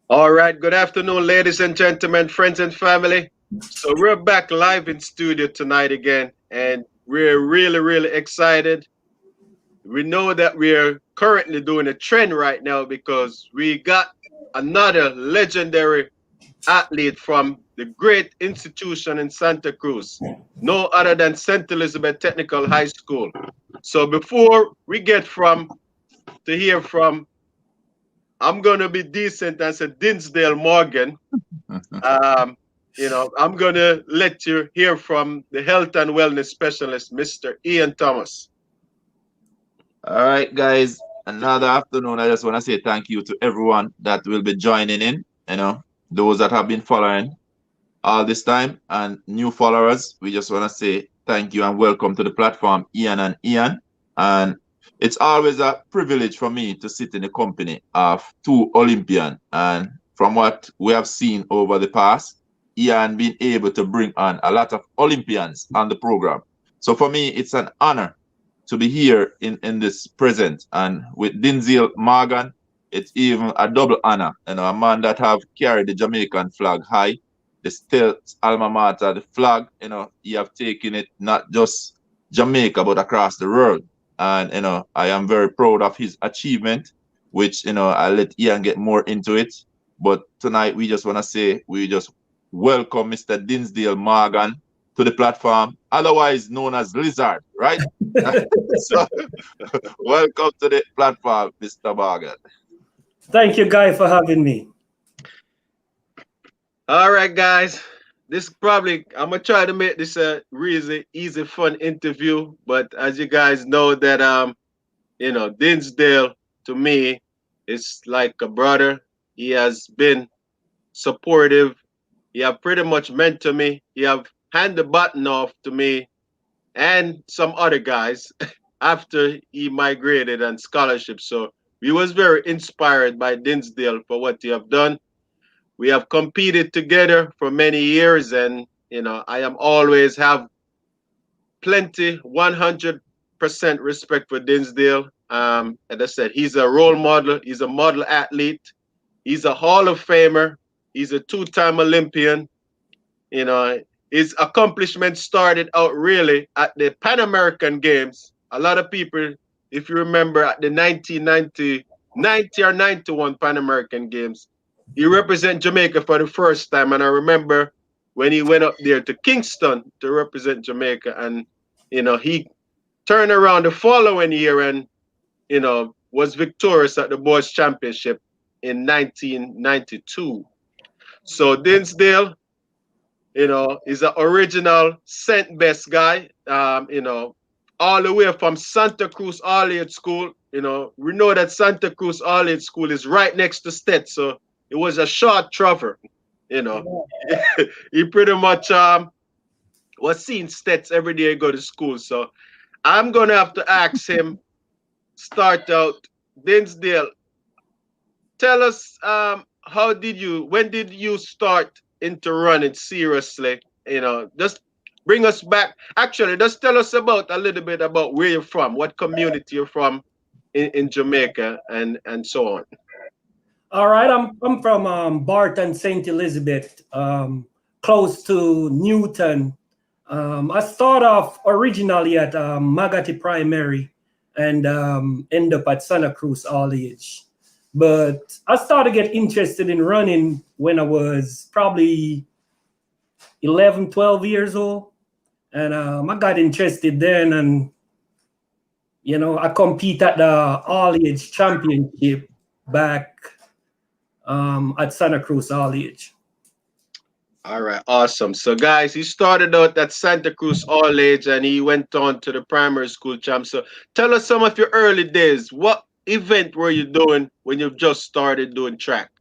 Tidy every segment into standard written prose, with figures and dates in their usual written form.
All right, good afternoon, ladies and gentlemen, friends and family. So we're back live in studio tonight again, and we're really excited. We know that we're currently doing a trend right now because we got another legendary athlete from the great institution in Santa Cruz, no other than St. Elizabeth Technical High School. So before we get to hear from, I'm going to be decent as a Dinsdale Morgan. Um, I'm going to let you hear from the health and wellness specialist, Mr. Ian Thomas. All right, guys. Another afternoon. I just want to say thank you to everyone that will be joining in. Those that have been following all this time and new followers, we just want to say thank you and welcome to the platform, Ian and Ian. And it's always a privilege for me to sit in the company of two Olympian. And from what we have seen over the past, Ian been able to bring on a lot of Olympians on the program. So for me, it's an honor to be here in this present. And with Dinsdale Morgan, it's even a double honor. A man that have carried the Jamaican flag high, the Steths alma mater, the flag, he have taken it not just Jamaica, but across the world. And, I am very proud of his achievement, which, I'll let Ian get more into it. But tonight, we just want to say, we just welcome Mr. Dinsdale Morgan to the platform, otherwise known as Lizard, right? So, welcome to the platform, Mr. Morgan. Thank you, Guy, for having me. All right, guys. I'm gonna try to make this a really easy, fun interview. But as you guys know that Dinsdale to me is like a brother. He has been supportive. He have pretty much mentored me. He have handed the button off to me and some other guys after he migrated on scholarship. So we was very inspired by Dinsdale for what he have done. We have competed together for many years, and I am always have plenty 100% respect for Dinsdale. As I said, he's a role model. He's a model athlete. He's a Hall of Famer. He's a two-time Olympian. His accomplishments started out really at the Pan American Games. A lot of people, if you remember, at the 1990 or 91 Pan American Games, he represented Jamaica for the first time. And I remember when he went up there to Kingston to represent Jamaica, and he turned around the following year and was victorious at the Boys Championship in 1992. So Dinsdale, is an original St. Best guy, all the way from Santa Cruz Ollivierre School. We know that Santa Cruz Ollivierre School is right next to Steths, so it was a short travel. He pretty much was seeing Steths every day he go to school. So I'm going to have to ask him, start out, Dinsdale, tell us when did you start into running seriously? Just bring us back. Actually, just tell us a little bit about where you're from, what community you're from in Jamaica, and so on. All right, I'm from Barton, St. Elizabeth, close to Newton. I start off originally at Magati Primary and end up at Santa Cruz Ollivierre. But I started to get interested in running when I was probably 11, 12 years old. And I got interested then, and, I compete at the Ollivierre Championship back at Santa Cruz Ollivierre. All right, awesome. So, guys, he started out at Santa Cruz Ollivierre, and he went on to the primary school champ. So, tell us some of your early days. What event were you doing when you just started doing track?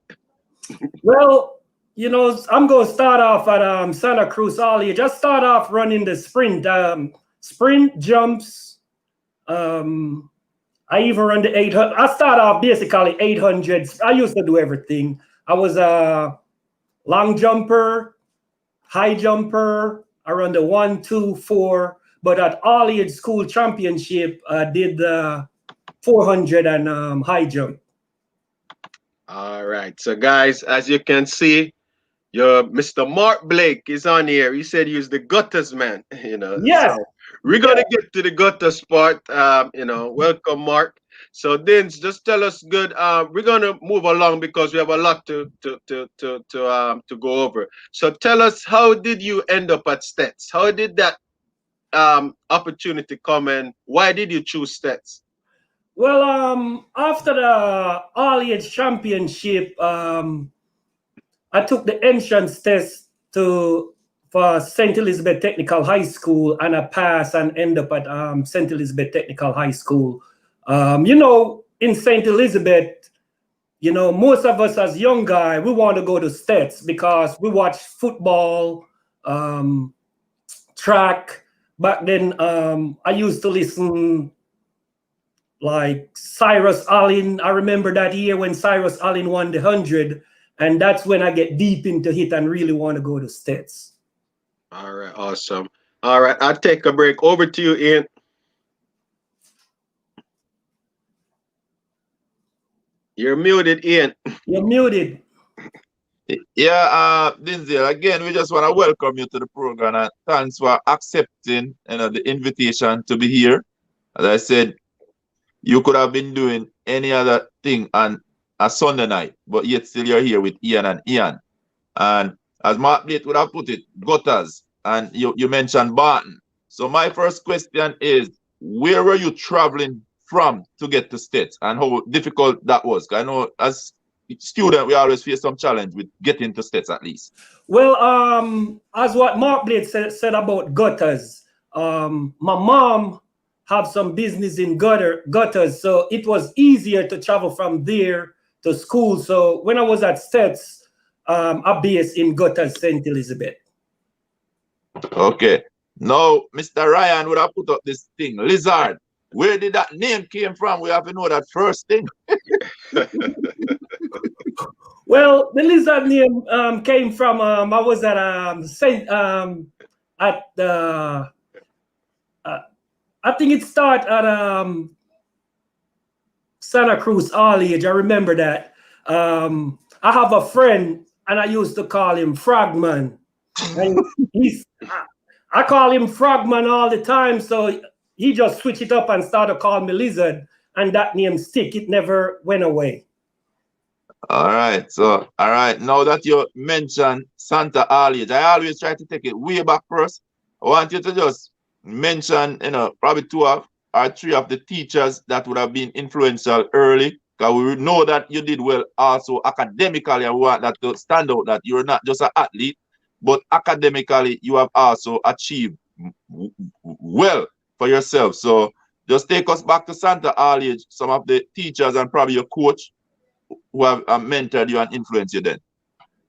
Well, I'm going to start off at Santa Cruz Ollivierre. Just start off running the sprint jumps. I even run the 800. I start off basically 800s. I used to do everything. I was a long jumper, high jumper. I run the 1, 2, 4. But at Ollivierre School Championship, I did the 400 and high jump. All right. So, guys, as you can see, your Mr. Mark Blake is on here. He said he was the gutters man. Yes. So we're gonna get to the gutters part. Welcome, Mark. So, Dins, just tell us good. We're gonna move along because we have a lot to go over. So, tell us, how did you end up at Steths? How did that opportunity come, and why did you choose Steths? Well, after the all-age championship, I took the entrance test for St. Elizabeth Technical High School, and I passed and end up at St. Elizabeth Technical High School. In St. Elizabeth, most of us as young guy, we want to go to Steths because we watch football, track. Back then, I used to listen like Cyrus Allen. I remember that year when Cyrus Allen won the 100, and that's when I get deep into it and really want to go to Steths. All right, awesome. All right, I'll take a break. Over to you, Ian. You're muted, Ian. You're muted. Yeah, Dinsdale, again, we just want to welcome you to the program and thanks for accepting the invitation to be here. As I said, you could have been doing any other thing on a Sunday night, but yet still you're here with Ian and Ian. And as Mark Blake would have put it, gutters, and you mentioned Barton. So my first question is, where were you traveling from to get to Steths, and how difficult that was? I know as student, we always face some challenge with getting to Steths at least. Well, as what Mark Blake said about gutters, my mom have some business in gutters, so it was easier to travel from there to school. So when I was at Steths, I based in gutters, St. Elizabeth. Okay. Now, Mr. Ryan would have put up this thing, Lizard. Where did that name came from? We have to know that first thing. Well, the Lizard name came from I was at I think it started at Santa Cruz All-Age. I remember that. I have a friend, and I used to call him Frogman. And I call him Frogman all the time, so he just switched it up and started calling me Lizard, and that name stick. It never went away. All right. So, all right. Now that you mentioned Santa All-Age, I always try to take it way back first. I want you to just mention, probably 2 or 3 of the teachers that would have been influential early, because we know that you did well also academically, and we want that to stand out, that you're not just an athlete, but academically you have also achieved well for yourself. So just take us back to Santa All-Age, some of the teachers and probably your coach who have mentored you and influenced you then.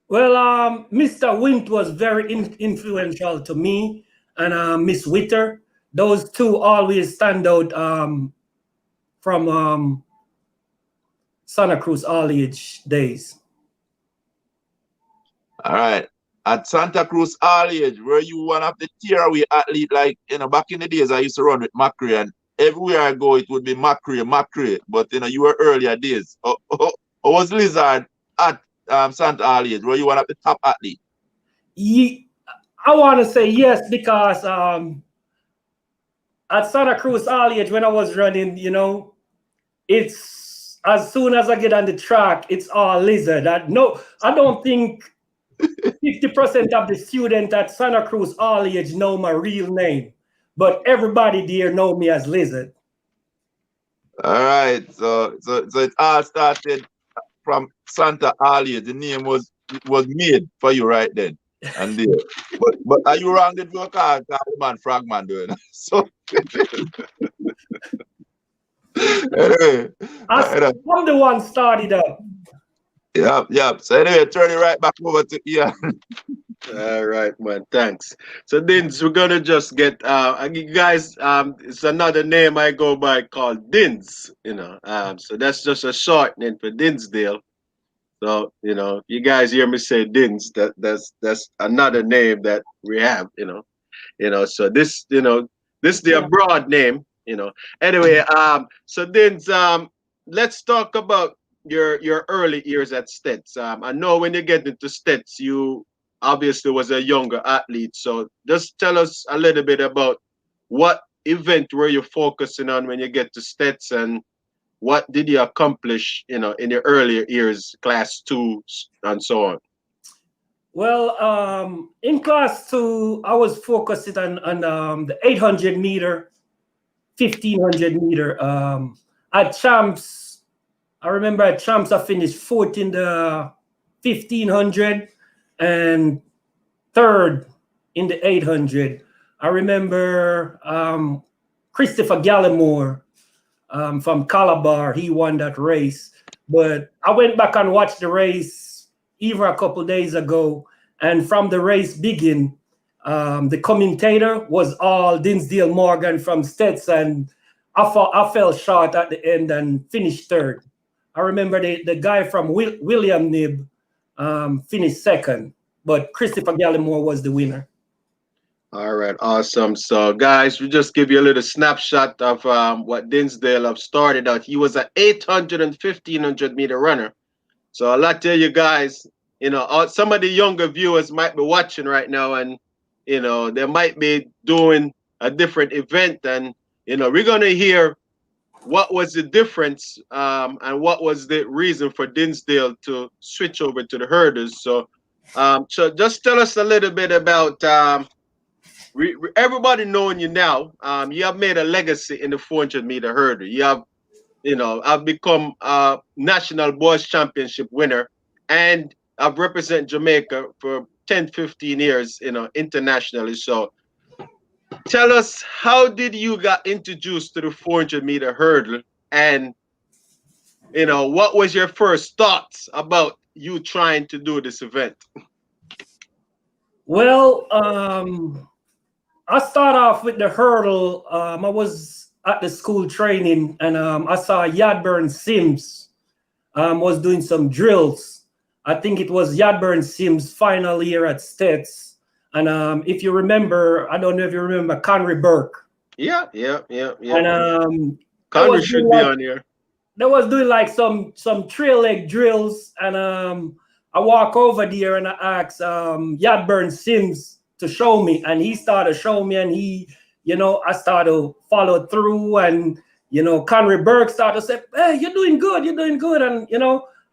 Well, Mr. Wint was very influential to me, and Miss Witter. Those two always stand out from Santa Cruz All-Age days. All right. At Santa Cruz All-Age, were you one of the tearaway athlete? Like, back in the days, I used to run with Macri, and everywhere I go, it would be Macri. But, you were earlier days. I was Lizard at Santa All-Age. Were you one of the top athletes? I want to say yes, because at Santa Cruz All-Age, when I was running, it's as soon as I get on the track, it's all Lizard. I don't think 50% of the students at Santa Cruz All-Age know my real name, but everybody there know me as Lizard. All right. So it all started from Santa All-Age. The name was made for you right then and there. But are you wrong with your call man Frogman doing? So anyway, I'm the one started up. Yep. So anyway, turn it right back over to Ian. All right, man. Thanks. So Dins, we're gonna just get guys. It's another name I go by called Dins. So that's just a short name for Dinsdale. So you guys hear me say Dins. That's another name that we have. So this is the broad name. Anyway, so Dins, let's talk about your early years at Steths. I know when you get into Steths, you obviously was a younger athlete. So just tell us a little bit about what event were you focusing on when you get to Steths, and what did you accomplish, in your earlier years, class 2s and so on? Well, in class 2, I was focusing on the 800 meter, 1500 meter. At champs, I remember at champs I finished fourth in the 1500 and third in the 800. I remember Christopher Gallimore from Calabar, he won that race. But I went back and watched the race even a couple days ago, and from the race begin, the commentator was all Dinsdale Morgan from Steths, and I fell short at the end and finished third. I remember the guy from William Nib finished second, but Christopher Gallimore was the winner. All right, awesome. So, guys, we just give you a little snapshot of what Dinsdale have started out. He was an 800 and 1500 meter runner. So, I'll tell you guys, some of the younger viewers might be watching right now, and they might be doing a different event, and we're gonna hear what was the difference and what was the reason for Dinsdale to switch over to the hurdles. So, so just tell us a little bit about. Everybody knowing you now, you have made a legacy in the 400 meter hurdle. You have, I've become a national boys championship winner, and I've represented Jamaica for 10, 15 years, internationally. So tell us, how did you got introduced to the 400 meter hurdle, and, what was your first thoughts about you trying to do this event? Well, I start off with the hurdle. I was at the school training, and I saw Yadburn Sims was doing some drills. I think it was Yadburn Sims' final year at Steths. And if you remember, I don't know if you remember Conry Burke. Yeah. And Conry should be on here. They was doing like some trail leg drills, and I walk over there and I ask Yadburn Sims to show me, and he started showing me, and he, I started to follow through, and Conry Burke started to say, "Hey, you're doing good, and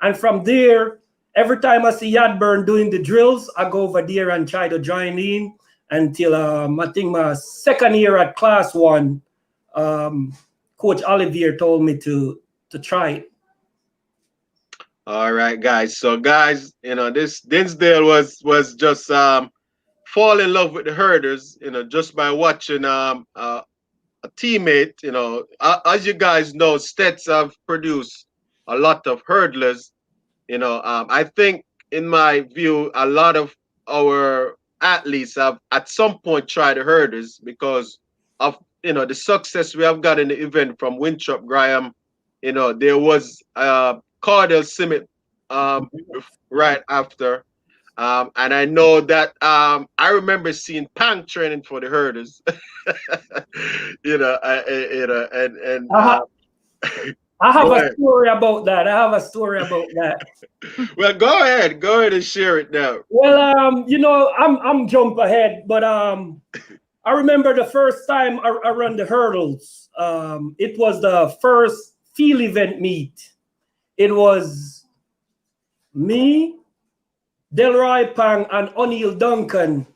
and from there, every time I see Yadburn doing the drills, I go over there and try to join in until I think my second year at class 1, Coach Ollivierre told me to try it. All right, guys. So, guys, this Dinsdale was just fall in love with the herders, just by watching a teammate. As you guys know, Steths have produced a lot of hurdlers. I think, in my view, a lot of our athletes have at some point tried the herders because of the success we have got in the event from Winthrop Graham. There was Cardell Simmet right after. And I know that I remember seeing Pang training for the herders. I have a story about that. Well, go ahead and share it now. Well, I'm jump ahead, but I remember the first time I ran the hurdles. It was the first field event meet. It was me, Delroy Pang, and O'Neill Duncan.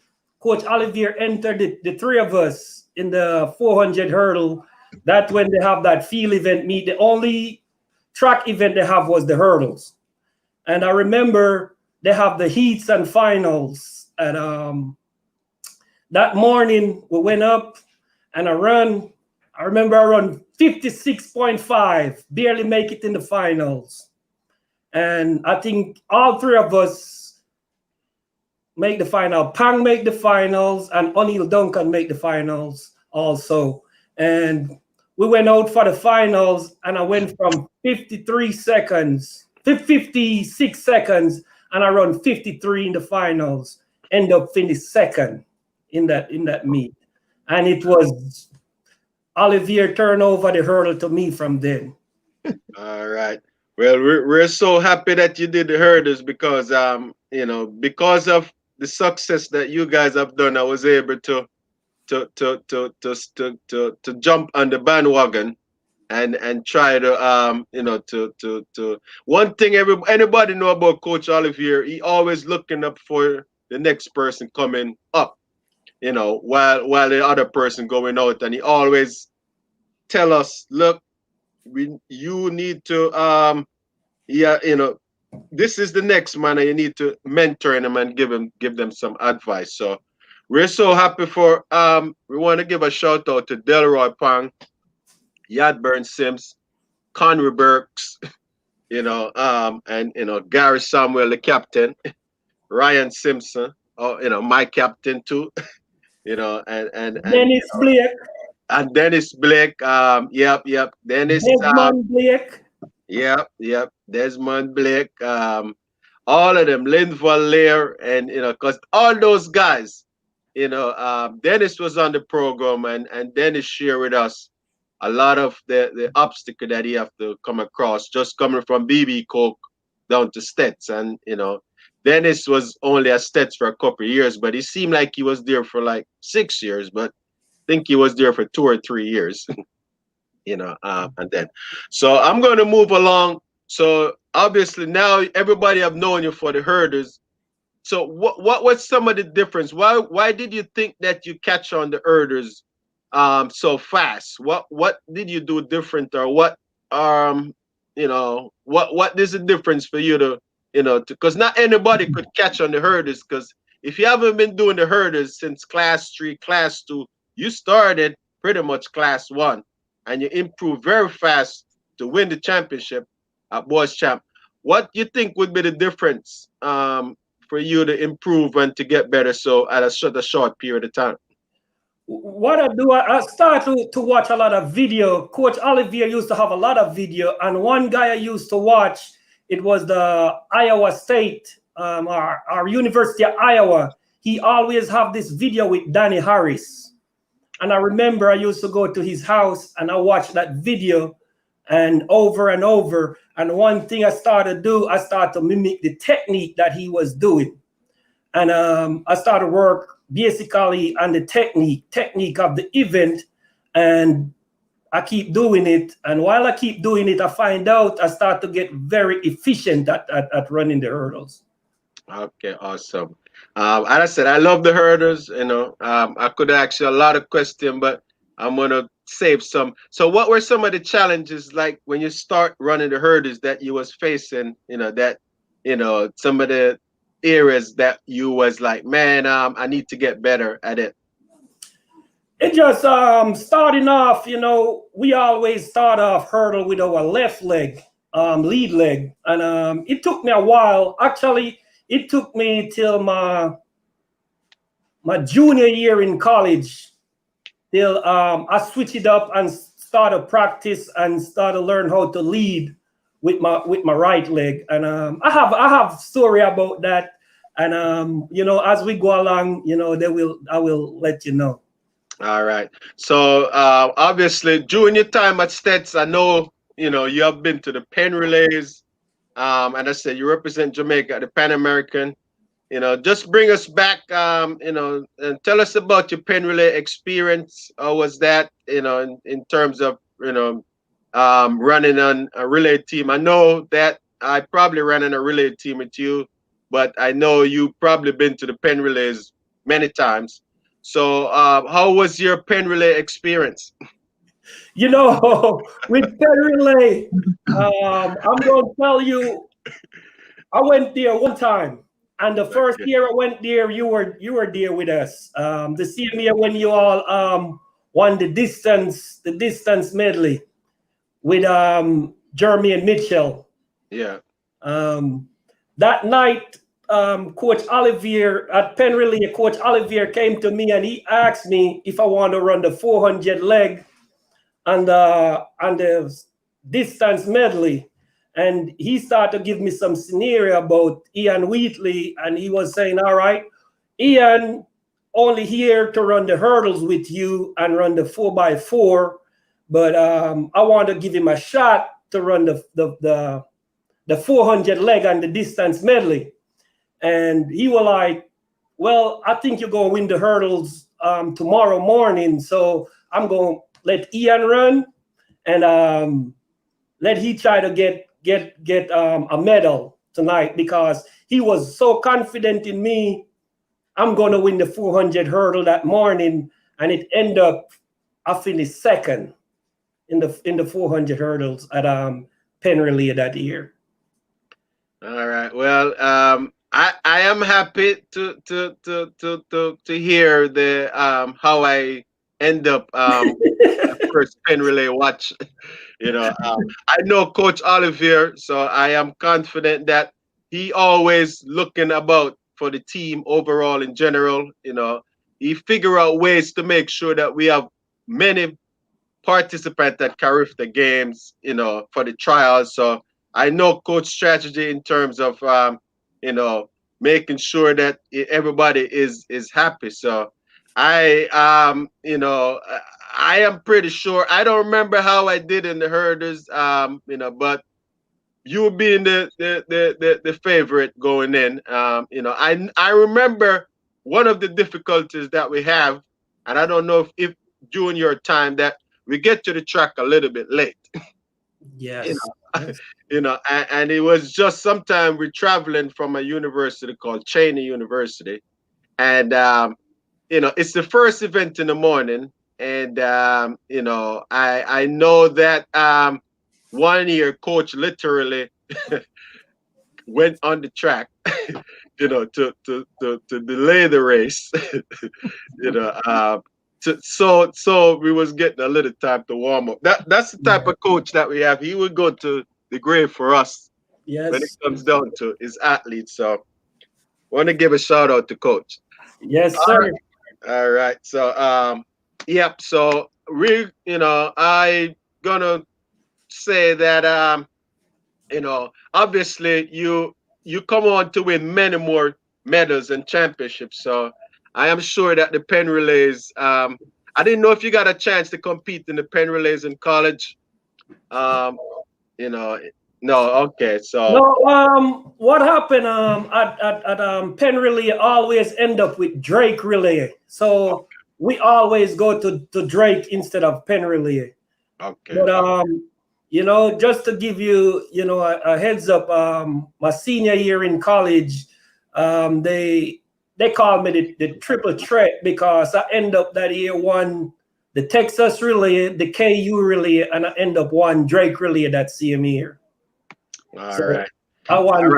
Coach Ollivierre entered the three of us in the 400 hurdle. That's when they have that field event meet. The only track event they have was the hurdles. And I remember they have the heats and finals. And that morning we went up and I remember I run 56.5, barely make it in the finals. And I think all three of us make the final. Pang make the finals and O'Neill Duncan make the finals also. And we went out for the finals and I went from 56 seconds, and I run 53 in the finals. End up finish second in that meet. And it was Ollivierre turn over the hurdle to me from then. All right. Well, we're so happy that you did the hurdles because because of the success that you guys have done, I was able to jump on the bandwagon and try to one thing anybody know about Coach Ollivierre, he always looking up for the next person coming up, while the other person going out, and he always tell us, look, you need to this is the next man, and you need to mentor him and give them some advice. So we're so happy for we want to give a shout out to Delroy Pang, Yadburn Sims, Conry Burks, and Gary Samuel, the captain, Ryan Simpson, my captain too, and Dennis Blake. And Dennis Blake, yep. Dennis Desmond Blake. Yep. Desmond Blake, all of them, Lynn Valliere, and because all those guys, Dennis was on the program, and Dennis shared with us a lot of the obstacle that he have to come across, just coming from BB Coke down to Steths. And Dennis was only at Steths for a couple of years, but he seemed like he was there for like 6 years, but I think he was there for 2 or 3 years. And then so I'm going to move along. So obviously now everybody have known you for the hurdles. So what was some of the difference? Why did you think that you catch on the hurdles so fast? What did you do different, or what is the difference for you to because not anybody could catch on the hurdles, because if you haven't been doing the hurdles since class 3, class 2, you started pretty much class 1, and you improved very fast to win the championship at Boys Champ. What you think would be the difference for you to improve and to get better so at a short period of time? What I do, I start to watch a lot of video. Coach Ollivierre used to have a lot of video, and one guy I used to watch, it was the Iowa State, our University of Iowa. He always have this video with Danny Harris. And I remember I used to go to his house and I watched that video and over. And one thing I started to do, I started to mimic the technique that he was doing. And I started work basically on the technique of the event. And I keep doing it. And while I keep doing it, I find out I start to get very efficient at running the hurdles. Okay, awesome. As I said, I love the hurdles. I could ask you a lot of questions, but I'm gonna save some. So, what were some of the challenges like when you start running the hurdles that you was facing? Some of the areas that you was like, man, I need to get better at it. It just starting off. We always start off hurdle with our left leg, lead leg, and it took me a while. Actually, it took me till my junior year in college till I switched it up and started practice and started learn how to lead with my right leg. And I have story about that. And as we go along, I will let you know. All right. So obviously during your time at Steths, I know you have been to the Penn Relays. And I said you represent Jamaica at the Pan American. Just bring us back, and tell us about your Penn Relay experience. How was that, in terms of, running on a relay team? I know that I probably ran in a relay team with you, but I know you probably been to the Penn Relays many times. So how was your Penn Relay experience? With Penn Relay, I'm going to tell you, I went there one time. And the first year I went there, you were there with us. The same year when you all won the distance medley with Jeremy and Mitchell. Yeah. That night, Coach Ollivierre at Penn Relay, Coach Ollivierre came to me and he asked me if I want to run the 400 leg and the distance medley. And he started to give me some scenario about Ian Wheatley, and he was saying, all right, Ian only here to run the hurdles with you and run the 4x4, but I want to give him a shot to run the the 400 leg and the distance medley. And he was like, well, I think you're going to win the hurdles tomorrow morning. So I'm going to let Ian run and let he try to get a medal tonight, because he was so confident in me. I'm going to win the 400 hurdle that morning. And it ended up, I finished second in the 400 hurdles at Penn Relay that year. All right. Well, I am happy to hear the how I end up first Penn Relay watch. I know Coach Ollivierre, so I am confident that he always looking about for the team overall in general. He figure out ways to make sure that we have many participants that carry the games, for the trials. So I know Coach strategy in terms of making sure that everybody is happy. So I am pretty sure. I don't remember how I did in the hurdles, but you being the favorite going in. I remember one of the difficulties that we have, and I don't know if during your time that we get to the track a little bit late. Yes. And it was just sometime we're traveling from a university called Cheney University, and it's the first event in the morning, and I know that 1 year Coach literally went on the track, to delay the race, so we was getting a little time to warm up. That's the type of coach that we have. He would go to the grave for us. Yes. When it comes down to his athletes. So want to give a shout out to Coach. Yes, sir. All right. So yep. So I gonna say that obviously you come on to win many more medals and championships. So I am sure that the Penn Relays, I didn't know if you got a chance to compete in the Penn Relays in college. No, okay. So no, what happened at Penn Relay always end up with Drake Relay. So we always go to Drake instead of Penn Relay. Okay. But just to give you, a heads up, my senior year in college, they called me the triple threat, because I end up that year won the Texas Relay, the KU Relay, and I end up won Drake Relay that same year. All right. I won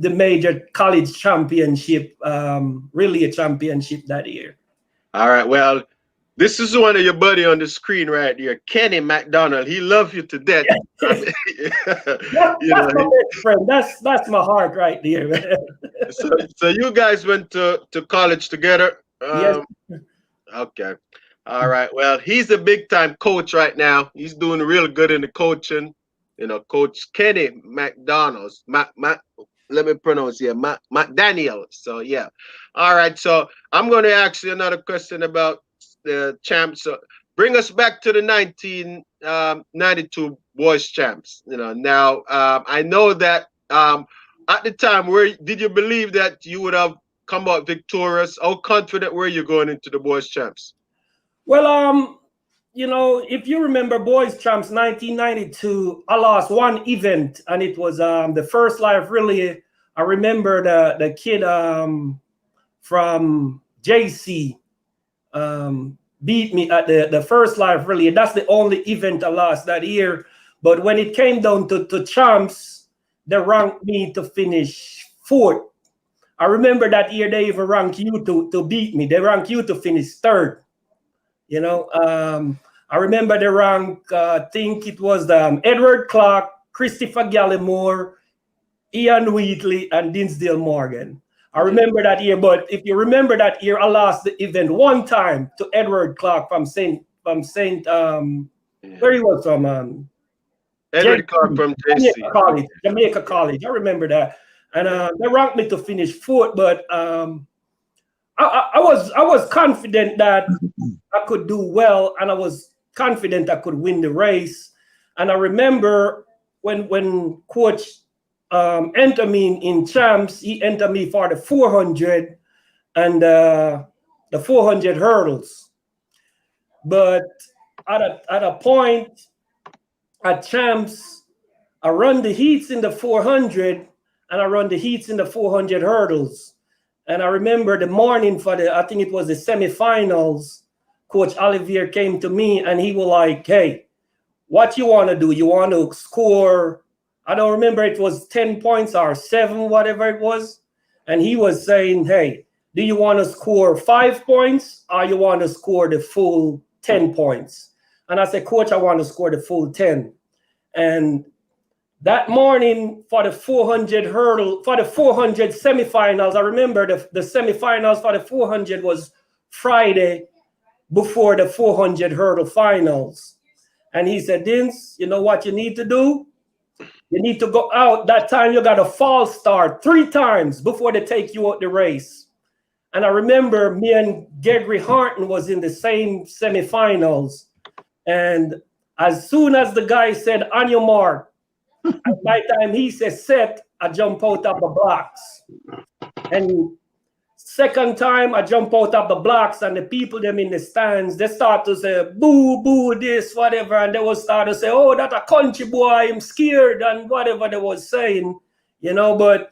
the major college championship, relay championship that year. All right. Well, this is one of your buddy on the screen right here, Kenny McDonald. He loves you to death. That's my best friend. That's my heart right there. So you guys went to college together? Yes. Okay. All right. Well, he's a big time coach right now. He's doing real good in the coaching. Coach Kenny McDonald. Let me pronounce here. McDaniel. So yeah. All right. So I'm going to ask you another question about the champs. So bring us back to the 1992 boys champs. Now I know that at the time, where did you believe that you would have come out victorious? How confident were you going into the boys champs? Well, if you remember boys champs 1992, I lost one event, and it was the first life relay. I remember the kid from JC beat me at the first life relay. That's the only event I lost that year. But when it came down to champs, they ranked me to finish fourth. I remember that year they even ranked you to beat me. They ranked you to finish third. I remember the rank, I think it was Edward Clark, Christopher Gallimore, Ian Wheatley, and Dinsdale Morgan. I remember that year, but if you remember that year, I lost the event one time to Edward Clark from Saint where he was from Edward Clark from JC. Jamaica College. I remember that. And they ranked me to finish fourth, but I was confident that I could do well, and I was confident I could win the race. And I remember when Coach enter me in champs. He entered me for the 400 and the 400 hurdles. But at a point at champs, I run the heats in the 400 and I run the heats in the 400 hurdles. And I remember the morning for I think it was the semifinals, Coach Ollivierre came to me and he was like, hey, what you want to do? You want to score, I don't remember, it was 10 points or 7, whatever it was. And he was saying, hey, do you want to score 5 points or you want to score the full 10 points? And I said, Coach, I want to score the full 10. And that morning for the 400 hurdle, for the 400 semifinals, I remember the semifinals for the 400 was Friday before the 400 hurdle finals. And he said, Dins, you know what you need to do? You need to go out. That time you got a false start 3 times before they take you out the race. And I remember me and Gregory Harton was in the same semifinals. And as soon as the guy said, on your mark, at my time he said set, I jump out of the blocks. And second time I jump out of the blocks and the people them in the stands, they start to say boo, boo, this, whatever. And they will start to say, oh, that a country boy, I'm scared, and whatever they was saying, you know. But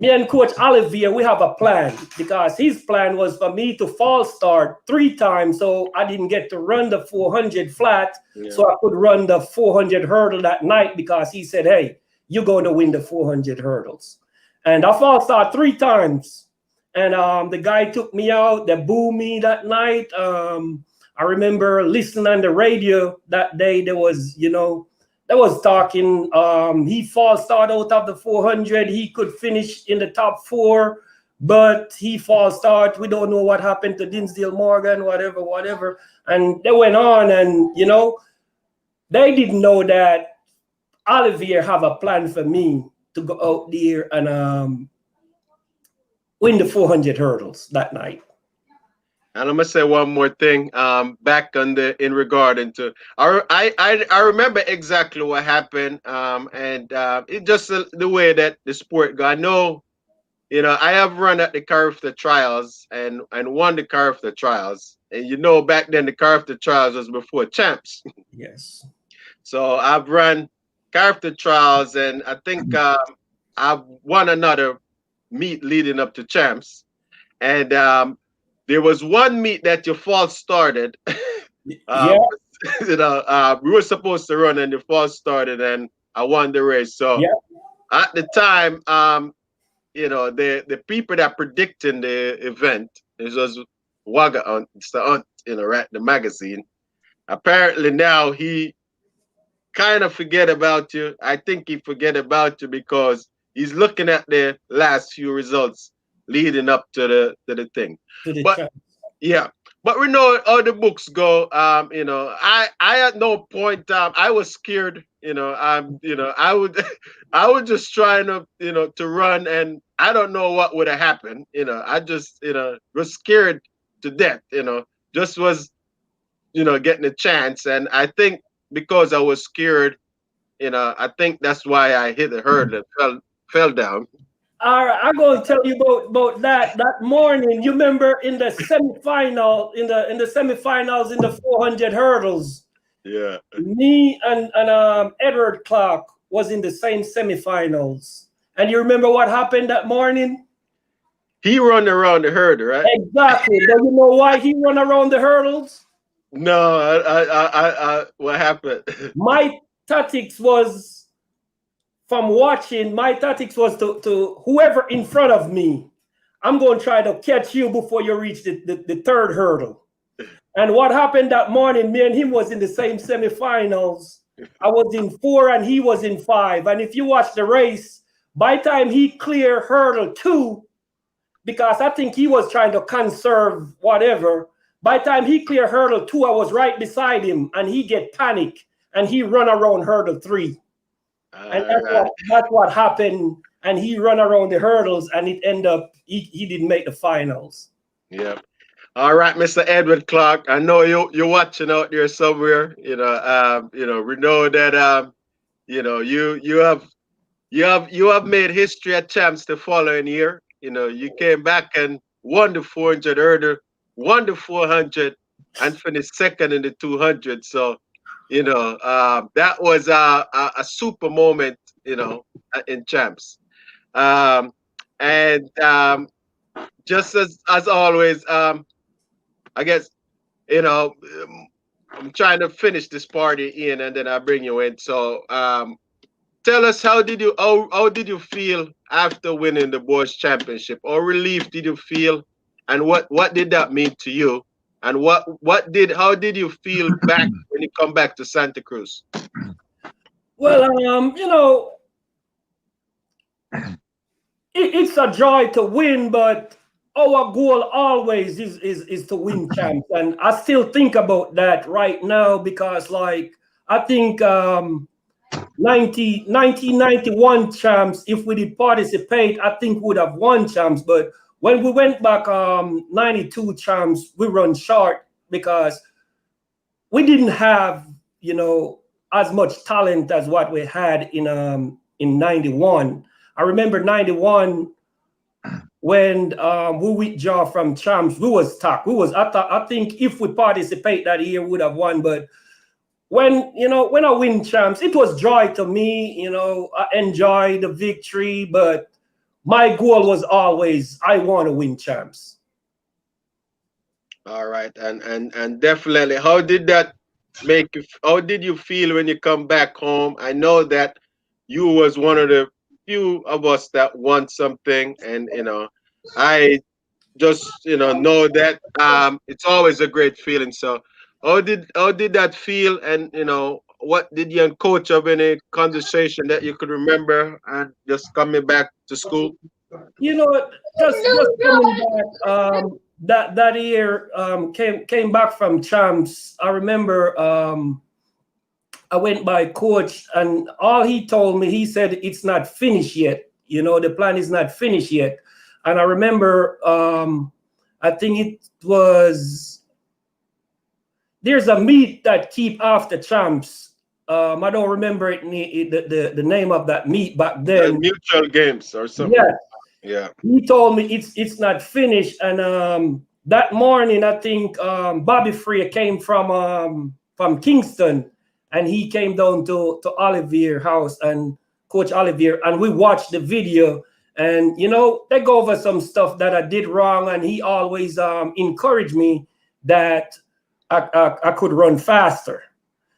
me and Coach Ollivierre, we have a plan, because his plan was for me to false start 3 times, so I didn't get to run the 400 flat, so I could run the 400 hurdle that night, because he said, hey, you're going to win the 400 hurdles. And I false start 3 times, and the guy took me out, they booed me that night. I remember listening on the radio that day, there was, you know, that was talking, he false start out of the 400. He could finish in the top 4, but he false start. We don't know what happened to Dinsdale Morgan, whatever. And they went on, and, you know, they didn't know that Ollivierre have a plan for me to go out there and win the 400 hurdles that night. And I'm gonna say one more thing. Back on in regard into, I remember exactly what happened. And it just the way that the sport go. I know, you know, I have run at the Carifta trials and won the Carifta trials. And you know, back then the Carifta trials was before champs. Yes. So I've run Carifta trials, and I think I've won another meet leading up to champs. And there was one meet that you false started. Yeah. You know, we were supposed to run and you false started, and I won the race. So at the time, you know, the people that predicting the event, it was Wagga on you know, right, the magazine. Apparently now he kind of forget about you. I think he forget about you because he's looking at the last few results leading up to the thing. But yeah, but we know how the books go. You know, I at no point I was scared. You know, you know, I would just trying to, you know, to run, and I don't know what would have happened. You know, I just, you know, was scared to death. You know, just was, you know, getting a chance, and I think because I was scared, you know, I think that's why I hit the hurdle and fell down. All right, I'm going to tell you about that morning. You remember in the semifinal, in the semifinals in the 400 hurdles. Yeah. Me and Edward Clark was in the same semifinals. And you remember what happened that morning? He run around the hurdle, right? Exactly. But you know why he run around the hurdles? No, I what happened? My tactics was, from watching, my tactics was to whoever in front of me, I'm going to try to catch you before you reach the third hurdle. And what happened that morning, me and him was in the same semifinals. I was in 4 and he was in 5. And if you watch the race, by the time he cleared hurdle 2, because I think he was trying to conserve whatever, by the time he cleared hurdle 2, I was right beside him, and he get panic and he run around hurdle 3. And that's what happened. And he run around the hurdles, and it ended up he didn't make the finals. Yeah. All right, Mr. Edward Clark. I know you're watching out there somewhere. You know, we know that you know, you have you have made history at champs the following year. You know, you came back and won the 400 hurdle, won the 400, and finished second in the 200. So, you know, that was a super moment. You know, in champs. Um, and just as always, I guess you know. I'm trying to finish this party, Ian, and then I bring you in. So, tell us how did you feel after winning the boys championship? Or relief did you feel, and what did that mean to you? And how did you feel back when you come back to Santa Cruz? Well, you know, it's a joy to win, but our goal always is to win champs, and I still think about that right now because, like, I think 1991 champs, if we did participate, I think we would have won champs. But when we went back 92 champs, we run short because we didn't have, you know, as much talent as what we had in 91. I remember 91 when we withdraw from champs, we was stuck. I think if we participate that year, we would have won. But when I win champs, it was joy to me. You know, I enjoy the victory, but my goal was always I want to win champs. All right, and definitely, how did that make you? How did you feel when you come back home? I know that you was one of the few of us that won something, and you know, I just know that it's always a great feeling. So, how did that feel? And you know, what did you and coach have any conversation that you could remember, and just coming back to school? You know, just coming back. That year came back from champs. I remember I went by coach, and all he told me, he said it's not finished yet. You know, the plan is not finished yet. And I remember I think it was there's a meet that keep after champs. I don't remember the name of that meet back then. Mutual games or something. Yeah. Yeah. He told me it's not finished, and that morning I think Bobby Freer came from Kingston, and he came down to Ollivierre house and Coach Ollivierre, and we watched the video, and you know they go over some stuff that I did wrong, and he always encouraged me that I could run faster.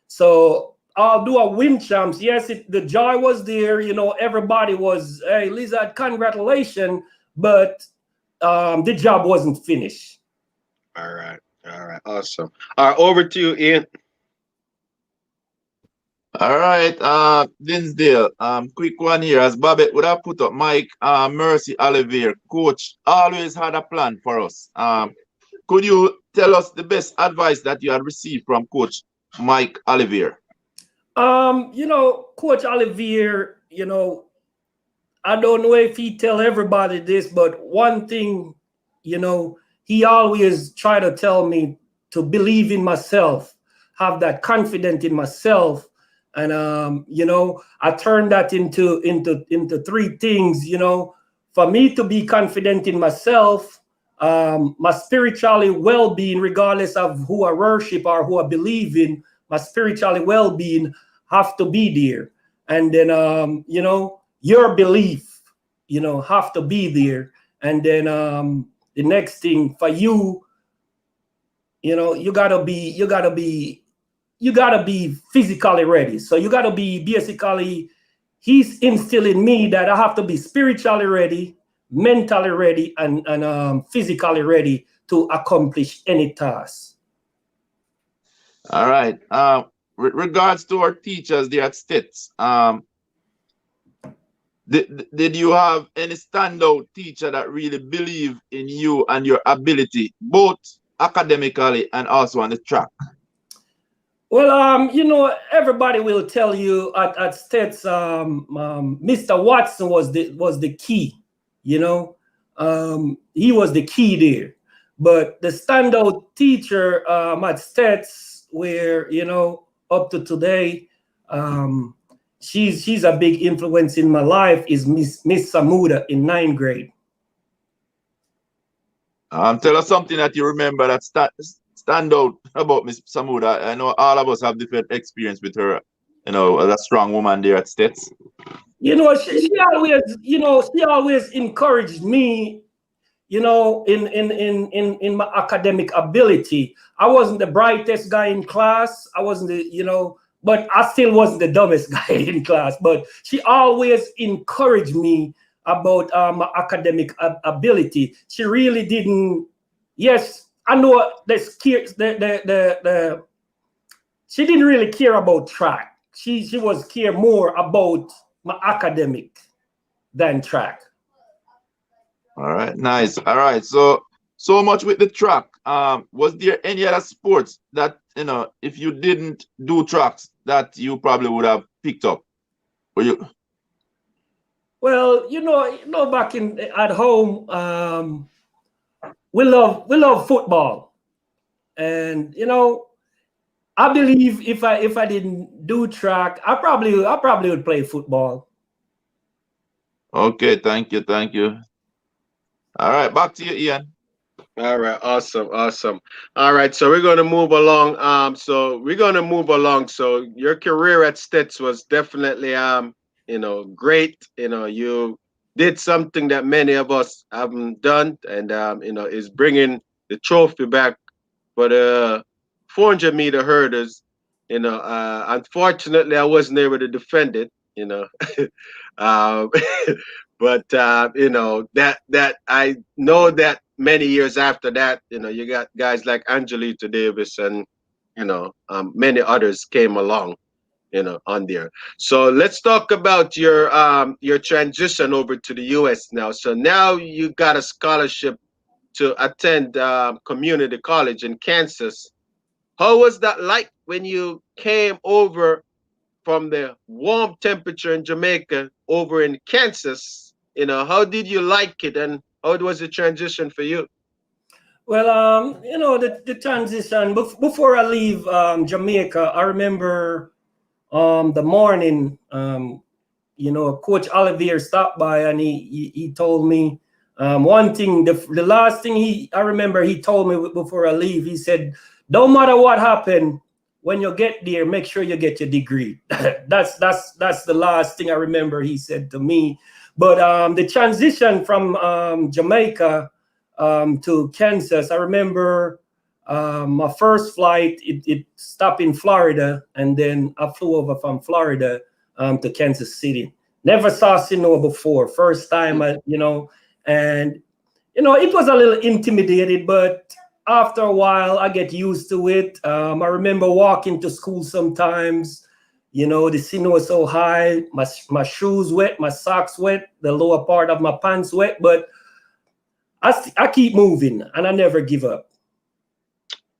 So although I win champs, yes, the joy was there. You know, everybody was, hey, Lizard, congratulations, but the job wasn't finished. All right, awesome. All right, over to you, Ian. All right, Dinsdale, quick one here. As Bobbette would have put up, Mike Mercy Ollivierre, coach, always had a plan for us. Could you tell us the best advice that you had received from Coach Mike Ollivierre? You know, Coach Ollivierre, you know, I don't know if he tell everybody this, but one thing, you know, he always try to tell me to believe in myself, have that confidence in myself. And you know, I turned that into three things. You know, for me to be confident in myself, my spiritually well-being, regardless of who I worship or who I believe in, my spiritually well-being have to be there. And then you know, your belief, you know, have to be there. And then the next thing for you, you know, you gotta be physically ready. So you gotta be basically, he's instilling me that I have to be spiritually ready, mentally ready, and physically ready to accomplish any task. All right. With regards to our teachers there at Steths, did you have any standout teacher that really believe in you and your ability, both academically and also on the track? Well, you know, everybody will tell you at Steths, Mr. Watson was the key. You know, he was the key there. But the standout teacher at Steths, where, you know, up to today, she's a big influence in my life, is Miss Samuda in 9th grade. Tell us something that you remember that stand out about Miss Samuda. I know all of us have different experience with her, you know, as a strong woman there at Steths. You know, she always, you know, she always encouraged me, you know, in my academic ability. I wasn't the brightest guy in class. I wasn't the, you know, but I still wasn't the dumbest guy in class. But she always encouraged me about my academic ability. She really didn't. Yes, I know she didn't really care about track. She was care more about my academic than track. All right, nice. All right, so much with the track. Was there any other sports that, you know, if you didn't do tracks, that you probably would have picked up? Or you? Well, you know, back at home, we love football, and you know, I believe if I didn't do track, I probably would play football. Okay, thank you. All right, back to you, Ian. All right, awesome. All right, so we're gonna move along. So your career at Steths was definitely you know, great. You know, you did something that many of us haven't done, and you know, is bringing the trophy back for the 400-meter hurdles. You know, unfortunately, I wasn't able to defend it. You know, um, but you know, that I know that many years after that, you know, you got guys like Angelita Davis and you know, many others came along, you know, on there. So let's talk about your transition over to the U.S. now. So now you got a scholarship to attend community college in Kansas. How was that like when you came over from the warm temperature in Jamaica over in Kansas? You know, how did you like it, and how was the transition for you? Well, you know, the transition before I leave Jamaica, I remember the morning, you know, Coach Ollivierre stopped by and he told me one thing. The last thing I remember he told me before I leave, he said, "Don't matter what happened, when you get there, make sure you get your degree." That's the last thing I remember he said to me. But the transition from Jamaica to Kansas, I remember my first flight, it stopped in Florida, and then I flew over from Florida to Kansas City. Never saw Sinoa before. First time, you know, and you know, it was a little intimidated, but after a while, I get used to it. I remember walking to school sometimes. You know, the Sinoa was so high, my shoes wet, my socks wet, the lower part of my pants wet, but I keep moving and I never give up.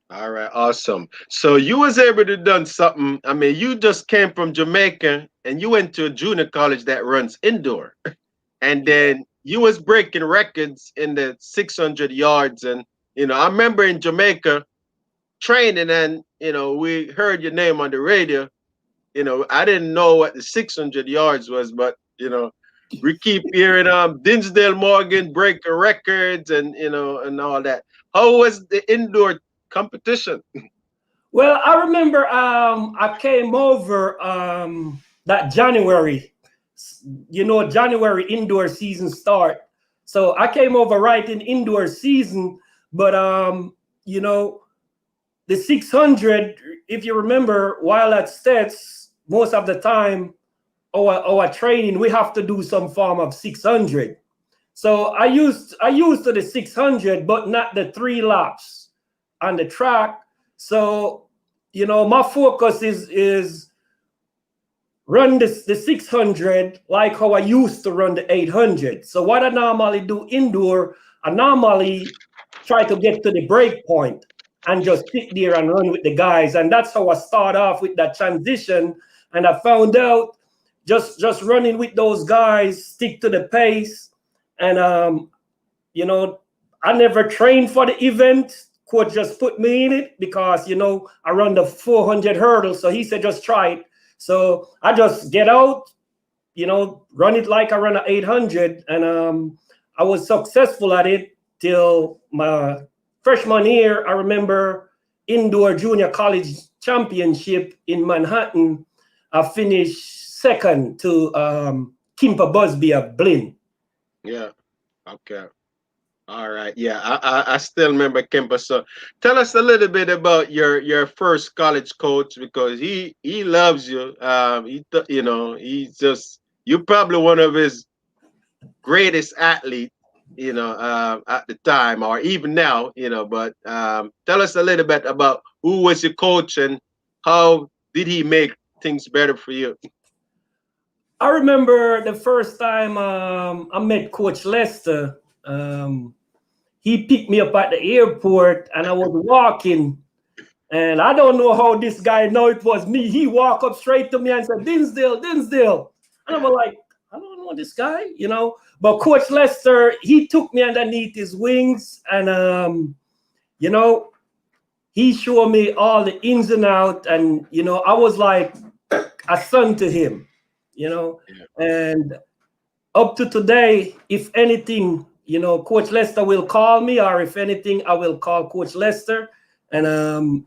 All right, awesome. So you was able to done something. I mean, you just came from Jamaica and you went to a junior college that runs indoor, and then you was breaking records in the 600 yards. And you know, I remember in Jamaica training, and you know, we heard your name on the radio. You know, I didn't know what the 600 yards was, but you know, we keep hearing Dinsdale Morgan breaking records, and you know, and all that. How was the indoor competition? Well, I remember I came over that January. You know, January indoor season start. So I came over right in indoor season, but you know, the 600, if you remember, while at Steths, most of the time, our training, we have to do some form of 600. So I used to the 600, but not the 3 laps on the track. So, you know, my focus is run the 600 like how I used to run the 800. So what I normally do indoor, I normally try to get to the break point and just sit there and run with the guys. And that's how I start off with that transition. And I found out just running with those guys, stick to the pace. And, you know, I never trained for the event. Coach just put me in it because, you know, I run the 400 hurdles. So he said, just try it. So I just get out, run it like I run an 800, and I was successful at it till my freshman year. I remember indoor junior college championship in Manhattan. I finished second to Kimpa Busby of Blinn. Yeah. Okay. All right. Yeah, I still remember Kempa. So tell us a little bit about your first college coach, because he loves you. He's just, you're probably one of his greatest athletes, at the time or even now, but tell us a little bit about who was your coach and how did he make things better for you? I remember the first time I met Coach Lester. He picked me up at the airport and I was walking, and I don't know how this guy know it was me. He walked up straight to me and said, Dinsdale. And I was like, I don't know this guy, But Coach Lester, he took me underneath his wings, and he showed me all the ins and outs, and I was like a son to him, and up to today, if anything, Coach Lester will call me, or if anything, I will call Coach Lester, and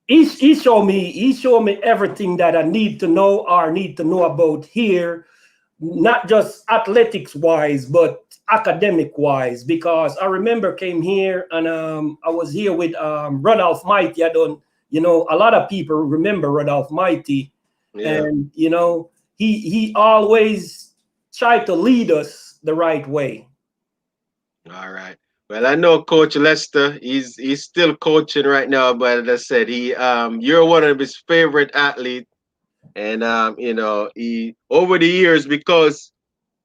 he showed me everything that I need to know or need to know about here, not just athletics wise, but academic wise, because I remember came here and I was here with Rudolph Mighty. I don't, a lot of people remember Rudolph Mighty, and he always tried to lead us the right way. All right. Well, I know Coach Lester. He's still coaching right now, but as I said, you're one of his favorite athletes, and he over the years, because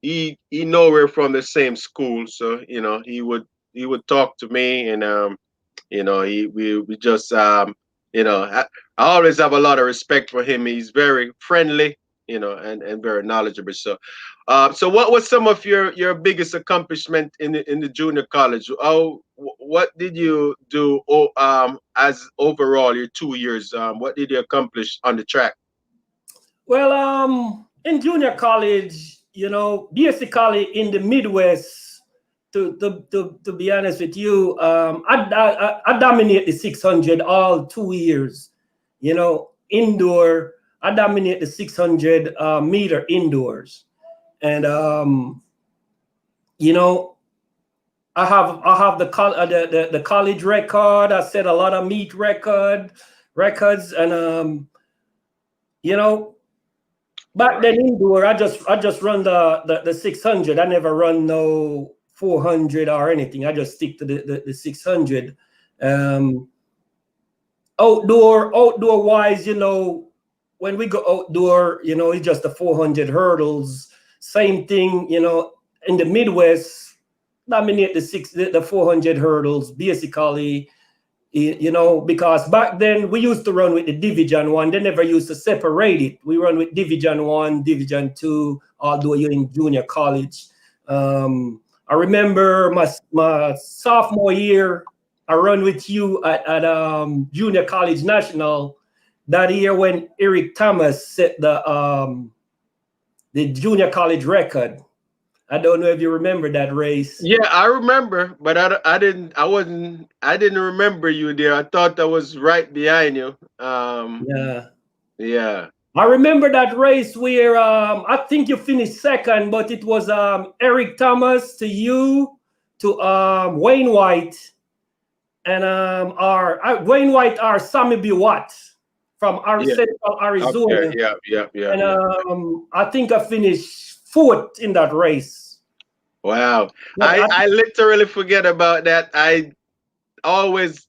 he know we're from the same school, so he would talk to me, and we just I always have a lot of respect for him. He's very friendly, and very knowledgeable. So what was some of your biggest accomplishment in the junior college? What did you do as overall your 2 years? What did you accomplish on the track? Well, in junior college, basically in the Midwest, to be honest with you, I dominate the 600 all 2 years. Indoor, I dominate the 600 meter indoors, and I have the college record. I set a lot of meet records, and back then indoor, I just run the 600. I never run no 400 or anything. I just stick to the 600. Outdoor wise, when we go outdoor, it's just the 400 hurdles. Same thing, in the Midwest, dominate the 400 hurdles, basically, because back then we used to run with the Division I. They never used to separate it. We run with Division I, Division II, although you're in junior college. I remember my sophomore year, I run with you at Junior College National that year when Eric Thomas set the junior college record. I don't know if you remember that race. Yeah, I remember, but I didn't remember you there. I thought I was right behind you. Yeah. I remember that race where I think you finished second, but it was Eric Thomas to you, to Wayne White, and Wayne White or Sammy B. Watt from Central Arizona. Okay. Yeah. And I think I finished fourth in that race. Wow. I literally forget about that. I always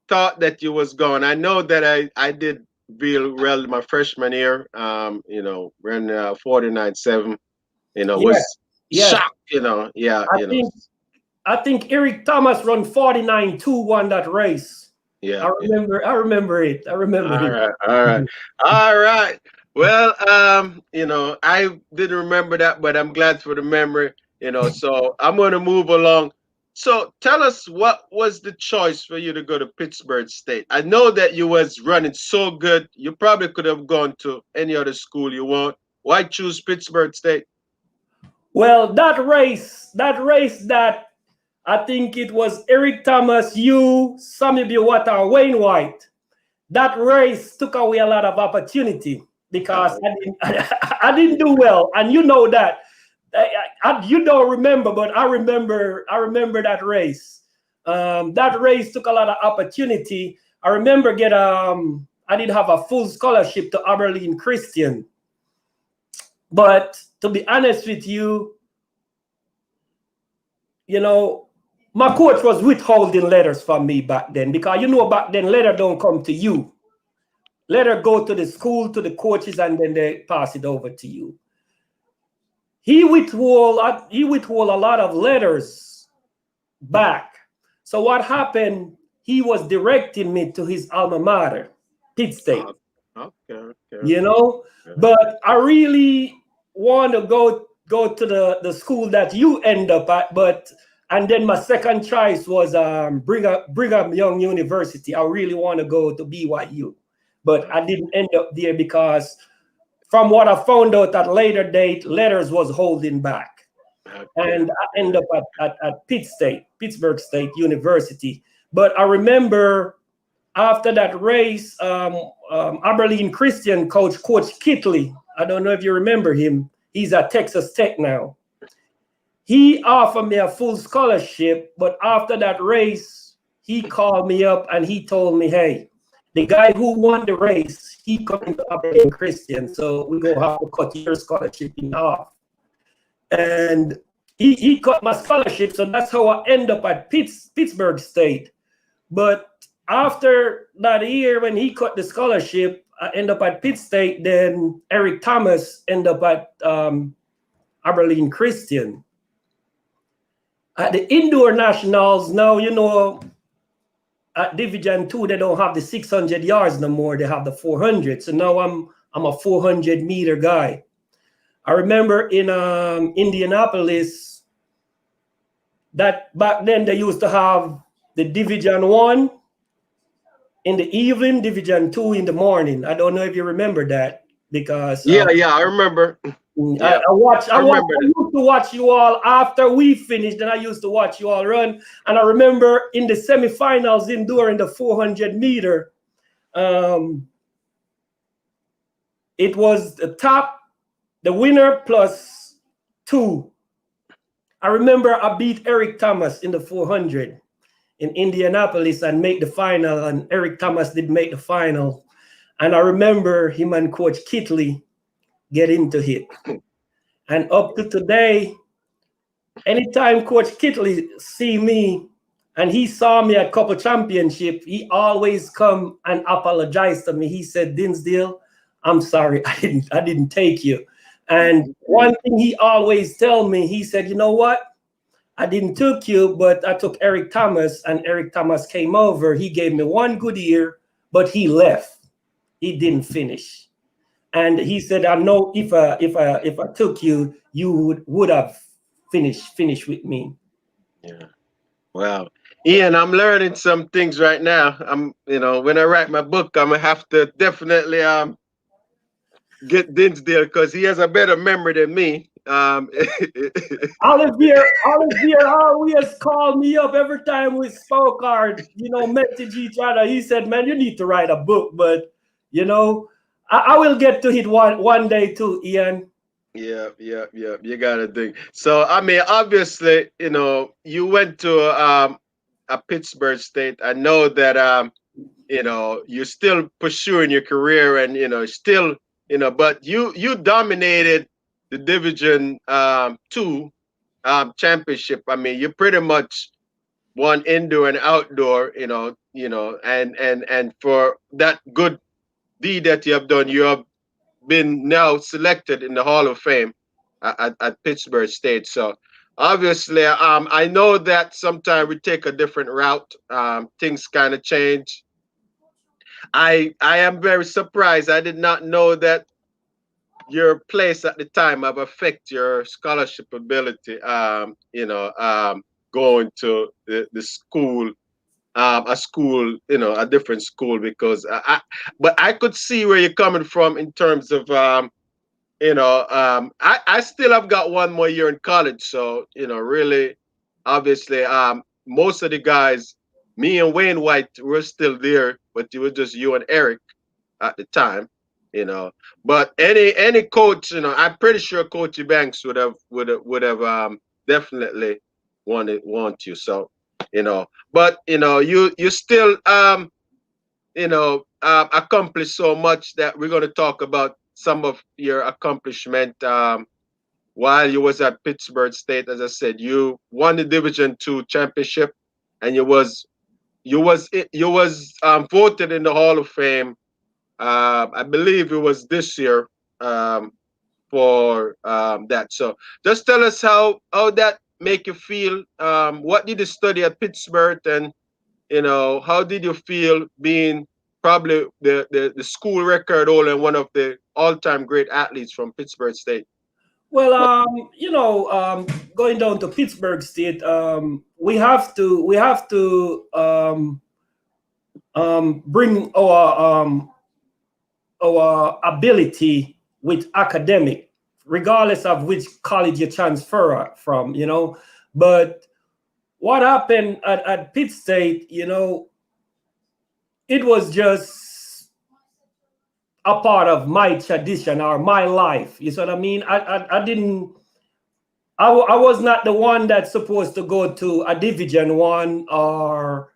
thought that you was gone. I know that I did real well my freshman year, ran 49.7, was shocked, I think Eric Thomas run 49.2 won that race. Yeah. I remember it. All right. Well, I didn't remember that, but I'm glad for the memory, so I'm going to move along So tell us, what was the choice for you to go to Pittsburgh State? I know that you was running so good, you probably could have gone to any other school you want. Why choose Pittsburgh State? Well, that I think it was Eric Thomas, you, Sammy Biwata, Wayne White. That race took away a lot of opportunity because I didn't do well, and you know that. You don't remember, but I remember that race. That race took a lot of opportunity. I remember I did have a full scholarship to Ollivierre Christian. But to be honest with you, my coach was withholding letters from me back then, because back then letter don't come to you. Letter go to the school, to the coaches, and then they pass it over to you. He withheld a lot of letters back. So what happened? He was directing me to his alma mater, Pitt State. Okay. But I really want to go to the school that you end up at. And then my second choice was Brigham Young University. I really want to go to BYU, but I didn't end up there because, from what I found out at later date, letters was holding back. Okay. And I ended up at Pittsburgh State University. But I remember after that race, Ollivierre Christian Coach Kitley, I don't know if you remember him. He's at Texas Tech now. He offered me a full scholarship, but after that race, he called me up and he told me, hey, the guy who won the race, he coming to Ollivierre Christian, so we're going to have to cut your scholarship in half. And he cut my scholarship, so that's how I end up at Pittsburgh State. But after that year, when he cut the scholarship, I end up at Pitt State. Then Eric Thomas end up at Ollivierre Christian. At the indoor nationals, now, at Division II, they don't have the 600 yards no more. They have the 400. So now I'm a 400-meter guy. I remember in Indianapolis that back then they used to have the Division I in the evening, Division II in the morning. I don't know if you remember that, because I remember. I used to watch you all after we finished, and I used to watch you all run. And I remember in the semifinals during the 400-meter, it was the winner plus 2. I remember I beat Eric Thomas in the 400 in Indianapolis and made the final, and Eric Thomas did make the final. And I remember him and Coach Kitley get into it. And up to today, anytime Coach Kitley see me, and he saw me at couple championship, he always come and apologize to me. He said, Dinsdale, I'm sorry, I didn't take you. And one thing he always tell me, he said, you know what? I didn't took you, but I took Eric Thomas, and Eric Thomas came over. He gave me one good year, but he left. He didn't finish. And he said, I know if I took you, you would have finished with me. Yeah. Wow. Ian, I'm learning some things right now. When I write my book, I'm gonna have to definitely get Dinsdale, because he has a better memory than me. Ollivierre always called me up every time we spoke or message each other. He said, man, you need to write a book, but I will get to it one day too, Ian. Yeah. You gotta think. So obviously, you went to a Pittsburgh State. I know that you're still pursuing your career, and still, but you dominated the Division II championship. You pretty much won indoor and outdoor, and for that good deed that you have done, you have been now selected in the Hall of Fame at Pittsburgh State. So obviously, I know that sometimes we take a different route. Things kind of change. I am very surprised. I did not know that your place at the time have affect your scholarship ability, going going to the school, a school, you know, a different school, because but I could see where you're coming from in terms of, you know, I still have got one more year in college, so you know, really, obviously, most of the guys, me and Wayne White, were still there, but it was just you and Eric at the time, you know. But any coach, you know, I'm pretty sure Coach Banks would have definitely want you. So, you know, but you know, you still you know, accomplished so much that we're going to talk about some of your accomplishment while you was at Pittsburgh State. As I said, you won the Division II championship, and you was voted in the Hall of Fame. I believe it was this year, for that. So just tell us how that make you feel. What did you study at Pittsburgh, and you know, how did you feel being probably the school record holder and one of the all-time great athletes from Pittsburgh State? Well, you know, going down to Pittsburgh State, we have to bring our ability with academic, regardless of which college you transfer from, you know. But what happened at Pitt State, you know, it was just a part of my tradition or my life. You see what I mean? I was not the one that's supposed to go to a Division I or,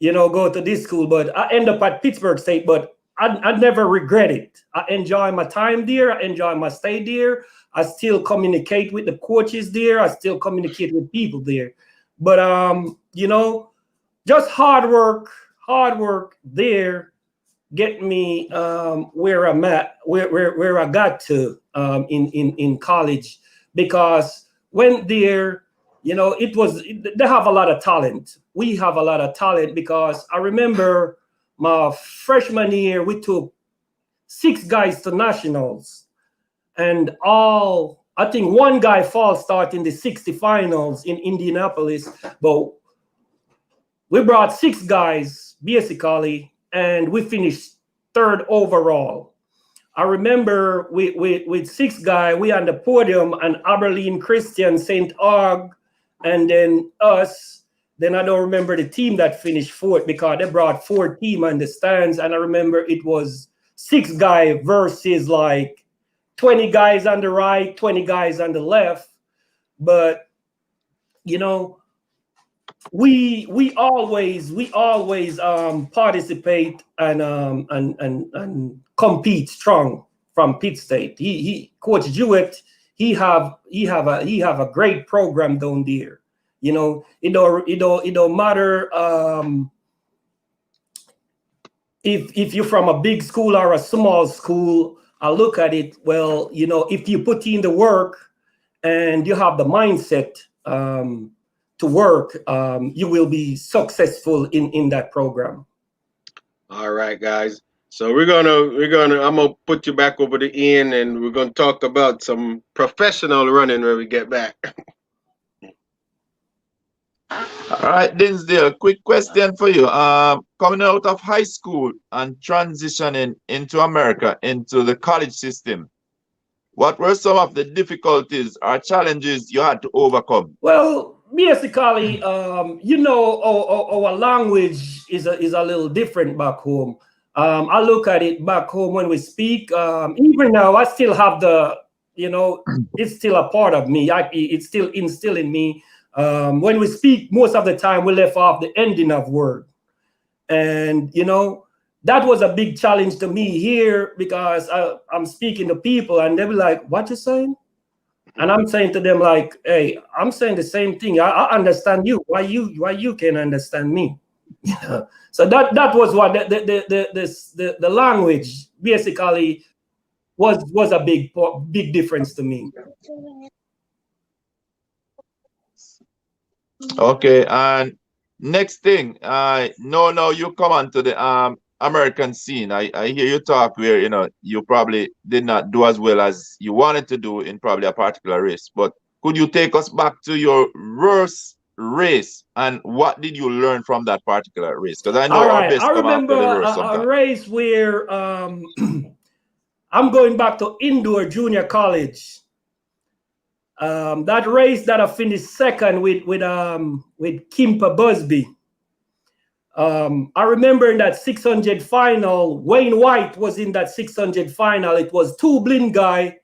you know, go to this school, but I end up at Pittsburgh State, but I never regret it. I enjoy my time there. I enjoy my stay there. I still communicate with the coaches there. I still communicate with people there. But, you know, just hard work there get me where I'm at, where I got to in college, because when there, you know, they have a lot of talent. We have a lot of talent, because I remember my freshman year, we took 6 guys to nationals, and I think one guy false start in the 60 finals in Indianapolis, but we brought 6 guys basically, and we finished 3rd overall. I remember with 6 guys, we on the podium, and Aberlin Christian, St. Aug, and then us. Then I don't remember the team that finished 4th, because they brought 4 teams on the stands, and I remember it was 6 guys versus like 20 guys on the right, 20 guys on the left. But you know, we always participate and compete strong from Pitt State. He Coach Stewart, he have a great program down there. You know, it don't matter if you're from a big school or a small school. I look at it, well, you know, if you put in the work and you have the mindset to work, you will be successful in that program. All right, guys. So I'm gonna put you back over to Ian, and we're gonna talk about some professional running when we get back. All right, Dinsdale, quick question for you. Coming out of high school and transitioning into America, into the college system, what were some of the difficulties or challenges you had to overcome? Well, basically, you know, our language is a little different back home. I look at it back home when we speak. Even now, I still have you know, it's still a part of me. It's still instilled in me. When we speak, most of the time we left off the ending of word. And, you know, that was a big challenge to me here, because I'm speaking to people and they'll be like, what you saying? And I'm saying to them like, hey, I'm saying the same thing. I understand you. Why you can understand me? So that was what the language basically was a big difference to me. Okay, and next thing, now you come onto the American scene. I hear you talk where, you know, you probably did not do as well as you wanted to do in probably a particular race. But could you take us back to your worst race, and what did you learn from that particular race? Because I know All our right, best I come after remember the worst a sometimes. race where I'm going back to indoor junior college. That race that I finished second with Kimpa Busby. I remember in that 600 final, Wayne White was in that 600 final. It was two blind guy,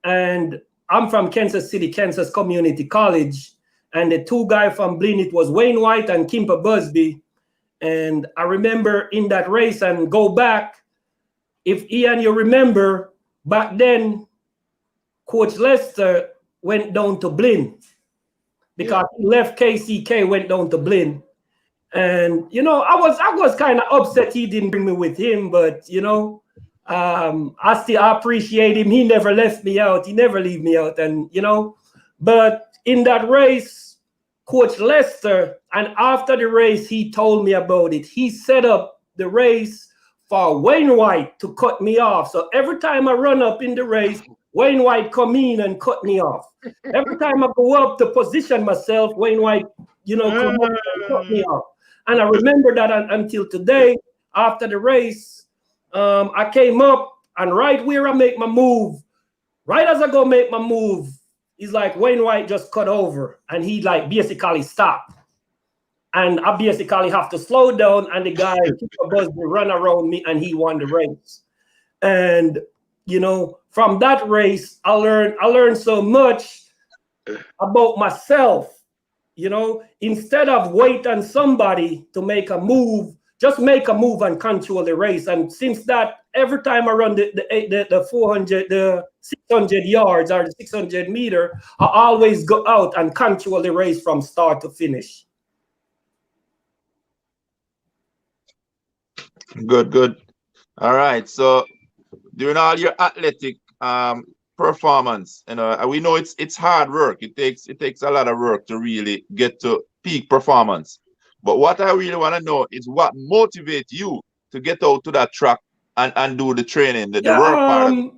and I'm from Kansas City, Kansas Community College. And the two guys from blind, it was Wayne White and Kimpa Busby. And I remember in that race, and go back, if Ian, you remember, back then, Coach Lester went down to blind because he left KCK, went down to blind. And, you know, I was kind of upset he didn't bring me with him, but, you know, I appreciate him. He never left me out. He never leave me out. And, you know, but in that race, Coach Lester, and after the race, he told me about it. He set up the race for Wayne White to cut me off. So every time I run up in the race, Wayne White come in and cut me off. Every time I go up to position myself, Wayne White, you know, come up and cut me off. And I remember that until today, after the race, I came up, and right where I make my move, right as I go make my move, he's like, Wayne White just cut over, and he like basically stopped. And I basically have to slow down, and the guy run around me, and he won the race. And, you know, from that race, I learned so much about myself. You know, instead of wait on somebody to make a move, just make a move and control the race. And since that, every time I run the 400, the 600 yards or the 600 meter, I always go out and control the race from start to finish. Good. All right. So during all your athletic performance, you know, we know it's hard work. It takes a lot of work to really get to peak performance. But what I really want to know is what motivates you to get out to that track and do the training, the work part of it.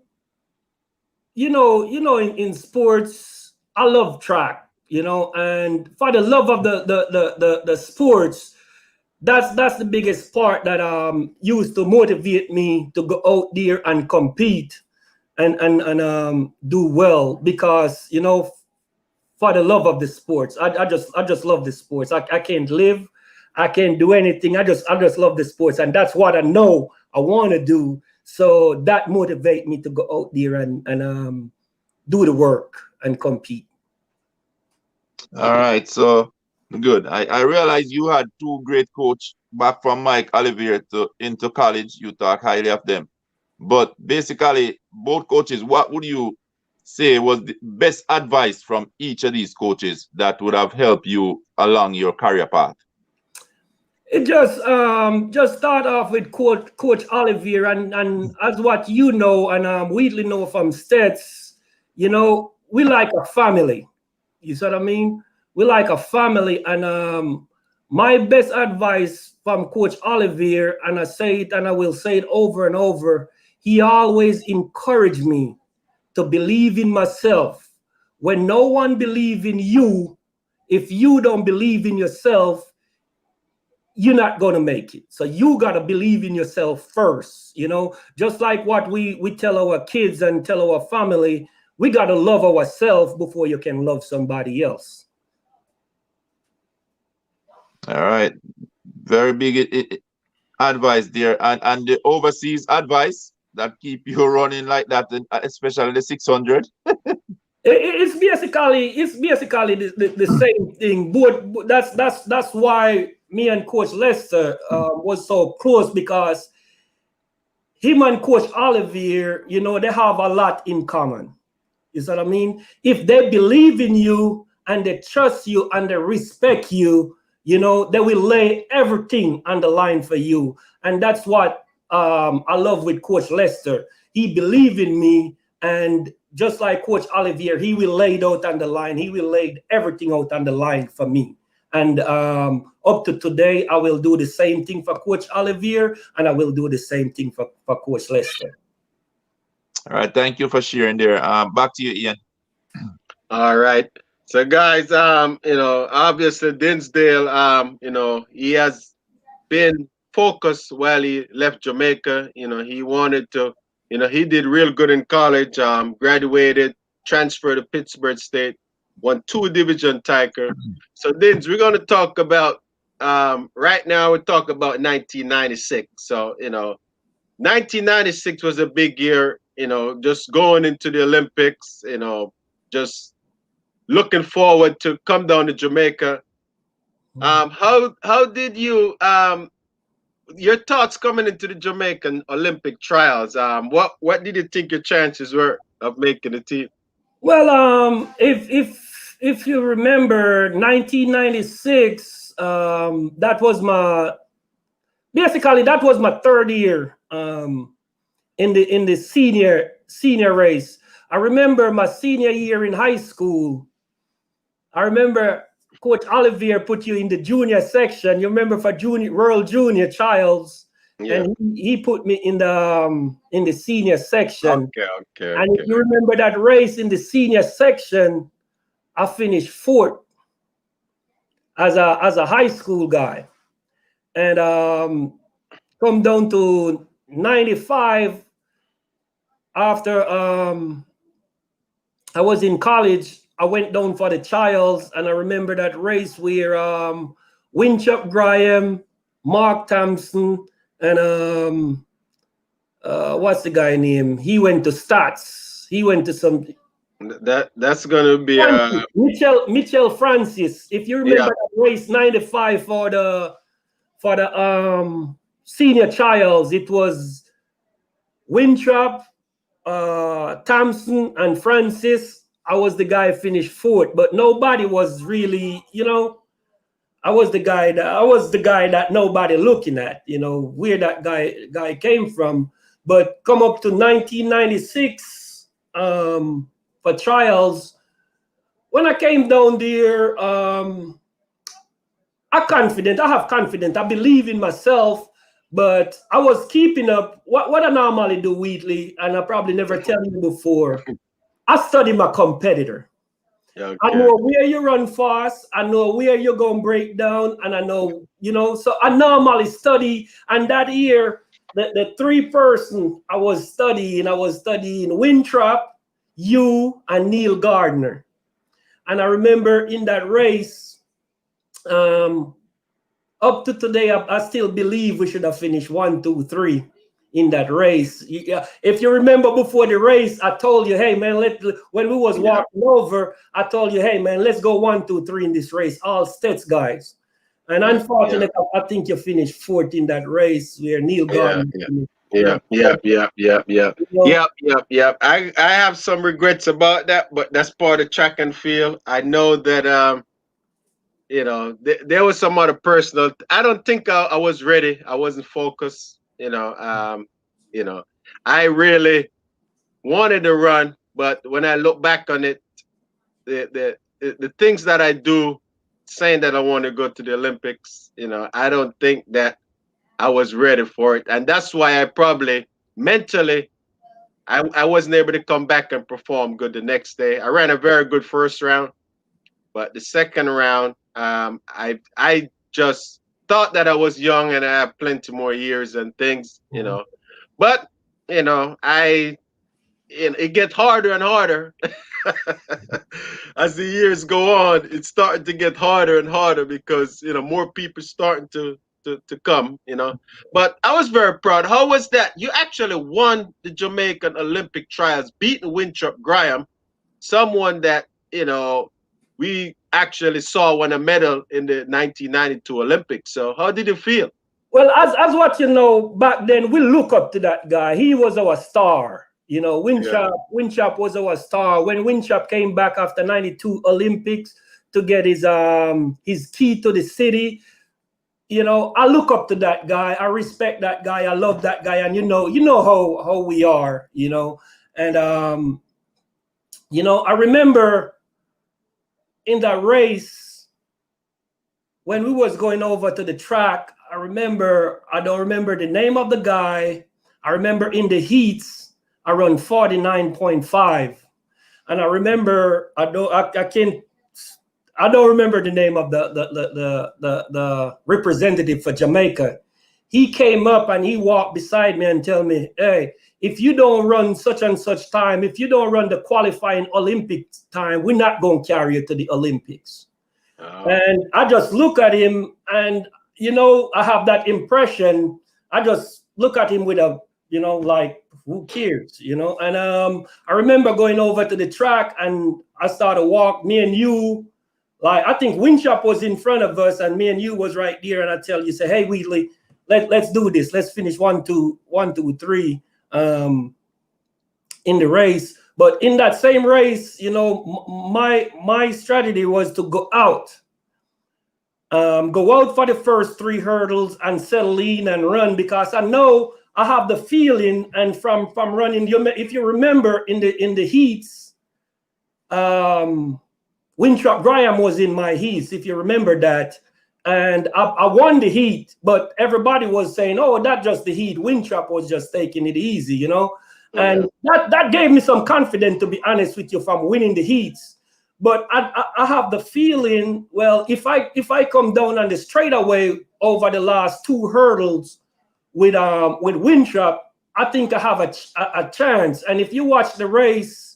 You know, in sports, I love track, you know, and for the love of the sports, that's the biggest part that used to motivate me to go out there and compete and do well, because, you know, for the love of the sports, I just love the sports. I can't live, I can't do anything. I just love the sports, and that's what I know I want to do. So that motivates me to go out there and do the work and compete. All right, so good. I realize you had two great coaches back from Mike Ollivierre into college. You talk highly of them. But basically, both coaches, what would you say was the best advice from each of these coaches that would have helped you along your career path? It just start off with Coach Ollivierre, and as what you know, and Wheatley know from Steths, you know, we like a family. You see what I mean? We like a family, and my best advice from Coach Ollivierre, and I say it and I will say it over and over, he always encouraged me to believe in myself. When no one believes in you, if you don't believe in yourself, you're not going to make it. So you got to believe in yourself first, you know, just like what we tell our kids and tell our family, we got to love ourselves before you can love somebody else. All right. Very big advice there. And the overseas advice that keep you running like that, especially the 600. It's basically the same thing. But that's why me and Coach Lester was so close, because him and Coach Ollivierre, you know, they have a lot in common. You see what I mean? If they believe in you and they trust you and they respect you, you know, they will lay everything on the line for you. And that's what I love with Coach Lester. He believed in me, and just like Coach Ollivierre, he will lay it out on the line. He will lay everything out on the line for me. And up to today, I will do the same thing for Coach Ollivierre, and I will do the same thing for Coach Lester. All right, thank you for sharing there. Back to you, Ian. All right. So guys, obviously Dinsdale, he has been focused while he left Jamaica. He wanted to, he did real good in college, graduated, transferred to Pittsburgh State, won 2 division title. So Dins, we're gonna talk about right now we're talking about 1996. So, 1996 was a big year, just going into the Olympics, just looking forward to come down to Jamaica. How did you your thoughts coming into the Jamaican Olympic trials? What did you think your chances were of making the team? Well, if you remember 1996, that was my third year in the senior race. I remember my senior year in high school. I remember Coach Ollivierre put you in the junior section. You remember for World Junior Trials, Yeah. and he put me in the senior section. Okay. And if you remember that race in the senior section, I finished fourth as a high school guy, and come down to 95 after I was in college. I went down for the trials, and I remember that race where Winchup Graham, Mark Thompson, and what's the guy name? He went to Steths. He went to some. That's gonna be Mitchell Francis. If you remember that race 95 for the senior trials, it was Winthrop, Thompson, and Francis. I was the guy who finished fourth, but nobody was really, I was the guy that nobody looking at, where that guy came from. But come up to 1996 for trials, when I came down there, I have confidence, I believe in myself, but I was keeping up what I normally do, Wheatley, and I probably never tell you before. I study my competitor. Okay. I know where you run fast. I know where you're going to break down. And I know, so I normally study. And that year, the three person I was studying Winthrop, you, and Neil Gardner. And I remember in that race, up to today, I still believe we should have finished 1, 2, 3. In that race. If you remember before the race, I told you, hey man, when we was walking over, I told you, hey man, let's go 1, 2, 3 in this race, all Steths guys. And unfortunately, I think you finished fourth in that race where Neil Gardner. Yeah. I have some regrets about that, but that's part of track and field. I know that there was some other personal. I don't think I was ready. I wasn't focused. I really wanted to run, but when I look back on it, the things that I do, saying that I want to go to the Olympics, I don't think that I was ready for it, and that's why I probably mentally I wasn't able to come back and perform good the next day. I ran a very good first round, but the second round, I just thought that I was young and I have plenty more years and things, But it gets harder and harder as the years go on. It's starting to get harder and harder because more people starting to come. But I was very proud. How was that? You actually won the Jamaican Olympic trials, beating Winthrop Graham, someone that we actually saw win a medal in the 1992 Olympics. So how did you feel? Well, as what back then, we look up to that guy. He was our star. Winthrop was our star. When Winthrop came back after 92 Olympics to get his key to the city, I look up to that guy. I respect that guy. I love that guy. And how we are, And I remember in that race when we was going over to the track, I don't remember the name of the guy. I remember in the heats, I run 49.5. And I remember, I can't I don't remember the name of the representative for Jamaica. He came up and he walked beside me and tell me, hey, if you don't run such and such time, if you don't run the qualifying Olympic time, we're not going to carry you to the Olympics. And I just look at him and, I have that impression. I just look at him with a, like, who cares, And I remember going over to the track and I started walk, me and you, like, I think Winchop was in front of us and me and you was right there. And I tell you, say, hey, Wheatley, let's do this. Let's finish 1, 2, 3 in the race. But in that same race, my strategy was to go out for the first 3 hurdles and settle in and run, because I know I have the feeling, and from running, if you remember in the heats, Winthrop Graham was in my heats, if you remember that. And I won the heat, but everybody was saying, oh, that's just the heat. Winthrop was just taking it easy, And that gave me some confidence, to be honest with you, from winning the heats. But I have the feeling, well, if I come down on the straightaway over the last 2 hurdles with Winthrop, I think I have a chance. And if you watch the race,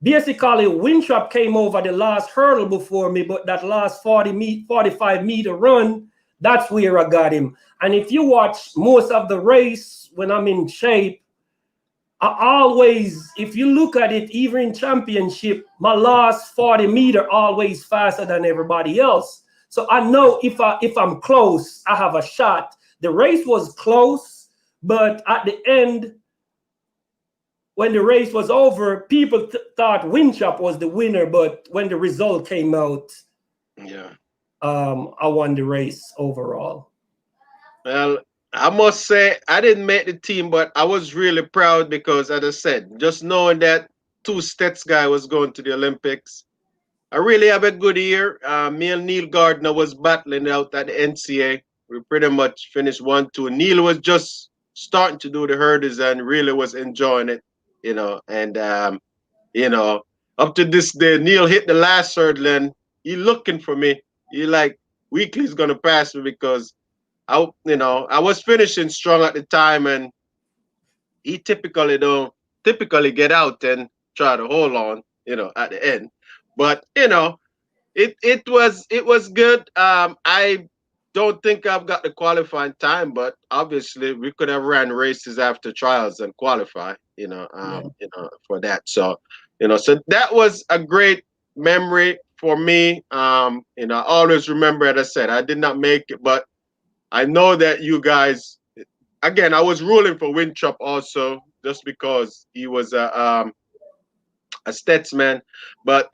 basically Winthrop came over the last hurdle before me, but that last 45 meter run, that's where I got him. And if you watch most of the race when I'm in shape, I always, if you look at it, even in championship, my last 40 meter always faster than everybody else. So I know if I'm close, I have a shot. The race was close, but at the end, when the race was over, people thought Winchop was the winner. But when the result came out, I won the race overall. Well, I must say, I didn't make the team, but I was really proud because, as I said, just knowing that 2 Steths guy was going to the Olympics, I really have a good year. Me and Neil Gardner was battling out at the NCAA. We pretty much finished 1-2. Neil was just starting to do the hurdles and really was enjoying it, And, up to this day, Neil hit the last hurdle and he looking for me. He like, Weekly's going to pass me because I was finishing strong at the time, and he typically get out and try to hold on, at the end. But it was good. I don't think I've got the qualifying time, but obviously we could have ran races after trials and qualify, for that. So, so that was a great memory for me. I always remember, as I said, I did not make it, but I know that you guys, again, I was ruling for Winthrop also, just because he was a Steths man. But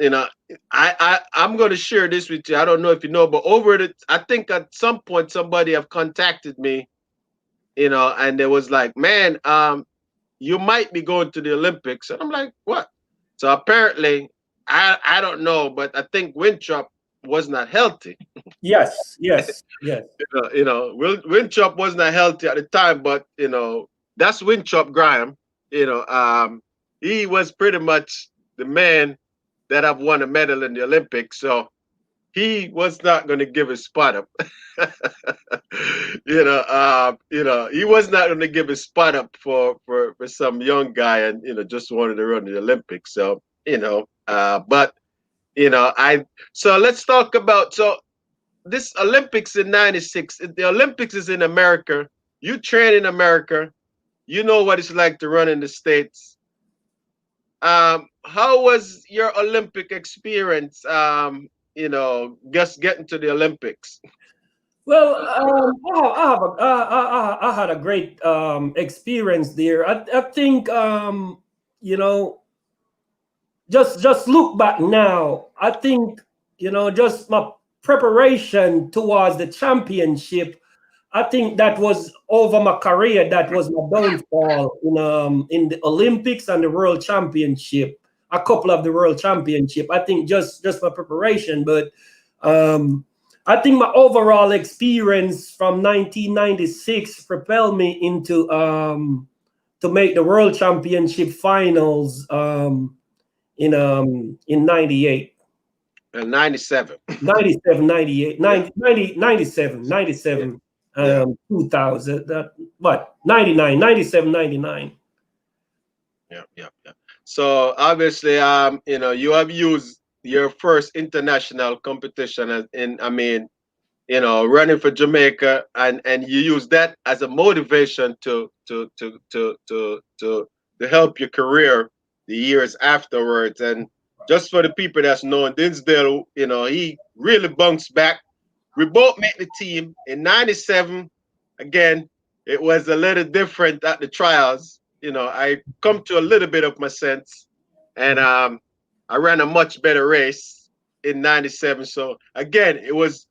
I'm going to share this with you. I don't know if you know, but I think at some point somebody have contacted me, and they was like, man, you might be going to the Olympics. And I'm like, what? So apparently, I don't know, but I think Winthrop was not healthy. Yes. Winthrop was not healthy at the time, but that's Winthrop Graham. He was pretty much the man that have won a medal in the Olympics, so he was not going to give his spot up. He was not going to give his spot up for some young guy, and just wanted to run the Olympics. So so let's talk about this Olympics in '96. The Olympics is in America. You train in America. You know what it's like to run in the States. How was your Olympic experience? Just getting to the Olympics. Well, I had a great experience there. I think just look back now. I think just my preparation towards the championship, I think that was over my career. That was my downfall in the Olympics and the World Championship, a couple of the World Championship. I think just my preparation, but I think my overall experience from 1996 propelled me into to make the World Championship finals in '98. 97. 97, 98, 90, 97, 2000, what, 99, 97, 99. Yeah. So obviously, you know, you have used your first international competition you know, running for Jamaica, and you use that as a motivation to help your career the years afterwards. And just for the people that's known, Dinsdale, you know, he really bounced back. We both made the team in 97. Again, it was a little different at the trials. You know, I come to a little bit of my sense, and I ran a much better race in 97. So again, it was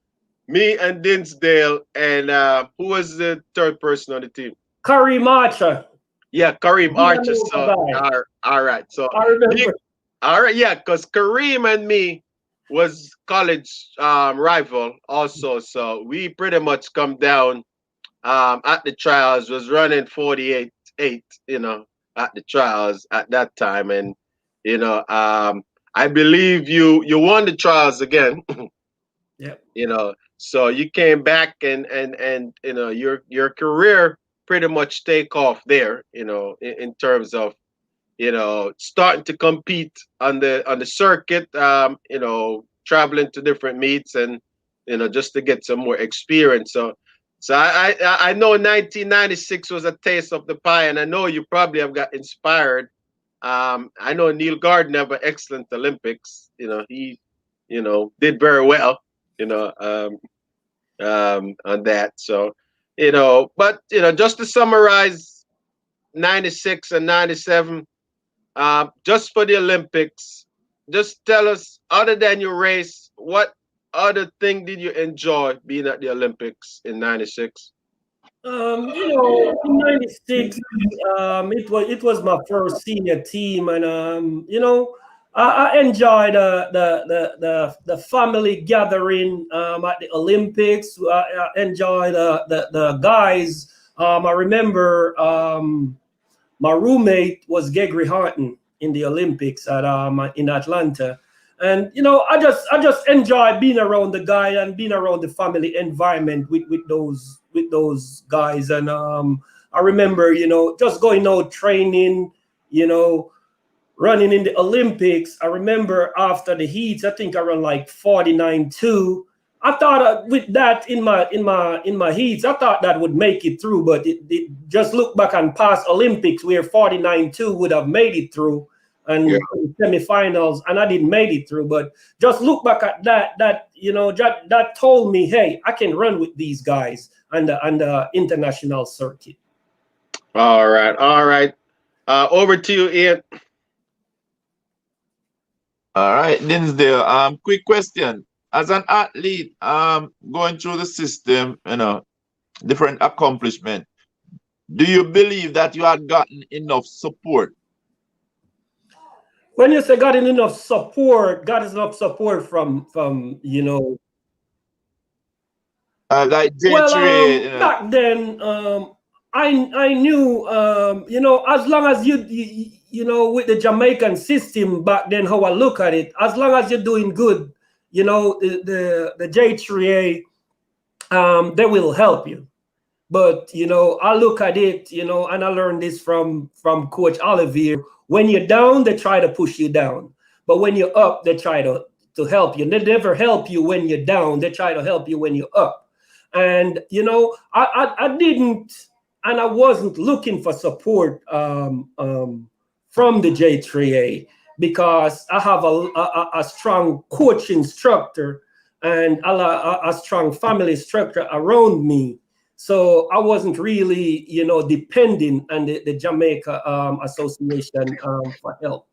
me and Dinsdale, and who was the third person on the team? Kareem Archer. Yeah, Kareem Archer. So all right. So I remember. All right, yeah, because Kareem and me was college rival also. So we pretty much come down at the trials, was running 48-8, you know, at the trials at that time. And, you know, I believe you won the trials again. Yeah. You know, so you came back and you know, your career pretty much take off there, you know, in terms of, you know, starting to compete on the circuit, you know, traveling to different meets, and, you know, just to get some more experience. So I know 1996 was a taste of the pie, and I know you probably have got inspired. I know Neil Gardner have an excellent Olympics. You know, he, you know, did very well, you know, on that. So, you know, but, you know, just to summarize 96 and 97, just for the Olympics, just tell us, other than your race, what other thing did you enjoy being at the Olympics in 96? You know, in 96, it was my first senior team, and you know, I enjoyed the family gathering at the Olympics. I enjoyed the guys. I remember my roommate was Gregory Horton in the Olympics at in Atlanta, and you know, I just enjoy being around the guy and being around the family environment with those guys. And I remember, you know, just going out training, you know, running in the Olympics. I remember after the heats, I think I ran like 49.2. I thought with that in my heats, I thought that would make it through, but it just look back on past Olympics where 49.2 would have made it through, and semifinals, and I didn't make it through. But just look back at that you know, that told me, hey, I can run with these guys on the international circuit. All right. Over to you, Ian. All right, Dinsdale. Quick question. As an athlete, going through the system, you know, different accomplishment, do you believe that you had gotten enough support? When you say got enough support from you know, like J3, well, you know. back then, I knew, you know, as long as you know, with the Jamaican system back then, how I look at it, as long as you're doing good, you know, the J3A, they will help you. But, you know, I look at it, you know, and I learned this from Coach Ollivierre. When you're down, they try to push you down. But when you're up, they try to help you. They never help you when you're down. They try to help you when you're up. And, you know, I didn't, and I wasn't looking for support from the J3A, because I have a strong coaching structure and a strong family structure around me. So I wasn't really, you know, depending on the Jamaica Association for help.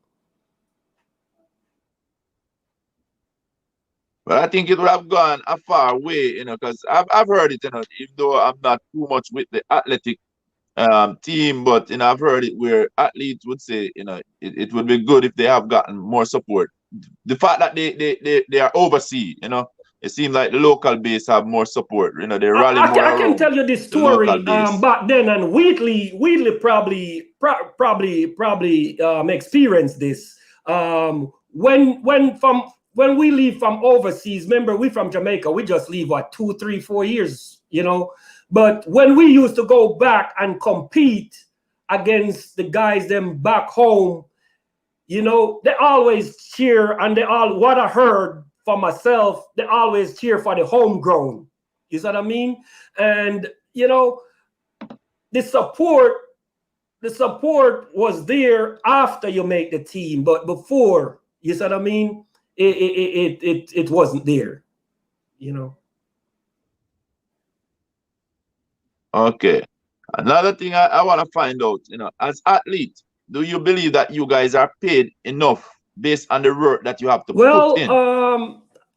But I think it would have gone a far way, you know, because I've heard it, you know, even though I'm not too much with the athletic team, but, you know, I've heard it where athletes would say, you know, it would be good if they have gotten more support. The fact that they are overseas, you know, it seems like the local base have more support. You know, they rally more around. I can tell you this story back then, and Wheatley probably experienced this. When when we leave from overseas, remember we from Jamaica, we just leave what 2, 3, 4 years, you know. But when we used to go back and compete against the guys them back home, you know, they always cheer, and what I heard for myself, they always cheer for the homegrown. You see what I mean? And you know, the support was there after you make the team, but before, you see what I mean? It wasn't there, you know. Okay. Another thing I want to find out, you know, as athletes, do you believe that you guys are paid enough based on the work that you have to put in?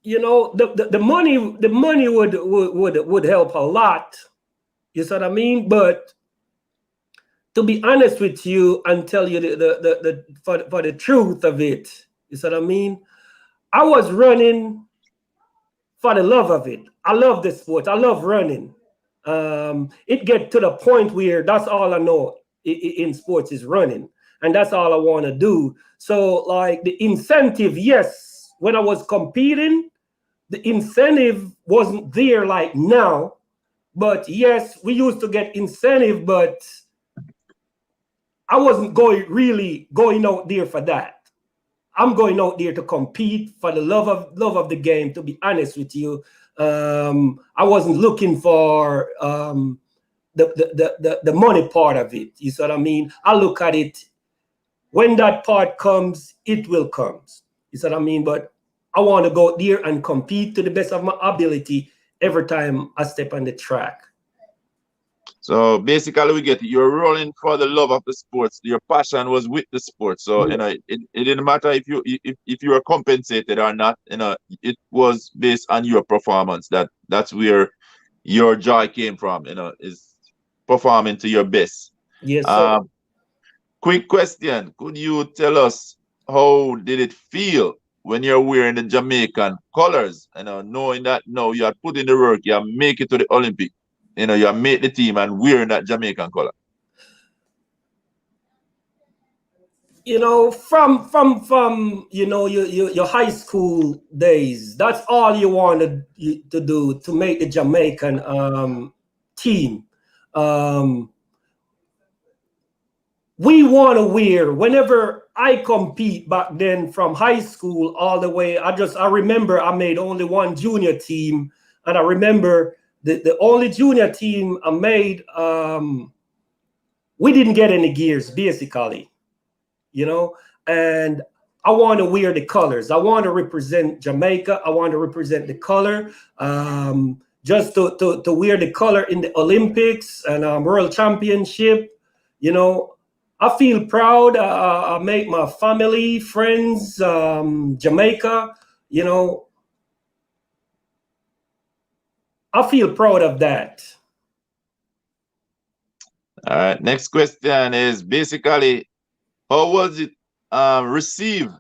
You know, the money would help a lot. You see what I mean? But to be honest with you and tell you for the truth of it, you see what I mean? I was running for the love of it. I love the sport. I love running. It get to the point where that's all I know in sports is running, and that's all I want to do. So like the incentive, yes, when I was competing, the incentive wasn't there like now. But yes, we used to get incentive, but I wasn't really going out there for that. I'm going out there to compete for the love of the game, to be honest with you. I wasn't looking for the money part of it. You see what I mean? I look at it, when that part comes, it will come. You see what I mean? But I want to go out there and compete to the best of my ability every time I step on the track. So basically, we get you're rolling for the love of the sports. Your passion was with the sport. So you know, it didn't matter if you were compensated or not. You know, it was based on your performance. That's where your joy came from. You know, is performing to your best. Yes. Sir. Quick question: could you tell us how did it feel when you're wearing the Jamaican colors? You know, knowing that now you had put in the work, you make it to the Olympic. You know, you made the team and wearing that Jamaican color. You know, from you know your high school days, that's all you wanted to do to make the Jamaican team. We want to wear, whenever I compete back then from high school all the way, I remember I made only one junior team, and I remember the only junior team I made, we didn't get any gears, basically, you know, and I want to wear the colors. I want to represent Jamaica. I want to represent the color, just to wear the color in the Olympics and World Championship. You know, I feel proud. I make my family, friends, Jamaica, you know, I feel proud of that. All right. Next question is basically, how was it received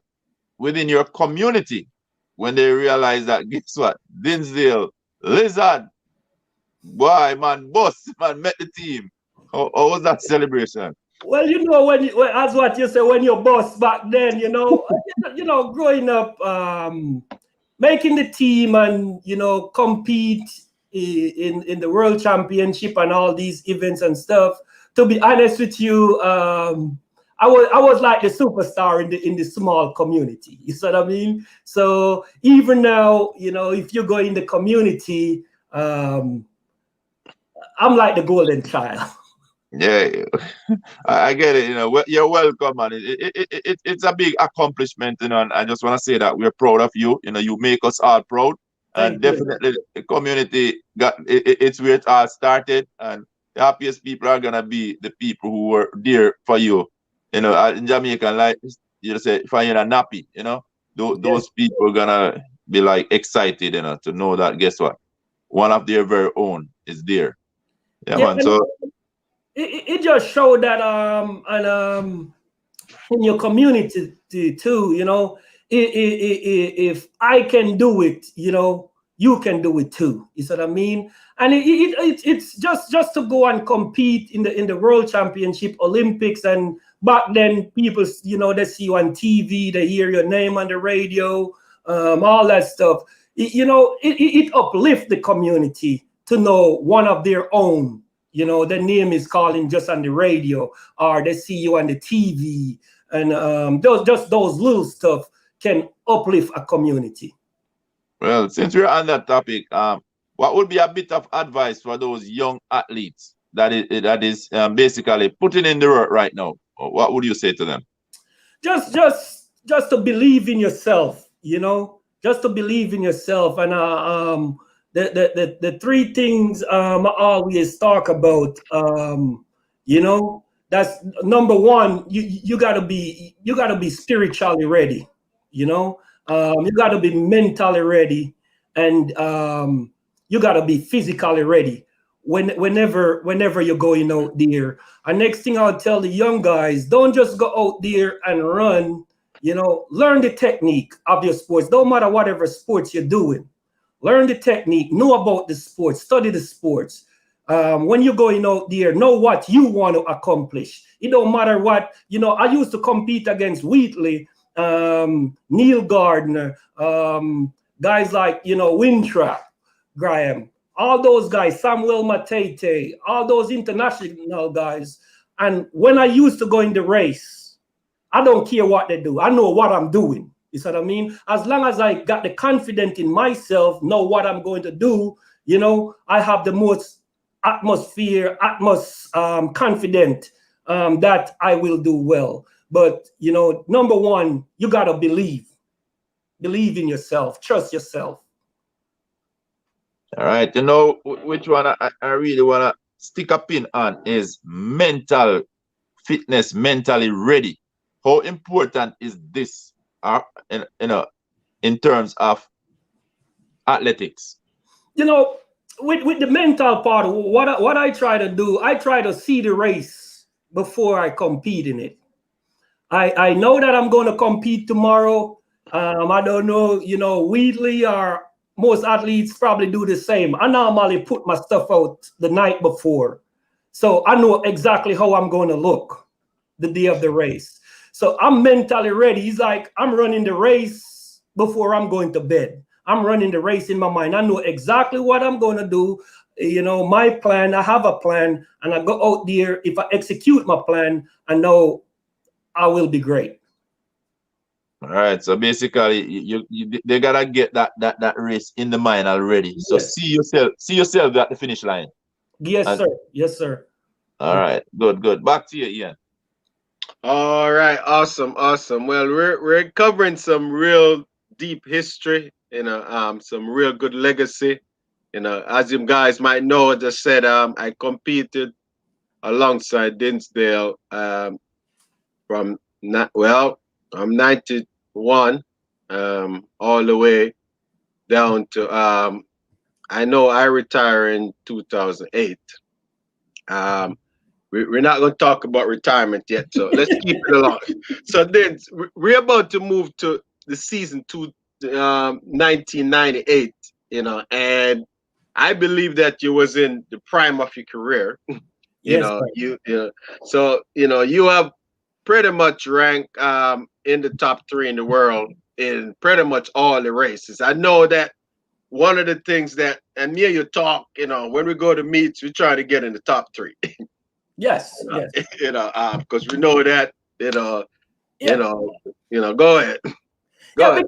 within your community when they realized that, guess what, Dinsdale, Lizard, boy, man, boss, man, met the team? How was that celebration? Well, you know, as what you say, when you're boss back then, you know, growing up, making the team and, you know, compete in the World Championship and all these events and stuff. To be honest with you, I was like the superstar in the small community. You see what I mean? So even now, you know, if you go in the community, I'm like the golden child. Yeah, I get it. You know, you're welcome, man. It's a big accomplishment, you know. And I just want to say that we're proud of you. You know, you make us all proud. And definitely the community it's where it all started, and the happiest people are gonna be the people who were there for you. You know, in Jamaica, like you say, if you're a nappy, you know, those people are gonna be like excited, you know, to know that, guess what, one of their very own is there. Yeah, man. So it just showed that and in your community too, you know, if I can do it, you know, you can do it too. You see what I mean? And it's just to go and compete in the World Championship, Olympics, and back then people, you know, they see you on TV, they hear your name on the radio. all that stuff. It uplifts the community to know one of their own. Their name is calling just on the radio, or they see you on the TV, and those little stuff can uplift a community. Well, since we're on that topic, what would be a bit of advice for those young athletes that is basically putting in the work right now? What would you say to them? Just to believe in yourself, just to believe in yourself. And the three things I always talk about, that's number one. You gotta be spiritually ready. You gotta be mentally ready, and you gotta be physically ready. Whenever you're going out there. And next thing I'll tell the young guys, don't just go out there and run. Learn the technique of your sports. Don't matter whatever sports you're doing. Learn the technique. Know about the sports. Study the sports. When you're going out there, know what you want to accomplish. It don't matter what. I used to compete against Wheatley, Neil Gardner, guys like Wintrap, Graham. All those guys, Samuel Matete, all those international guys. And when I used to go in the race, I don't care what they do. I know what I'm doing. You see what I mean? As long as I got the confidence in myself, know what I'm going to do, I have the most confident that I will do well. But, number one, you got to believe. Believe in yourself. Trust yourself. All right, which one I really want to stick a pin on is mental fitness, mentally ready. How important is this, in terms of athletics? With the mental part, what I try to do, I try to see the race before I compete in it. I know that I'm going to compete tomorrow. I don't know, Wheatley or most athletes probably do the same. I normally put my stuff out the night before. So I know exactly how I'm going to look the day of the race. So I'm mentally ready. It's like I'm running the race before I'm going to bed. I'm running the race in my mind. I know exactly what I'm going to do. My plan, I have a plan, and I go out there. If I execute my plan, I know I will be great. All right, so basically, they gotta get that race in the mind already. So yes. see yourself at the finish line. Yes, sir. Yes, sir. All right, good. Back to you, Ian. All right, awesome. Well, we're covering some real deep history, some real good legacy. As you guys might know, as I said, I competed alongside Dinsdale from 91 all the way down to I know I retire in 2008. We're not going to talk about retirement yet, so let's keep it along. So then we're about to move to the season 1998, and I believe that you was in the prime of your career. So you have pretty much ranked in the top 3 in the world in pretty much all the races. I know that one of the things that, and me and you talk, when we go to meets, we try to get in the top 3. Yes. Because we know that, go ahead. But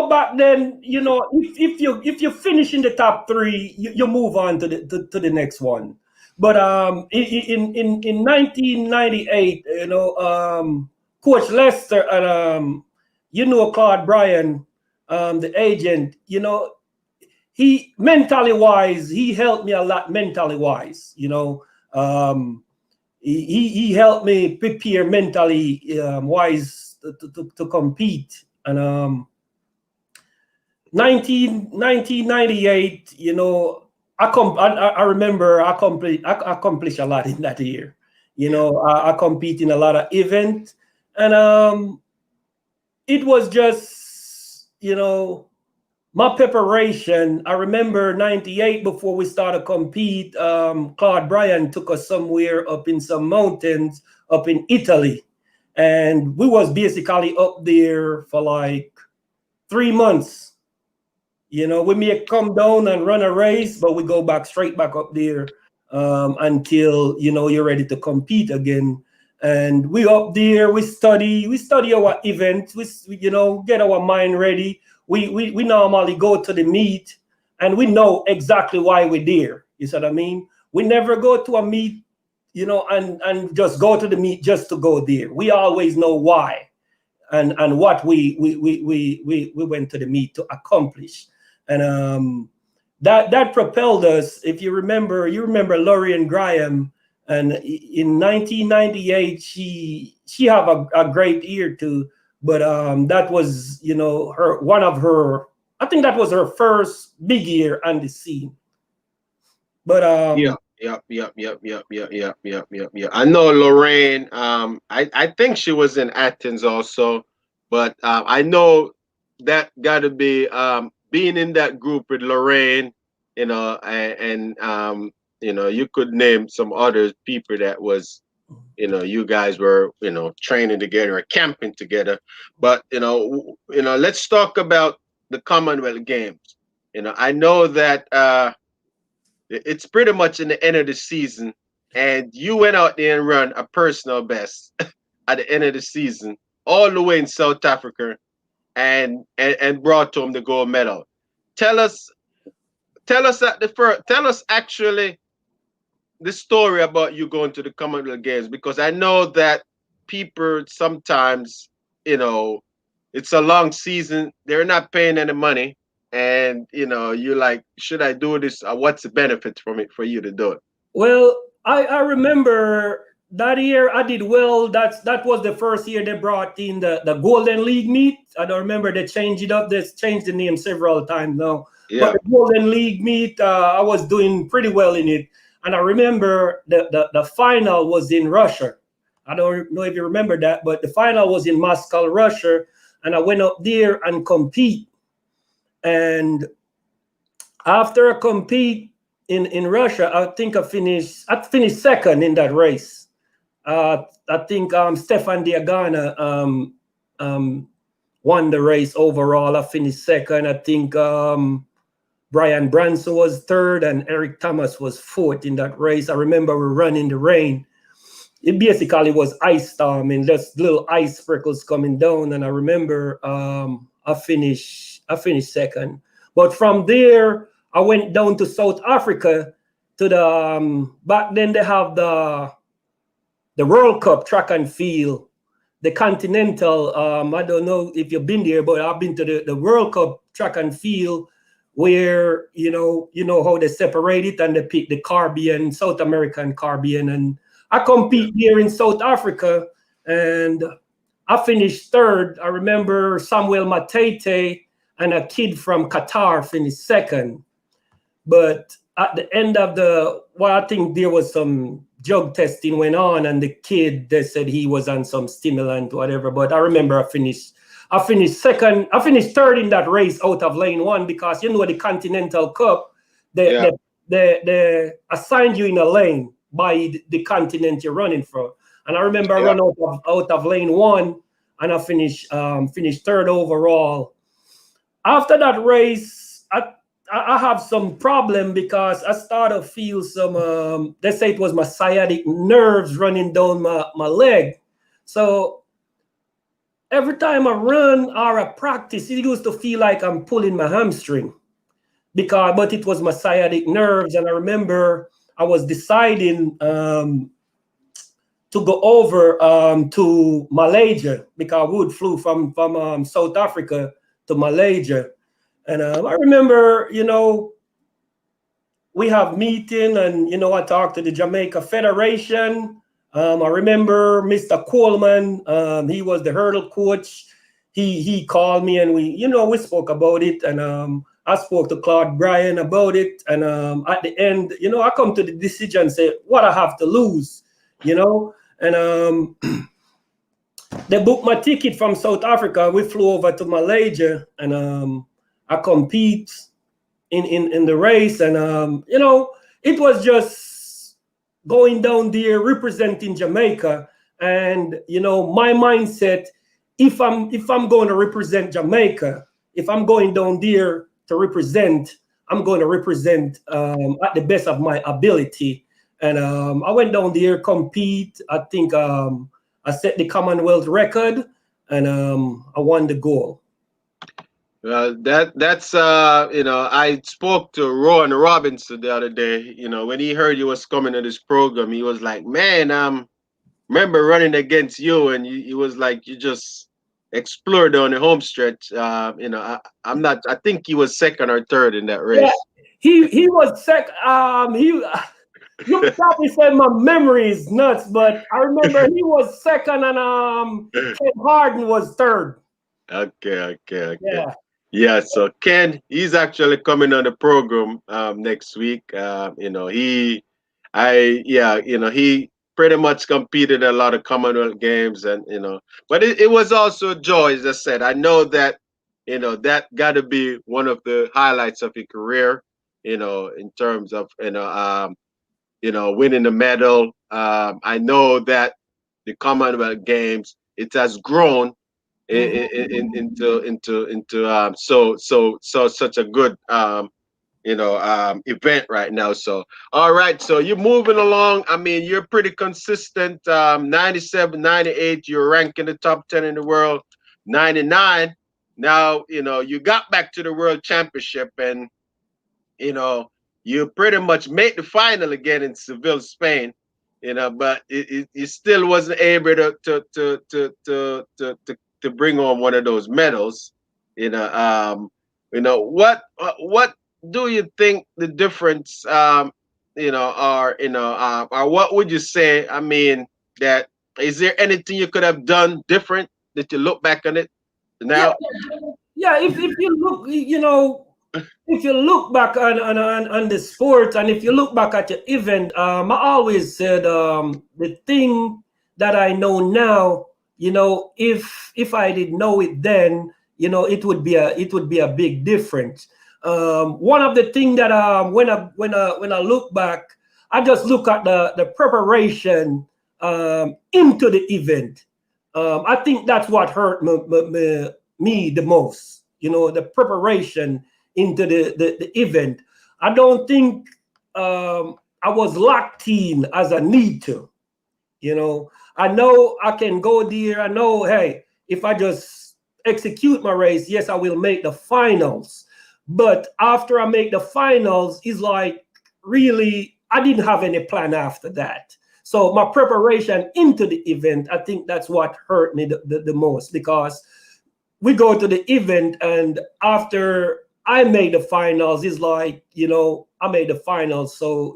back then, if you finish in the top 3, you move on to the next one. But in 1998, Coach Lester and Claude Bryan, the agent, he mentally wise, he helped me a lot mentally wise. He helped me prepare mentally wise to compete. And 1998, I remember I accomplished a lot in that year. I compete in a lot of events, and it was just, my preparation. I remember 98 before we started compete, Claude Bryan took us somewhere up in some mountains up in Italy, and we was basically up there for like 3 months. You know, we may come down and run a race, but we go back straight back up there until, you know, you're ready to compete again. And we up there, we study our event, we you know, get our mind ready. We normally go to the meet and we know exactly why we're there. You see what I mean? We never go to a meet, you know, and just go to the meet just to go there. We always know why and what we went to the meet to accomplish. And that propelled us. If you remember Lorian Graham, and in 1998 she have a great year too. But that was, you know, I think that was her first big year on the scene. But yeah. I know Lorraine. I think she was in Athens also, but I know that got to be being in that group with Lorraine, you know, and you know, you could name some other people that was, you know, you guys were, you know, training together or camping together. But you know, let's talk about the Commonwealth Games. You know, I know that it's pretty much in the end of the season, and you went out there and run a personal best at the end of the season, all the way in South Africa, and brought home the gold medal. Tell us actually the story about you going to the Commonwealth Games, because I know that people sometimes, you know, it's a long season, they're not paying any money, and you know, you're like, should I do this? What's the benefit from it for you to do it? Well, I remember that year I did well. That was the first year they brought in the Golden League meet. I don't remember, they changed it up. They changed the name several times now. Yeah. But the Golden League meet, I was doing pretty well in it. And I remember the final was in Russia. I don't know if you remember that, but the final was in Moscow, Russia. And I went up there and compete. And after I compete in Russia, I think I finished second in that race. I think Stefan Diagana won the race overall. I finished second. I think Brian Branson was third and Eric Thomas was fourth in that race. I remember we ran in the rain. It basically was ice storm and just little ice sprinkles coming down. And I remember I finished second. But from there, I went down to South Africa to the back then they have the World Cup track and field, the Continental. I don't know if you've been there, but I've been to the World Cup track and field, where you know how they separate it and they pick the Caribbean, South American Caribbean, and I compete here in South Africa and I finished third. I remember Samuel Matete and a kid from Qatar finished second. But at the end of I think there was some drug testing went on, and the kid, they said he was on some stimulant, whatever. But I remember I finished second. I finished third in that race out of lane one, because you know the Continental Cup, they assigned you in a lane by the continent you're running from. And I remember I run out of lane one, and I finished third overall. After that race, I have some problem because I started to feel some, they say it was my sciatic nerves running down my leg. So every time I run or I practice, it used to feel like I'm pulling my hamstring, but it was my sciatic nerves. And I remember I was deciding to go over to Malaysia, because Wood flew from South Africa to Malaysia. And I remember, we have meeting, and, I talked to the Jamaica Federation. I remember Mr. Coleman, he was the hurdle coach. He called me, and we spoke about it. And I spoke to Claude Bryan about it. And at the end, I come to the decision and say, what I have to lose, and they booked my ticket from South Africa. We flew over to Malaysia, and I compete in the race. And, it was just going down there, representing Jamaica. And, my mindset, if I'm going to represent Jamaica, if I'm going down there to represent, I'm going to represent at the best of my ability. And I went down there, compete. I think I set the Commonwealth record, and I won the gold. That's I spoke to Rhoden Robinson the other day. When he heard you was coming to this program, he was like, "Man, remember running against you," and he was like, "You just explored on the home stretch." I'm not. I think he was second or third in that race. Yeah, he was second. You probably say my memory is nuts, but I remember he was second, and Ken Harden was third. Okay. Yeah, so Ken, he's actually coming on the program next week. He pretty much competed in a lot of Commonwealth games, and but it was also a joy, as I said. I know that that got to be one of the highlights of your career, in terms of winning the medal. I know that the Commonwealth Games, it has grown into such a good event right now. So all right, so you're moving along. I mean, you're pretty consistent. 97, 98, you're ranked in the top 10 in the world. 99, now you got back to the World Championship, and you pretty much made the final again in Seville, Spain. But you still wasn't able to bring on one of those medals. What do you think the difference or what would you say? I mean, that is there anything you could have done different that you look back on it now? Yeah, if you look, if you look back on the sport, and if you look back at your event, I always said the thing that I know now, if I didn't know it then, it would be a big difference. One of the things that when I look back, I just look at the preparation into the event. I think that's what hurt me the most. The preparation into the event. I don't think I was locked in as I need to. I know I can go there. I know, hey, if I just execute my race, yes, I will make the finals. But after I make the finals, it's like, really, I didn't have any plan after that. So my preparation into the event, I think that's what hurt me the most, because we go to the event, and after I made the finals, it's like, I made the finals. So,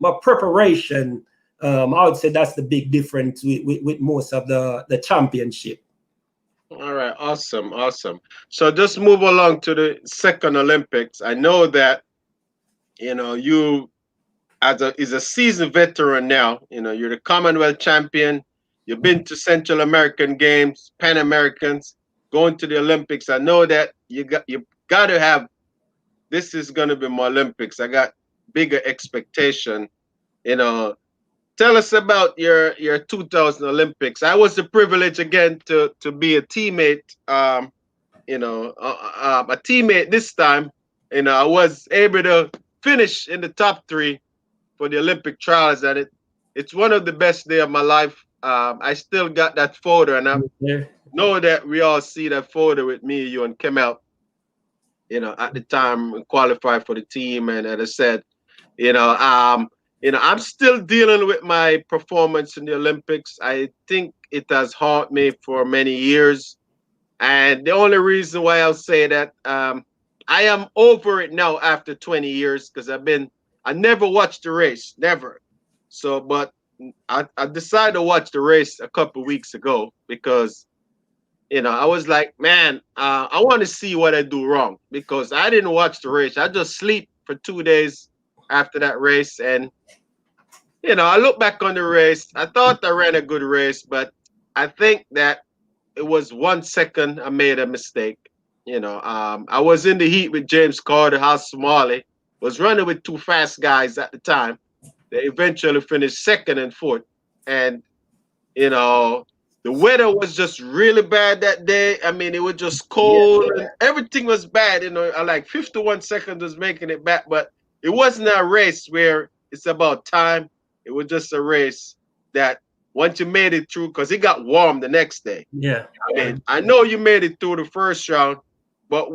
my preparation, I would say that's the big difference with most of the championship. All right, awesome. So just move along to the second Olympics. I know that you is a seasoned veteran now. You're the Commonwealth champion. You've been to Central American Games, Pan Americans, going to the Olympics. I know that you got to have. This is going to be my Olympics. I got bigger expectation. Tell us about your 2000 Olympics. I was the privilege again to be a teammate. A teammate this time. I was able to finish in the top 3 for the Olympic trials, and it's one of the best days of my life. I still got that photo, and I know that we all see that photo with me, you, and Kemal. At the time, qualified for the team, and as I said, I'm still dealing with my performance in the Olympics. I think it has haunted me for many years. And the only reason why I'll say that, I am over it now after 20 years, because I never watched the race, never. So, but I decided to watch the race a couple of weeks ago, because, I was like, man, I want to see what I do wrong, because I didn't watch the race. I just sleep for 2 days after that race. And, I look back on the race. I thought I ran a good race, but I think that it was 1 second I made a mistake. I was in the heat with James Carter, House Smalley, was running with 2 fast guys at the time. They eventually finished second and fourth. And, the weather was just really bad that day. I mean, it was just cold and everything was bad. You know, like 51 seconds was making it back, but it wasn't a race where it's about time. It was just a race that once you made it through, because it got warm the next day. Yeah. I mean, I know you made it through the first round, but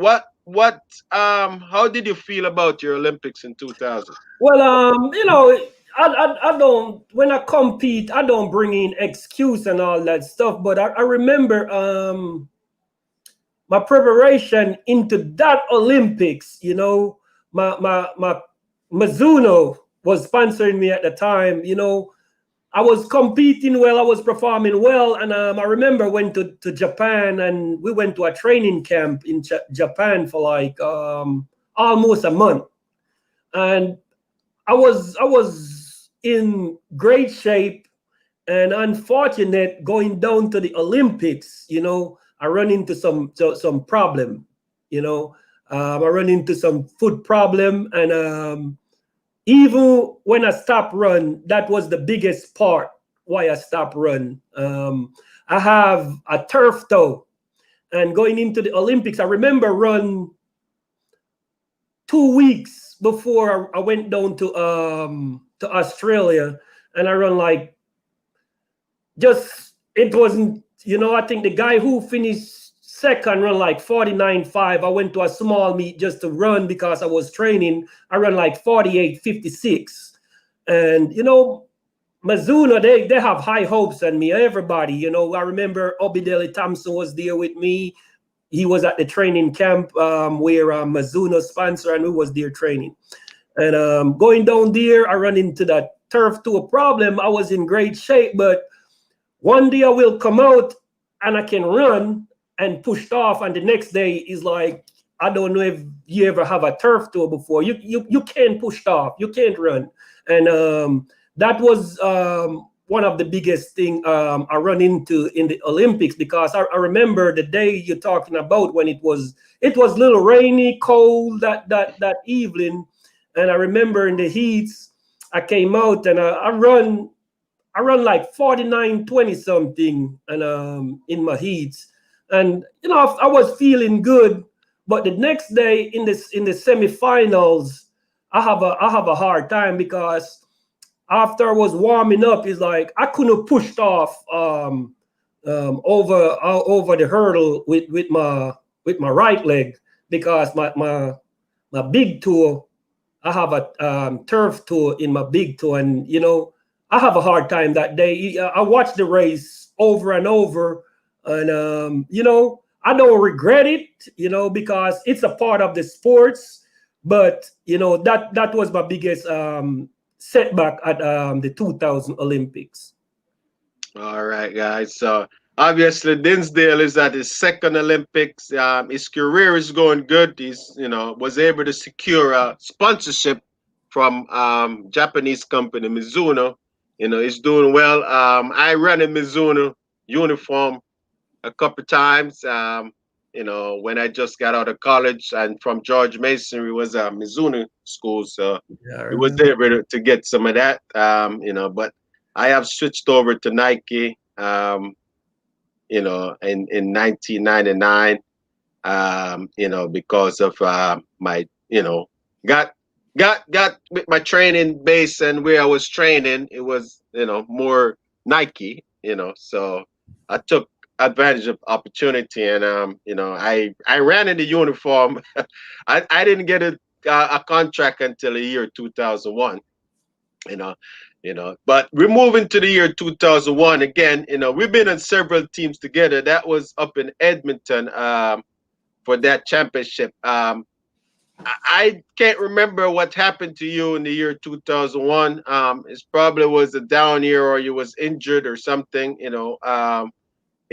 how did you feel about your Olympics in 2000? Well, you know, I don't, when I compete, I don't bring in excuse and all that stuff, but I remember my preparation into that Olympics, you know, my Mizuno was sponsoring me at the time, you know. I was competing well, I was performing well, and I remember went to Japan, and we went to a training camp in Japan for like almost a month, and I was in great shape, and unfortunate going down to the Olympics, you know, I run into some problem, you know, I run into some foot problem, and even when I stopped run, that was the biggest part why I stopped run. I have a turf toe, and going into the Olympics, I remember run 2 weeks before I went down to Australia, and I run like, just, it wasn't, you know, I think the guy who finished second run like 49.5. I went to a small meet just to run because I was training. I run like 48.56. And, you know, Mizuno, they have high hopes on me, everybody. You know, I remember Obbette Thompson was there with me. He was at the training camp where Mizuno sponsor, and we was there training. And going down there, I run into that turf toe problem. I was in great shape, but one day I will come out and I can run, and pushed off, and the next day is like, I don't know if you ever have a turf toe before. You can't push off, you can't run, and that was one of the biggest thing I run into in the Olympics, because I remember the day you're talking about when it was a little rainy, cold that evening, and I remember in the heats I came out and I run like 49.20 something, and in my heats. And you know, I was feeling good, but the next day in the semifinals, I have a hard time, because after I was warming up, it's like I couldn't have pushed off over the hurdle with my right leg, because my big toe, I have a turf toe in my big toe, and you know, I have a hard time that day. I watched the race over and over. And you know, I don't regret it, you know, because it's a part of the sports. But you know, that was my biggest setback at the 2000 Olympics. All right, guys. So obviously Dinsdale is at his second Olympics. His career is going good. He's, you know, was able to secure a sponsorship from Japanese company Mizuno. You know, he's doing well. I ran a Mizuno uniform a couple times, you know, when I just got out of college, and from George Masonry was a Mizuno school, so we was able to get some of that, you know. But I have switched over to Nike, you know, in 1999, you know, because of my, you know, got with my training base and where I was training, it was, you know, more Nike, you know, so I took advantage of opportunity, and you know, I ran in the uniform. I didn't get a contract until the year 2001, you know, but we're moving to the year 2001 again. You know, we've been on several teams together. That was up in Edmonton for that championship. I can't remember what happened to you in the year 2001. It probably was a down year, or you was injured or something, you know.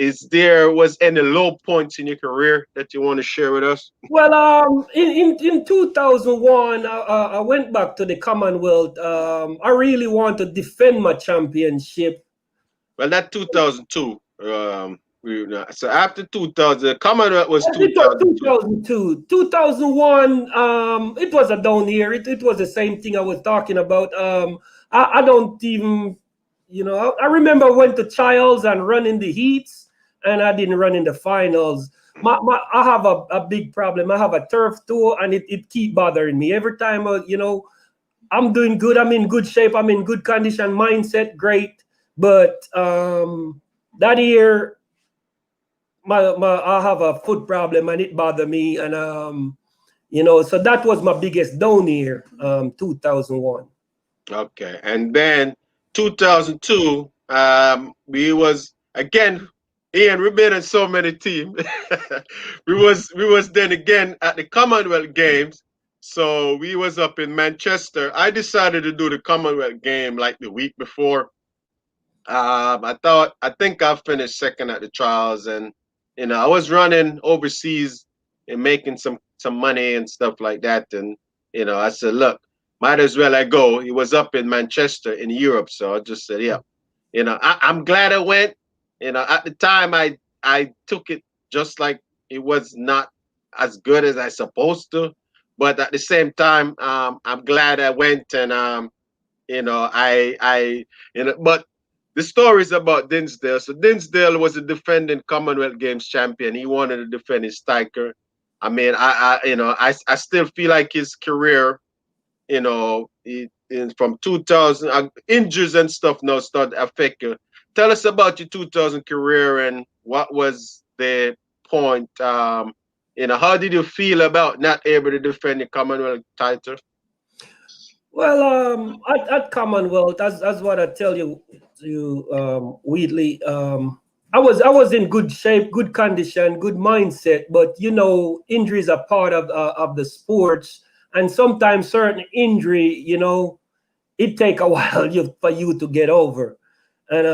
Was any low points in your career that you want to share with us? Well, in 2001, I went back to the Commonwealth. I really want to defend my championship. Well, that 2002. So after 2000, Commonwealth was 2002. 2001, it was a down year. It was the same thing I was talking about. I don't even you know, I remember I went to trials and run in the heats, and I didn't run in the finals. I have a big problem. I have a turf toe, and it keep bothering me every time. You know, I'm doing good. I'm in good shape. I'm in good condition, mindset great. But that year, I have a foot problem, and it bothered me. And you know, so that was my biggest down year, 2001. Okay, and then 2002, we was again, Ian. We've been in so many teams. we was then again at the Commonwealth Games. So we was up in Manchester. I decided to do the Commonwealth game like the week before. I think I finished second at the trials, and you know I was running overseas and making some money and stuff like that. And you know I said, look, might as well I go. He was up in Manchester in Europe, so I just said, yeah. You know, I'm glad I went. You know, at the time I took it just like it was not as good as I supposed to, but at the same time, I'm glad I went. And you know, you know, but the story is about Dinsdale. So Dinsdale was a defending Commonwealth Games champion. He wanted to defend his striker. I mean, you know, I still feel like his career, you know, from 2000, injuries and stuff now start to affect you. Tell us about your 2000 career and what was the point. You know, how did you feel about not able to defend the Commonwealth title? Well, at Commonwealth, as what I tell you, Wheatley, I was in good shape, good condition, good mindset. But you know, injuries are part of the sports, and sometimes certain injury, you know, it take a while for you to get over. And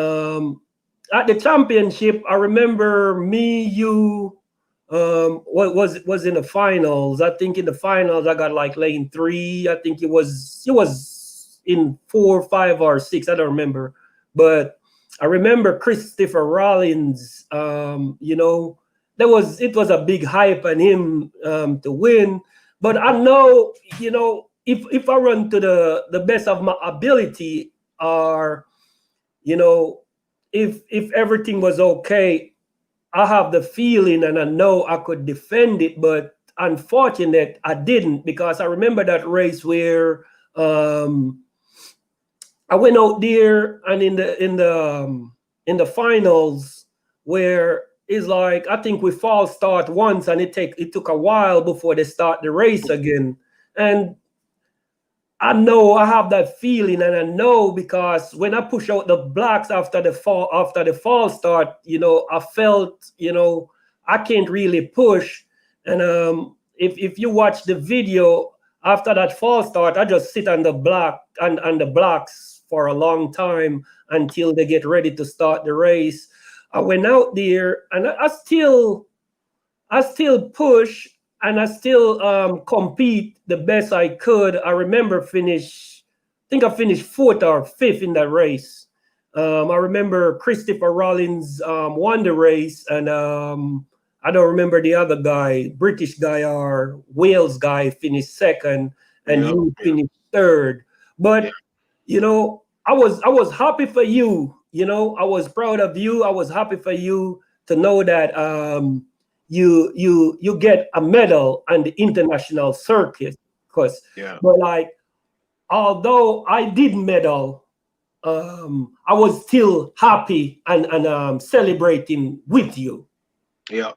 at the championship, I remember me, you, what was in the finals. I think in the finals I got like lane 3. I think it was in 4, 5, or 6. I don't remember, but I remember Christopher Rollins. You know, it was a big hype on him to win. But I know, you know, if I run to the best of my ability, or you know, if everything was okay, I have the feeling and I know I could defend it. But unfortunate, I didn't, because I remember that race where I went out there and in the finals, where it's like I think we false start once, and it took a while before they start the race again. And I know I have that feeling, and I know because when I push out the blocks after the fall start, you know, I felt, you know, I can't really push. And if you watch the video after that fall start, I just sit on the blocks for a long time until they get ready to start the race. I went out there and I still push, and I still compete the best I could. I remember I think I finished 4th or 5th in that race. I remember Christopher Rollins won the race, and I don't remember the other guy, British guy or Wales guy, finished 2nd, and you finished 3rd. But you know, I was happy for you. You know, I was proud of you. I was happy for you to know that you get a medal on the international circuit. But like, although I did medal, I was still happy and celebrating with you. Yeah,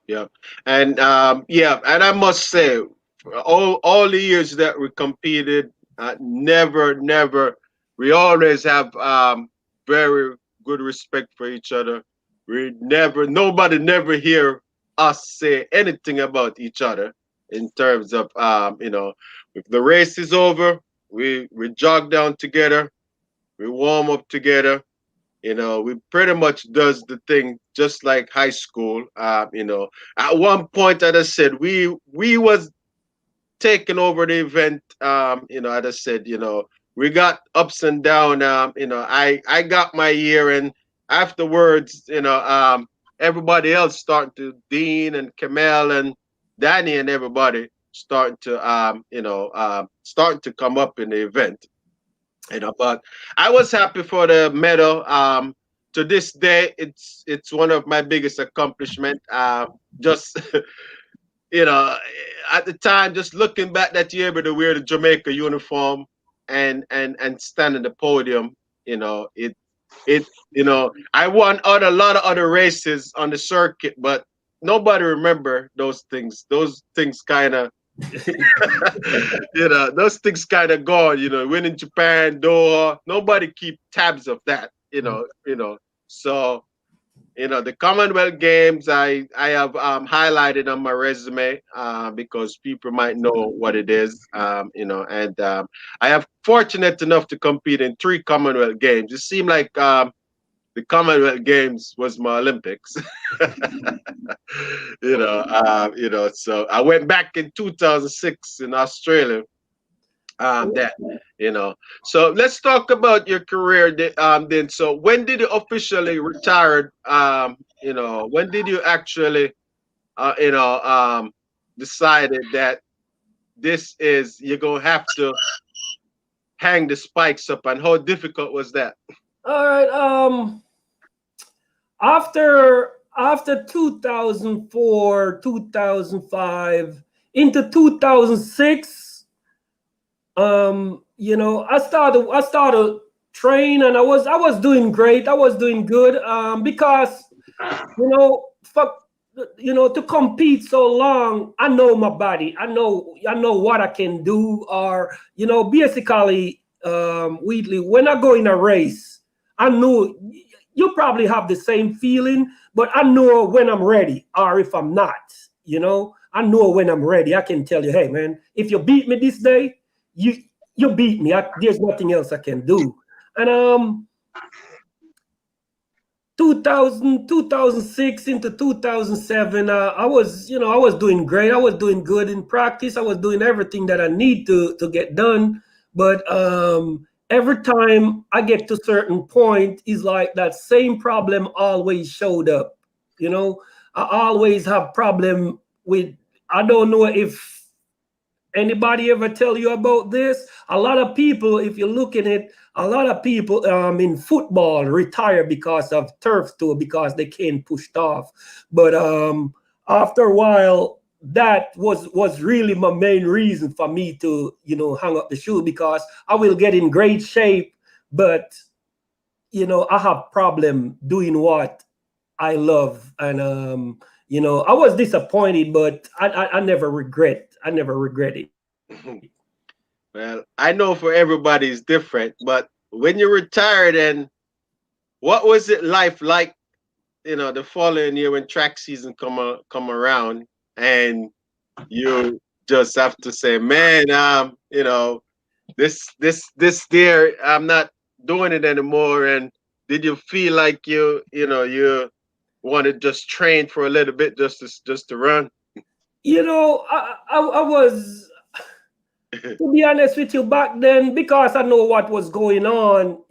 and and I must say, for all the years that we competed, never, we always have very good respect for each other. Nobody never hear us say anything about each other in terms of you know, if the race is over, we jog down together, we warm up together. You know, we pretty much does the thing just like high school. You know, at one point, as I said, we was taking over the event. You know, as I said, you know, we got ups and down. You know, I got my year, and afterwards, you know, everybody else starting to Dean and Kamel and Danny and everybody starting to you know starting to come up in the event. But I was happy for the medal. To this day, it's one of my biggest accomplishment. Just you know, at the time, just looking back that year, able to wear the Jamaica uniform and stand in the podium, I won on a lot of other races on the circuit, but nobody remember those things. Those things kind of, those things kind of gone. Winning Japan, Doha, nobody keep tabs of that. So the Commonwealth Games I have highlighted on my resume because people might know what it is, and I have fortunate enough to compete in 3 Commonwealth Games. It seemed like the Commonwealth Games was my Olympics. So I went back in 2006 in Australia. So let's talk about your career then. So when did you officially retire? When did you actually decided that you're gonna have to hang the spikes up, and how difficult was that? All right. After 2004, 2005 into 2006, I started train, and I was doing great. I was doing good because to compete so long, I know my body. I know what I can do. Or basically, Wheatley, when I go in a race, I know you probably have the same feeling, but I know when I'm ready or if I'm not. I know when I'm ready. I can tell you, hey man, if you beat me this day, you beat me. There's nothing else I can do. And 2006 into 2007, I was doing great. I was doing good in practice. I was doing everything that I need to get done. But every time I get to certain point, it's like that same problem always showed up. I always have problem with, I don't know if anybody ever tell you about this? A lot of people, if you look at it, a lot of people in football retire because of turf toe because they can't push off. But after a while, that was really my main reason for me to hang up the shoe, because I will get in great shape, but I have problem doing what I love. And I was disappointed, but I never regret. I never regret it. Well, I know for everybody it's different, but when you retired, and what was it life like, the following year when track season come around, and you just have to say, man, this there, I'm not doing it anymore. And did you feel like you want to just train for a little bit just to run? I was, to be honest with you, back then, because I know what was going on,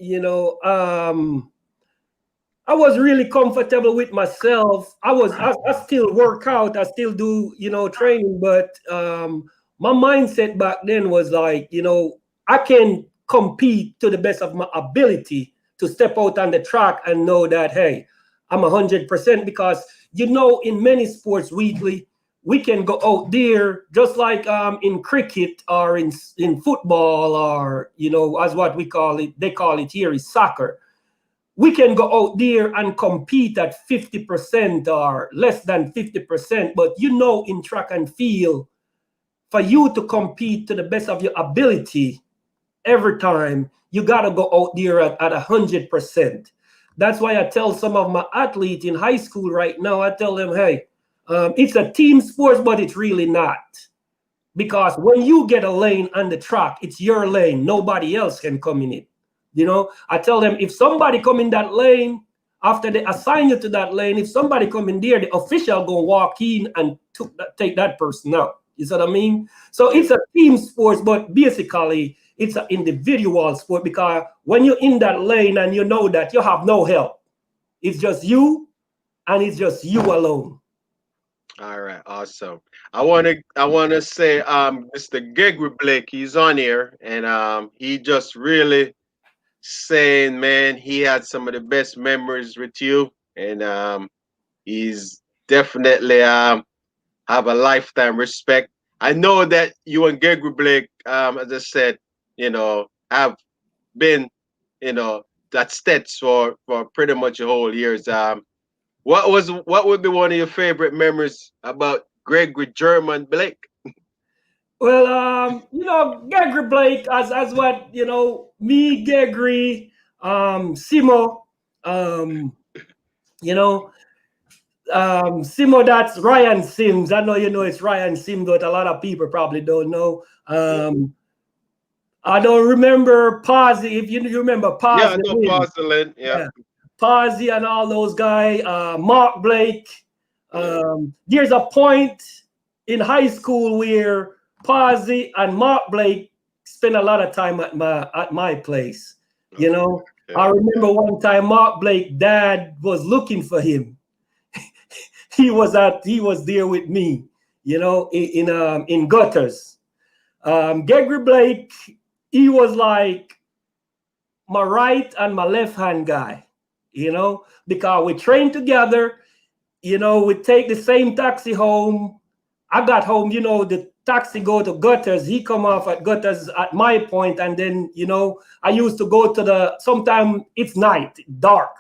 I was really comfortable with myself. I still work out, I still do, training, but my mindset back then was like, I can compete to the best of my ability to step out on the track and know that, hey, I'm 100%, because, in many sports weekly, we can go out there just like in cricket or in football, or, as what we call it, they call it here is soccer. We can go out there and compete at 50% or less than 50%. But in track and field, for you to compete to the best of your ability every time, you got to go out there at 100%. That's why I tell some of my athletes in high school right now, I tell them, hey, it's a team sport, but it's really not. Because when you get a lane on the track, it's your lane. Nobody else can come in it. I tell them, if somebody come in that lane, after they assign you to that lane, if somebody come in there, the official go walk in and take that person out. You see what I mean? So it's a team sport, but basically it's an individual sport, because when you're in that lane and you know that you have no help, it's just you, and it's just you alone. All right, awesome. I wanna say Mr. Gregory Blake, he's on here, and he just really saying, man, he had some of the best memories with you, and he's definitely have a lifetime respect. I know that you and Gregory Blake, as I said, have been, at Steths for pretty much your whole years. What would be one of your favorite memories about Gregory German Blake? Well, Gregory Blake, as what, me, Gregory, Simo, Simo, that's Ryan Sims. I know it's Ryan Sims, but a lot of people probably don't know. I don't remember Pazzi. If you remember Pazzi. Yeah, I know Porcelain. Yeah. Pazzi and all those guys. Mark Blake. There's a point in high school where Pazzi and Mark Blake spent a lot of time at my place. I remember one time Mark Blake dad was looking for him. he was there with me, in gutters. Gregory Blake, he was like my right and my left hand guy, because we trained together, we take the same taxi home. I got home, the taxi go to Gutters. He come off at Gutters at my point, and then I used to go to sometime it's night, dark.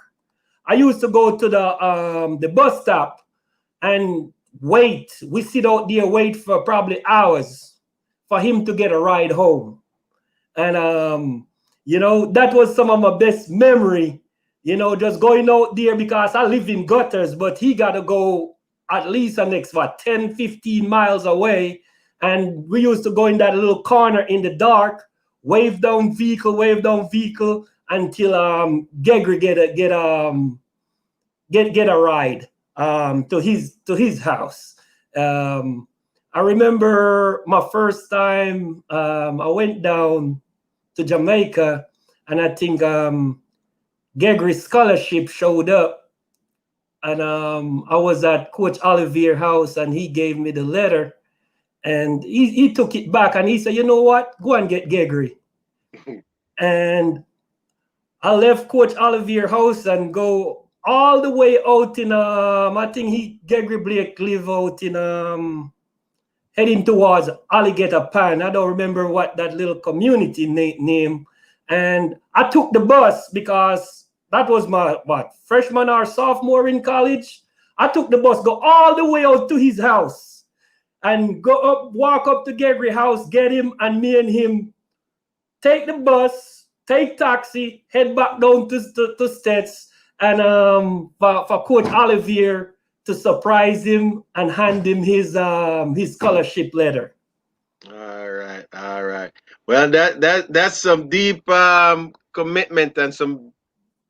I used to go to the bus stop and wait. We sit out there, wait for probably hours for him to get a ride home. And that was some of my best memory, just going out there, because I live in Gutters, but he got to go at least the next 10, 15 miles away. And we used to go in that little corner in the dark, wave down vehicle until Gregory get a ride to his house. I remember my first time I went down to Jamaica, and I think Gregory's scholarship showed up, and I was at Coach Ollivierre house, and he gave me the letter. And he took it back, and he said, you know what? Go and get Gregory. And I left Coach Ollivierre house and go all the way out in, I think Gregory Blake live out in, heading towards Alligator Pan. I don't remember what that little community name. And I took the bus because that was my, freshman or sophomore in college. I took the bus, go all the way out to his house, and walk up to Gregory's house, get him, and me and him take the bus, take taxi, head back down to Steths, and for Coach Ollivierre to surprise him and hand him his scholarship letter. All right. Well, that's some deep commitment and some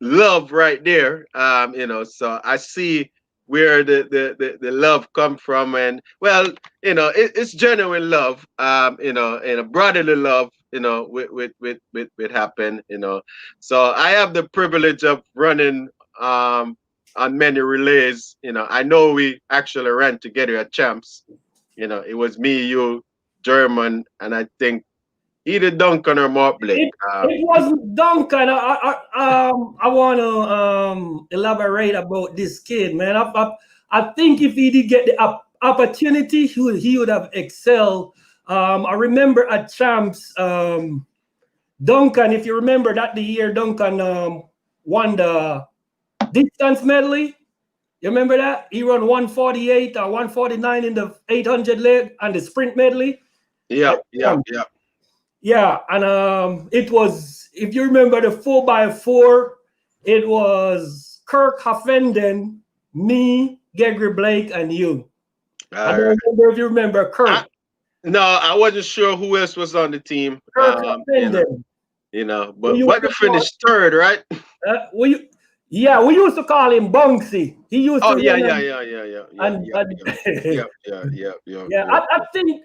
love right there. So I see where the love come from, and well, it's genuine love, and a brotherly love, with happen, So I have the privilege of running on many relays. I know we actually ran together at Champs. It was me, you, German, and I think either Duncan or Mark Blake. It wasn't Duncan. I want to elaborate about this kid, man. I think if he did get the opportunity, he would have excelled. I remember at Champs, Duncan, if you remember that the year Duncan won the distance medley. You remember that? He ran 148 or 149 in the 800 leg and the sprint medley. Yeah. Yeah, and it was, if you remember the 4x4, it was Kirk Huffenden, me, Gregory Blake, and you. I don't remember if you remember Kirk. No, I wasn't sure who else was on the team. Kirk Huffenden. But what to finish third, right? We used to call him Bunksy. He used to. Yeah. I think,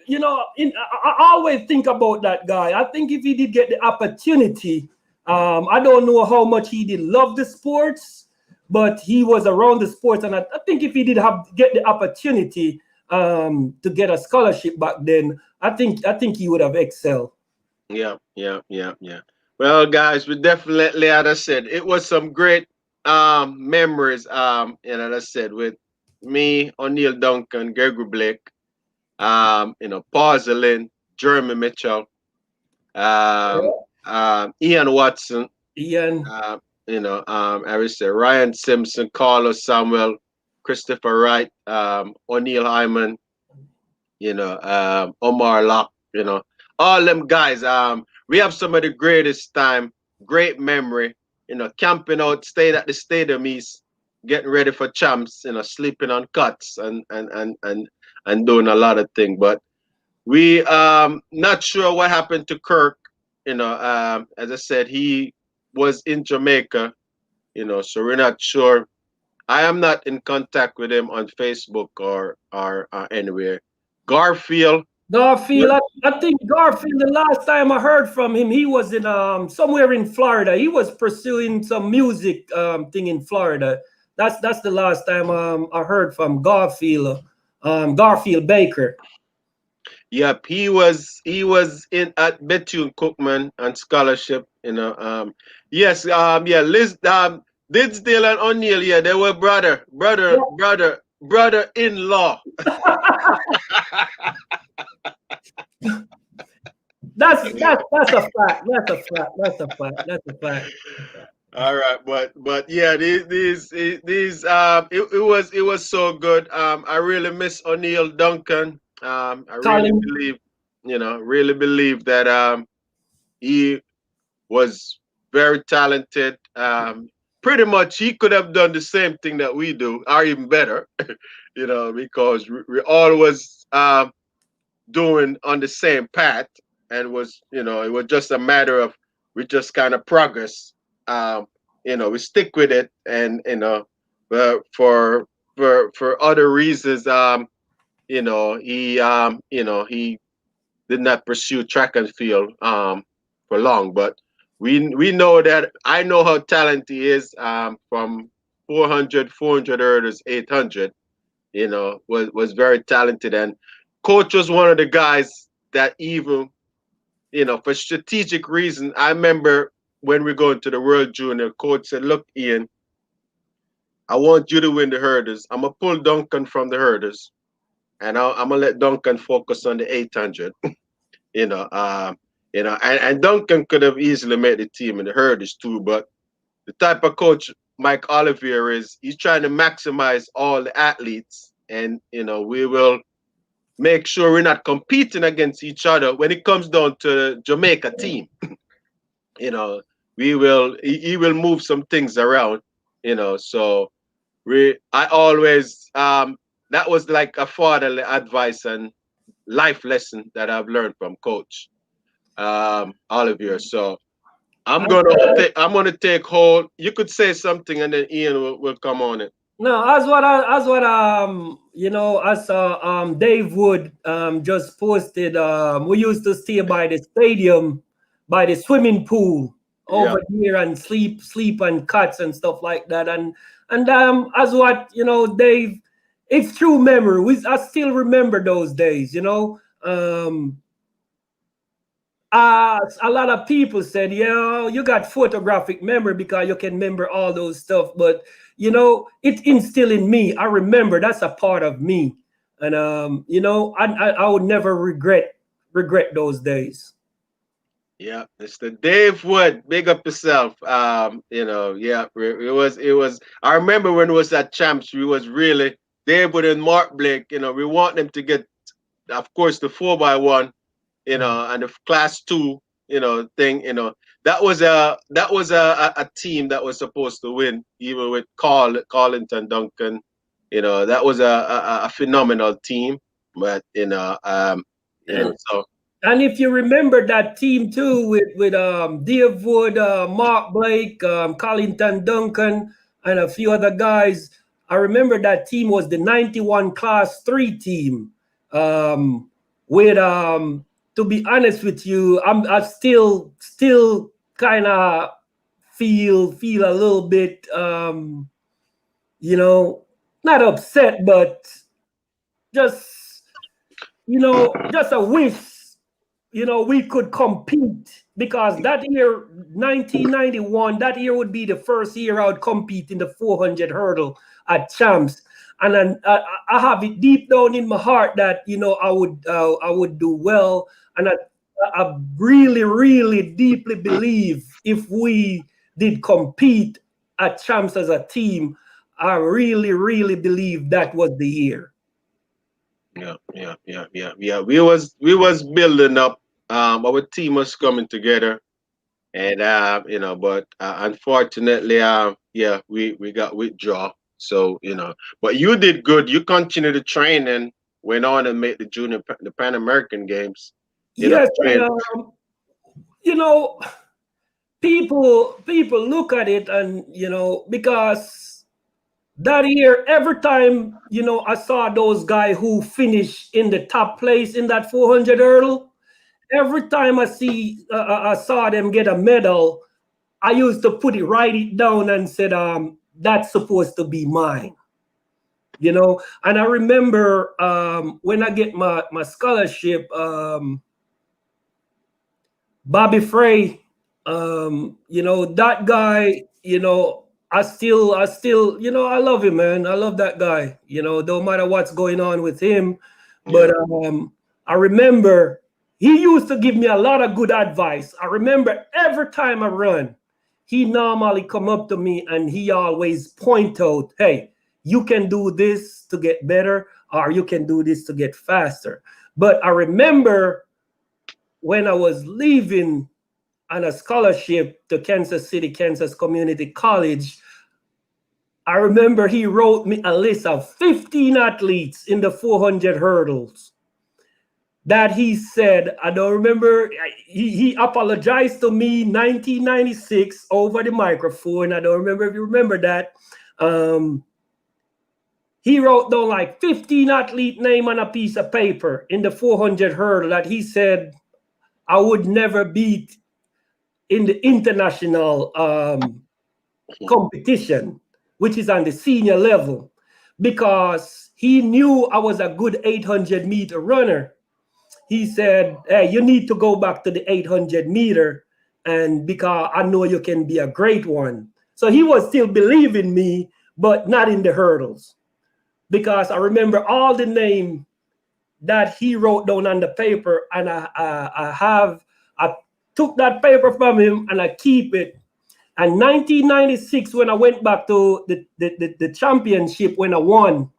I always think about that guy. I think if he did get the opportunity, I don't know how much he did love the sports, but he was around the sports, and I think if he did get the opportunity to get a scholarship back then, I think he would have excelled. Yeah. Well, guys, we definitely, as I said, it was some great memories. And as I said, with me, O'Neal Duncan, Gregory Blake, Paul Jeremy Mitchell, um, Ian Watson, Ian. I would say Ryan Simpson, Carlos Samuel, Christopher Wright, O'Neal Hyman, Omar Locke, all them guys. We have some of the greatest time, great memory, camping out, staying at the Stadium East, getting ready for champs, sleeping on cots and doing a lot of things. But we not sure what happened to Kirk. As I said, he was in Jamaica, so we're not sure. I am not in contact with him on Facebook or anywhere. Garfield. I think Garfield, the last time I heard from him, he was in somewhere in Florida. He was pursuing some music thing in Florida. That's the last time I heard from Garfield Baker. Yep, he was in at Bethune Cookman on scholarship. Yes, Liz, Dinsdale and O'Neal, yeah, they were brother-in-law. That's a fact. That's a fact. All right, but yeah, these it was so good. I really miss O'Neal Duncan. I really believe that he was very talented. Pretty much he could have done the same thing that we do, or even better, because we always doing on the same path, and it was just a matter of we just kind of progress. We stick with it, and for other reasons, he did not pursue track and field for long, but we know that I know how talented he is from 400 hurdles, 800, was very talented. And coach was one of the guys that even, for strategic reasons, I remember when we go into the World Junior, coach said, look, Ian, I want you to win the hurdles. I'm going to pull Duncan from the hurdles, and I'm going to let Duncan focus on the 800. And Duncan could have easily made the team in the hurdles too, but the type of coach Mike Ollivierre is, he's trying to maximize all the athletes, and we will make sure we're not competing against each other when it comes down to the Jamaica team. He will move some things around, so I always that was like a fatherly advice and life lesson that I've learned from coach Ollivierre. So I'm gonna take hold. You could say something, and then Ian will come on it. No, as Dave Wood just posted. We used to stay by the stadium, by the swimming pool over here, and sleep on cots and stuff like that. And as what Dave, it's true memory. I still remember those days. A lot of people said, yeah, you got photographic memory because you can remember all those stuff, but it instilled in me. I remember that's a part of me, and I would never regret those days. Yeah, Mr. Dave Wood, big up yourself. It was. I remember when it was at champs, we was really Dave Wood and Mark Blake. We want them to get, of course, the 4x1. And the class 2, thing, that was a team that was supposed to win, even with Carlington Duncan, that was a phenomenal team, but so. And if you remember that team too, with Dave Wood, Mark Blake, Carlington Duncan, and a few other guys, I remember that team was the 91 class 3 team, with to be honest with you, I still kind of feel a little bit, not upset, but just a wish we could compete, because that year, 1991, that year would be the first year I would compete in the 400 hurdle at Champs. And then I have it deep down in my heart that, I would do well. And I really, really deeply believe if we did compete at Champs as a team, I really, really believe that was the year. Yeah. We was building up. Our team was coming together, and but unfortunately, we got withdraw. So but you did good. You continued to train and went on and made the Pan American Games. Yes, people look at it and because that year, every time I saw those guys who finished in the top place in that 400 hurdle, every time I saw them get a medal, I used to write it down and said, that's supposed to be mine. And I remember when I get my scholarship, Bobby Frey, that guy, I still, I love him, man. I love that guy, no matter what's going on with him. But I remember he used to give me a lot of good advice. I remember every time I run, he normally come up to me and he always point out, hey, you can do this to get better, or you can do this to get faster. But I remember when I was leaving on a scholarship to Kansas City, Kansas Community College, I remember he wrote me a list of 15 athletes in the 400 hurdles that he said, I don't remember, he apologized to me 1996 over the microphone. I don't remember if you remember that. He wrote down like 15 athlete name on a piece of paper in the 400 hurdle that he said I would never beat in the international competition, which is on the senior level, because he knew I was a good 800 meter runner. He said, hey, you need to go back to the 800 meter, and because I know you can be a great one. So he was still believing me, but not in the hurdles, because I remember all the name that he wrote down on the paper, and I took that paper from him and I keep it. And 1996, when I went back to the championship, when I won,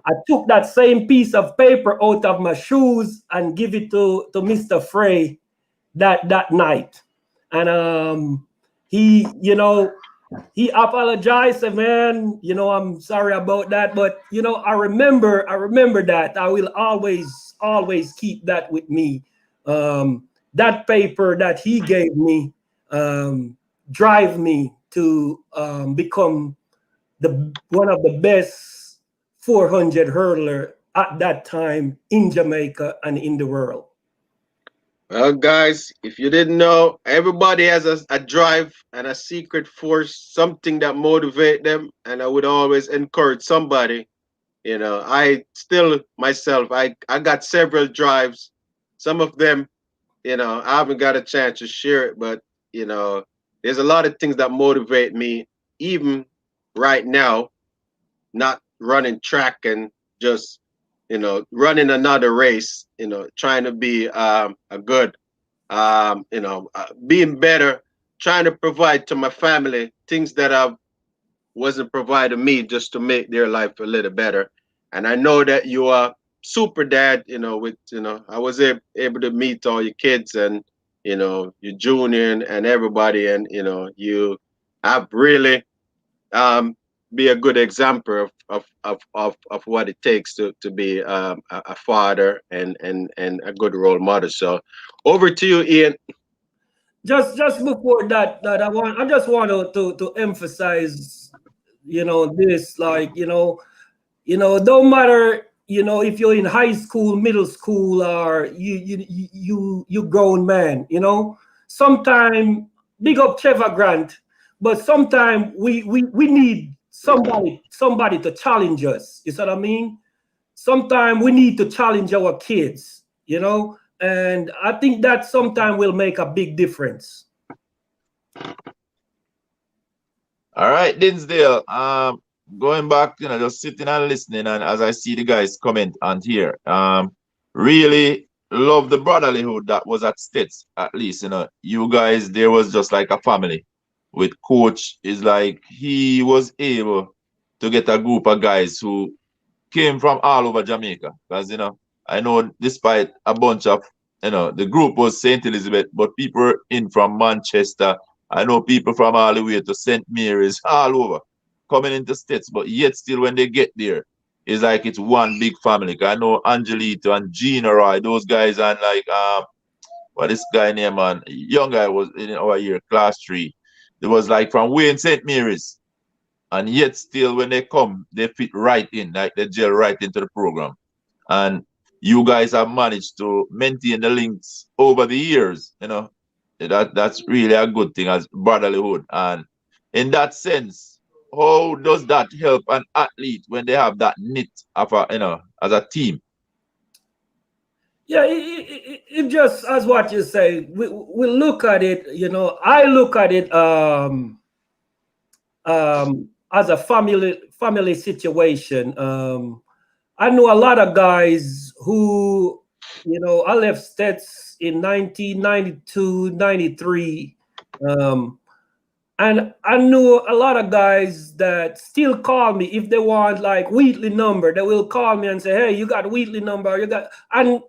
I took that same piece of paper out of my shoes and give it to Mr. Frey that night. And he apologized, and man, I'm sorry about that, but I remember that. I will always keep that with me. That paper that he gave me drive me to become one of the best 400 hurdler at that time in Jamaica and in the world. Well, guys, if you didn't know, everybody has a drive and a secret force, something that motivate them. And I would always encourage somebody. I still myself, I got several drives. Some of them, I haven't got a chance to share it, but there's a lot of things that motivate me, even right now, not running track and just running another race, trying to be a good, being better, trying to provide to my family things that I wasn't providing me, just to make their life a little better. And I know that you are super dad, I was able to meet all your kids and, your junior and everybody. And, you have really be a good example of what it takes to be a father and a good role model. So over to you, Ian. Just before that I just want to emphasize, this, like, don't matter, if you're in high school, middle school, or you grown man, sometime big up Trevor Grant, but sometimes we need somebody to challenge us. You see what I mean? Sometimes we need to challenge our kids, And I think that sometime will make a big difference. All right, Dinsdale. Going back, just sitting and listening, and as I see the guys comment and here, really love the brotherlyhood that was at Steths. At least, you guys, there was just like a family. With coach, is like he was able to get a group of guys who came from all over Jamaica. Because I know despite a bunch of the group was St. Elizabeth, but people in from Manchester. I know people from all the way to St. Mary's, all over, coming into Steths, but yet still when they get there, it's like it's one big family. I know Angelito and Gina Roy, those guys, and like what this guy name, man, young guy was in our year, class 3. It was like from Wayne St. Mary's, and yet still when they come, they fit right in, like they gel right into the program. And you guys have managed to maintain the links over the years, that's really a good thing as brotherlyhood. And in that sense, how does that help an athlete when they have that knit of as a team? Yeah, it just as what you say. We look at it. I look at it as a family situation. I know a lot of guys who, I left Steths in 1992, 93. And I know a lot of guys that still call me if they want like Wheatley number. They will call me and say, "Hey, you got Wheatley number? You got?" And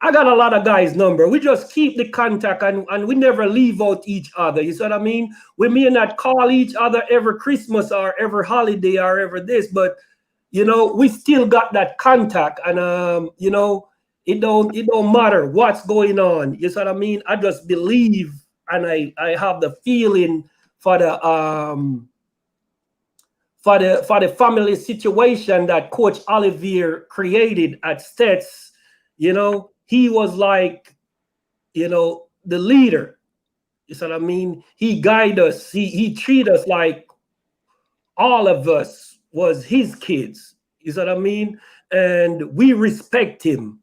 I got a lot of guys' number. We just keep the contact and we never leave out each other. You see what I mean? We may not call each other every Christmas or every holiday or every this, but we still got that contact. And it don't matter what's going on. You see what I mean? I just believe. And I have the feeling for the family situation that Coach Ollivierre created at Steths. He was like, the leader. You see what I mean? He guided us. He treated us like all of us was his kids. You see what I mean? And we respect him.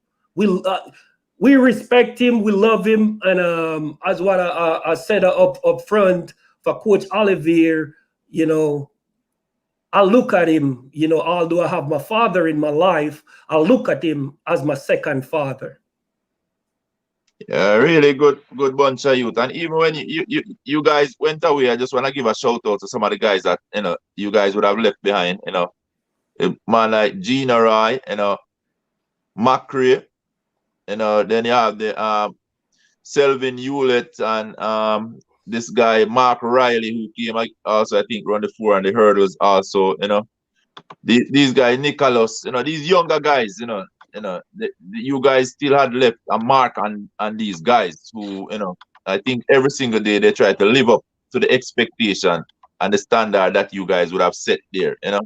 We respect him, we love him, and as what I said up front for Coach Ollivierre, I look at him, although I have my father in my life, I look at him as my second father. Yeah, really good bunch of youth. And even when you guys went away, I just want to give a shout out to some of the guys that you guys would have left behind. A man like Gina Roy, Macri. Then you have the Selvin Hewlett and this guy Mark Riley, who came also I think run the 4 and the hurdles also. These guys Nicholas, these younger guys, you guys still had left a mark on these guys who I think every single day they try to live up to the expectation and the standard that you guys would have set there. And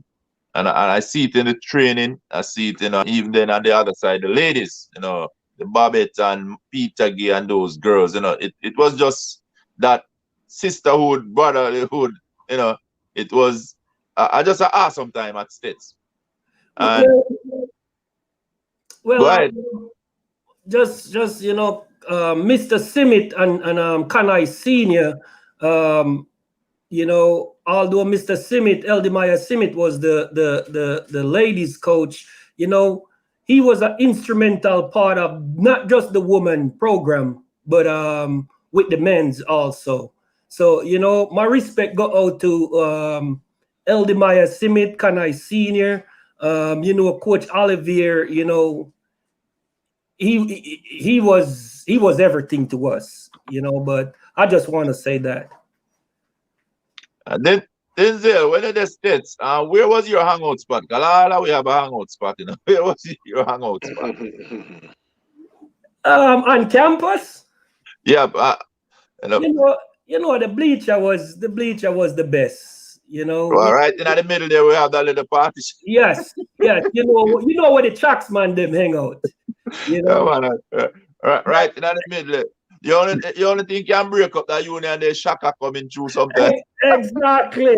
I see it in the training. I see it even then on the other side, the ladies, the Bobbette and Peter Gay and those girls, it was just that sisterhood, brotherhood, it was I just an awesome time at Steths. And well, go ahead. Just Mr. Simit and Kanai Senior, although Mr. Simit, Eldemaya Simit was the ladies coach, he was an instrumental part of not just the women program, but with the men's also. So, my respect go out to Eldemaya Simit, Kanai Senior, Coach Ollivierre, he was everything to us, but I just want to say that. And then Dinsdale, when it is Steths, where was your hangout spot? Galala, we have a hangout spot, Where was your hangout spot? On campus? Yeah, the bleacher was the best, Well, right in the middle there, we have that little party. Yes. Where the tracksman them hang out. Right in the middle. You only think you can break up that union and there's Shaka coming through sometimes. Exactly.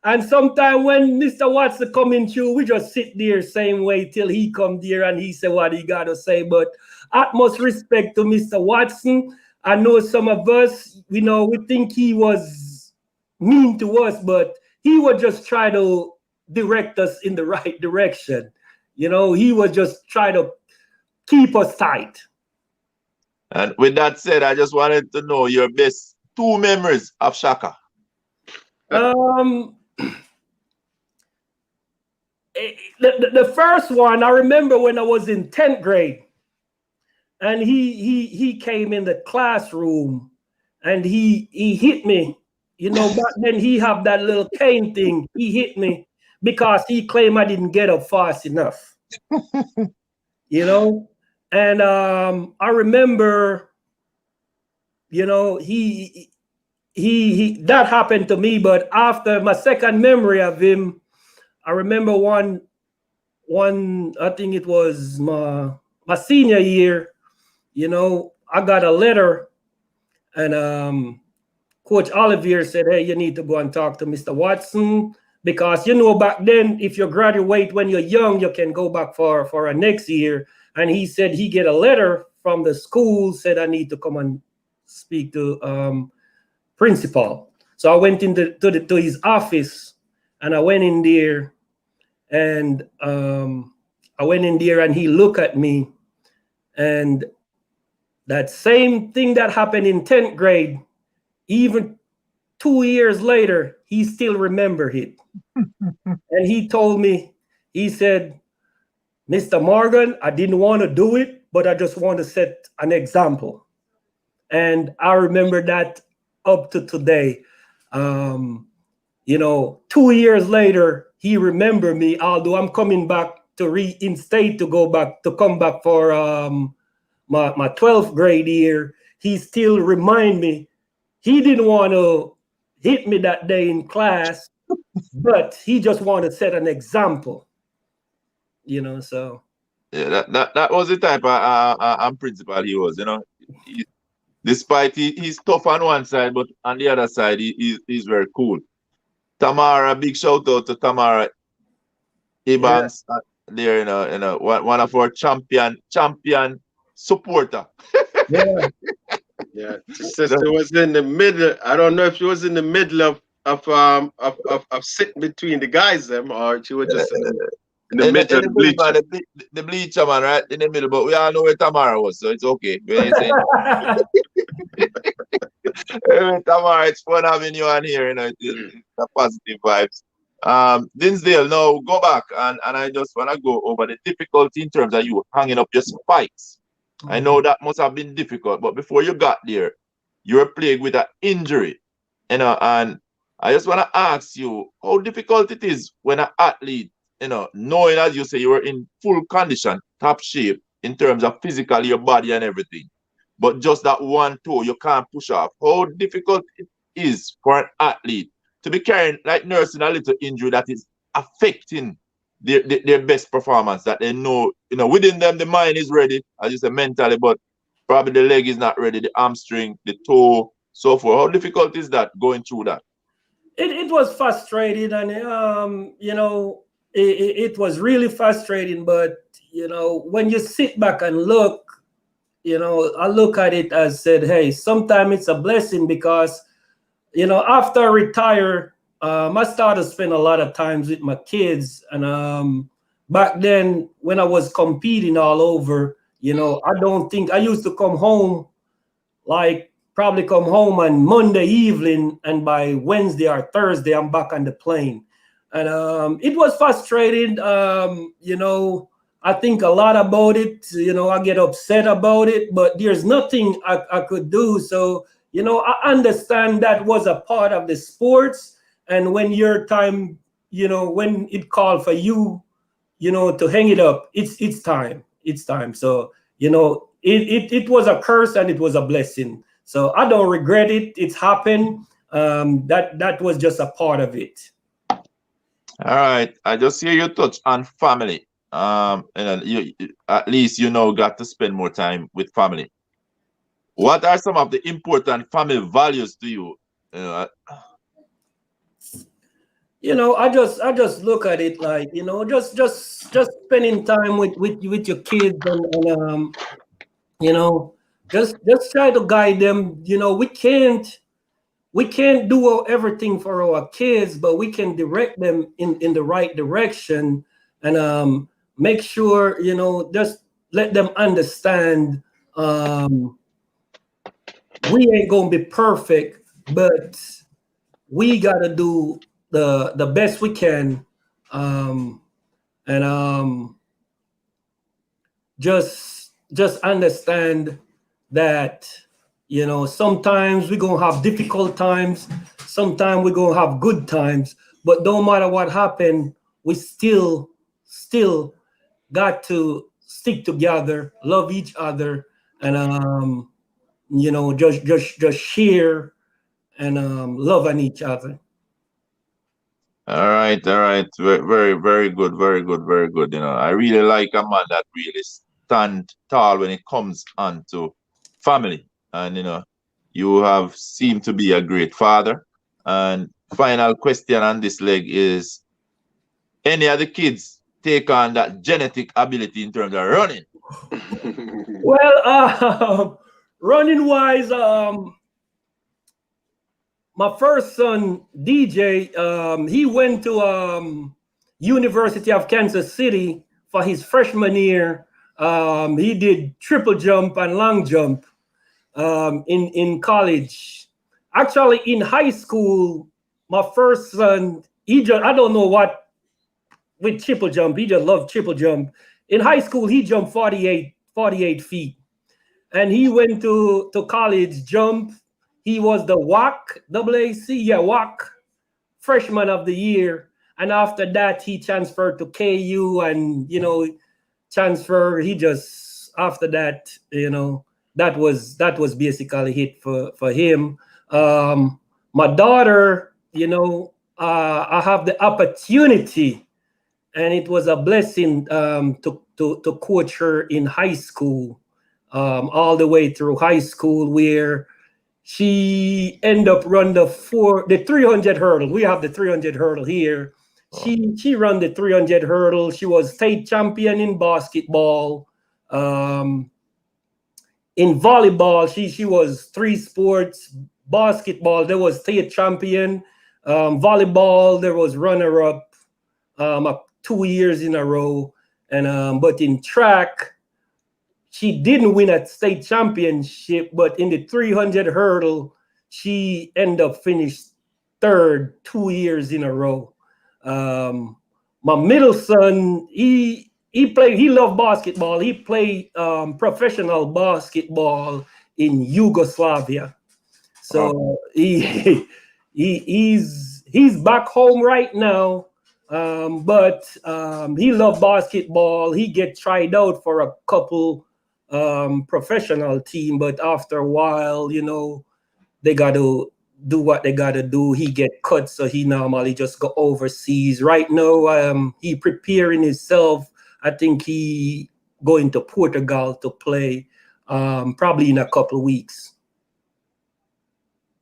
And sometimes when Mr. Watson coming through, we just sit there same way till he come there and he say what he got to say. But utmost respect to Mr. Watson. I know some of us, we think he was mean to us, but he would just try to direct us in the right direction. He would just try to keep us tight. And with that said, I just wanted to know your best 2 memories of Shaka. The first one, I remember when I was in 10th grade, and he came in the classroom and he hit me. Back then he had that little cane thing. He hit me because he claimed I didn't get up fast enough. And I remember, he that happened to me. But after my second memory of him, I remember one I think it was my senior year. I got a letter, and Coach Ollivierre said, "Hey, you need to go and talk to Mr. Watson, because back then, if you graduate when you're young, you can go back for a next year." And he said he get a letter from the school, said I need to come and speak to principal. So I went into to his office, and I went in there, and he looked at me, and that same thing that happened in 10th grade, even 2 years later, he still remembered it. And he told me, he said, "Mr. Morgan, I didn't want to do it, but I just want to set an example." And I remember that up to today. 2 years later, he remembered me, although I'm coming back to reinstate to come back for my 12th grade year. He still remind me he didn't want to hit me that day in class, but he just wanted to set an example. So yeah, that was the type of principal he was. Despite he's tough on one side, but on the other side he's very cool. Tamara, big shout out to Tamara Ebanks, there, one of our champion supporter. Yeah. Sister was in the middle. I don't know if she was in the middle of sitting between the guys or she was just in the middle of the bleacher. The bleacher, man, right in the middle. But we all know where Tamara was, so it's okay. Anyway, Tamara, it's fun having you on here. It's a positive vibes. Dinsdale, now go back and I just want to go over the difficulty in terms of you hanging up your spikes. I know that must have been difficult, but before you got there, you were plagued with an injury, and I just want to ask you how difficult it is when an athlete, knowing, as you say, you were in full condition, top shape in terms of physically your body and everything, but just that one toe you can't push off. How difficult it is for an athlete to be carrying, like nursing a little injury that is affecting their best performance, that they know, within them, the mind is ready, as you say, mentally, but probably the leg is not ready, the hamstring, the toe, so forth. How difficult is that, going through that? It was frustrating, and it was really frustrating. But when you sit back and look, I look at it as said, hey, sometimes it's a blessing, because after I retire, I started to spend a lot of times with my kids, and back then when I was competing all over, I don't think I used to come home, probably come home on Monday evening, and by Wednesday or Thursday I'm back on the plane, and it was frustrating. I think a lot about it. I get upset about it, but there's nothing I could do. So I understand that was a part of the sports. And when your time, when it called for you, to hang it up, it's time. It's time. So, it was a curse and it was a blessing. So I don't regret it. It's happened. That was just a part of it. All right. I just hear you touch on family. You at least got to spend more time with family. What are some of the important family values to you? I just look at it like, just spending time with your kids, and You know, just try to guide them. You know, we can't do everything for our kids, but we can direct them in the right direction, and make sure, you know, just let them understand, we ain't gonna be perfect, but we gotta do the best we can, and just understand that, you know, sometimes we're gonna have difficult times, sometimes we're gonna have good times, but no matter what happened, we still got to stick together, love each other, and you know, just share and love on each other. All right, all right. Very, very good, very good, very good. You know, I really like a man that really stand tall when it comes on to family. And you know, you have seemed to be a great father. And final question on this leg is, any of the kids take on that genetic ability in terms of running? Well, running wise, my first son, DJ, he went to University of Kansas City for his freshman year. He did triple jump and long jump in college. Actually, in high school, my first son, I don't know what with triple jump. He just loved triple jump. In high school, he jumped 48 feet. And he went to college jump. He was the WAC freshman of the year. And after that, he transferred to KU, and, you know, he just, after that, you know, that was basically it for him. My daughter, you know, I have the opportunity, and it was a blessing, to coach her in high school, all the way through high school, where she ended up run the 300 hurdle. We have the 300 hurdle here. She run the 300 hurdle. She was state champion in basketball. In volleyball, she was 3 sports. Basketball, there was state champion. Volleyball, there was runner up 2 years in a row. And but in track, she didn't win a state championship, but in the 300 hurdle, she ended up finished 3rd 2 years in a row. My middle son, he loved basketball. He played professional basketball in Yugoslavia. So he's back home right now. But he loved basketball. He get tried out for a couple professional team, but after a while, you know, they got to do what they got to do. He get cut, so he normally just go overseas. Right now, he preparing himself. I think he going to Portugal to play, probably in a couple of weeks.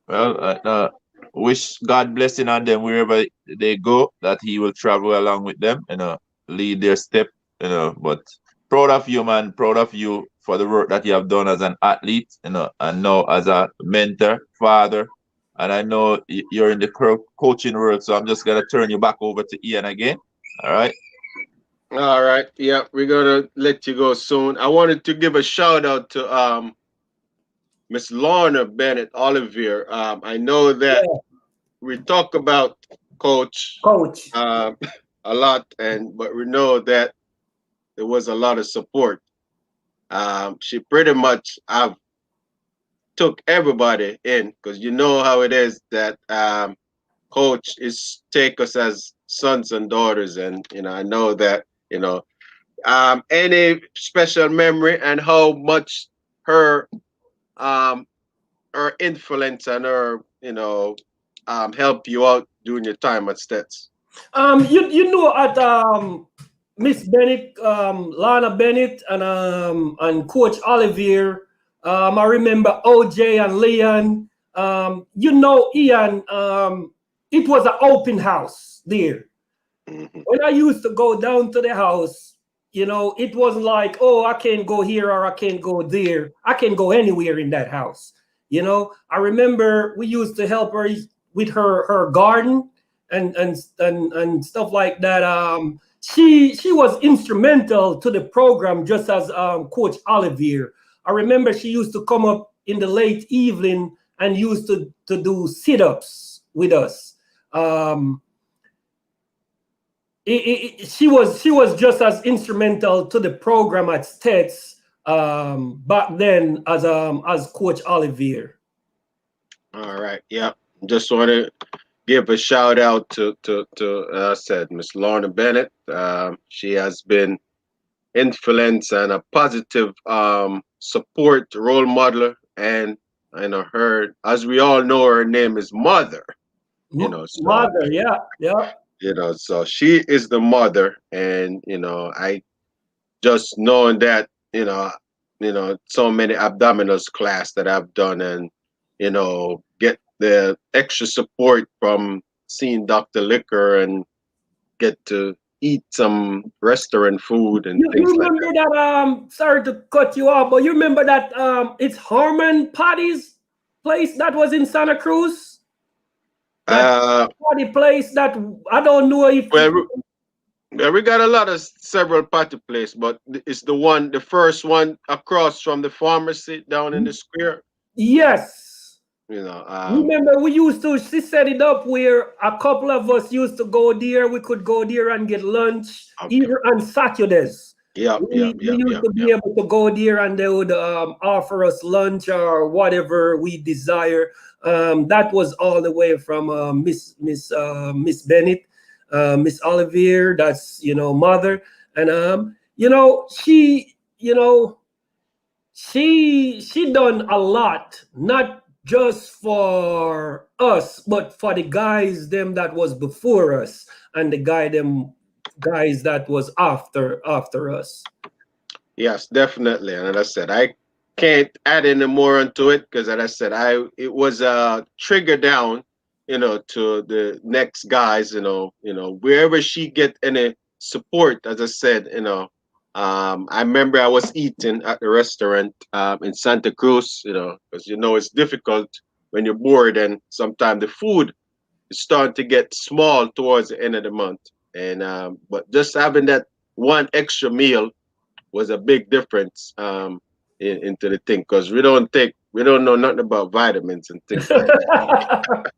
Well, wish God blessing on them wherever they go, that he will travel along with them, you know, lead their step, you know. But proud of you, man. Proud of you for the work that you have done as an athlete, you know, and now as a mentor, father. And I know you're in the coaching world, so I'm just gonna turn you back over to Ian again. All right. All right. Yeah, we're gonna let you go soon. I wanted to give a shout out to Miss Lorna Bennett Ollivierre. I know that we talk about coach a lot, but we know that there was a lot of support. She pretty much took everybody in, because you know how it is that coach is take us as sons and daughters, and you know, I know that, you know, any special memory and how much her influence and her, you know, help you out during your time at Steths. You know, at Miss Bennett, Lana Bennett, and Coach Ollivierre. I remember OJ and Leon. You know, Ian. It was an open house there. Mm-hmm. When I used to go down to the house, you know, it wasn't like, oh, I can't go here or I can't go there. I can go anywhere in that house. You know, I remember we used to help her with her garden and stuff like that. She was instrumental to the program, just as Coach Ollivierre. I remember she used to come up in the late evening and used to do sit-ups with us. She was just as instrumental to the program at Steths back then as Coach Ollivierre. All right. Yeah. Just want to give a shout out to I said Miss Lorna Bennett. She has been influence and a positive support role model, and I know her, as we all know, her name is Mother. You know, so, Mother, yeah. You know, so she is the mother, and you know, I just knowing that, you know, so many abdominals class that I've done, and you know, get the extra support from seeing Dr. Liquor and get to eat some restaurant food and things like that. You remember that, sorry to cut you off, but you remember that it's Harmon Patty's place that was in Santa Cruz? That party place that I don't know if we got a lot of several party places, but it's the first one across from the pharmacy down in the square. Yes. You know, remember we used to set it up where a couple of us used to go there. We could go there and get lunch, even on Saturdays. We used to be able to go there and they would offer us lunch or whatever we desire. That was all the way from Miss Bennett, Miss Ollivierre, that's, you know, Mother. And you know, she done a lot, not just for us, but for the guys them that was before us and the guys that was after us. Yes, definitely. And as I said, I can't add any more onto it because, as I said, it was a trigger down, you know, to the next guys, you know, wherever she get any support. As I said, you know, I remember I was eating at the restaurant in Santa Cruz, you know, because you know it's difficult when you're bored, and sometimes the food is starting to get small towards the end of the month. And but just having that one extra meal was a big difference into the thing, because we don't know nothing about vitamins and things like that.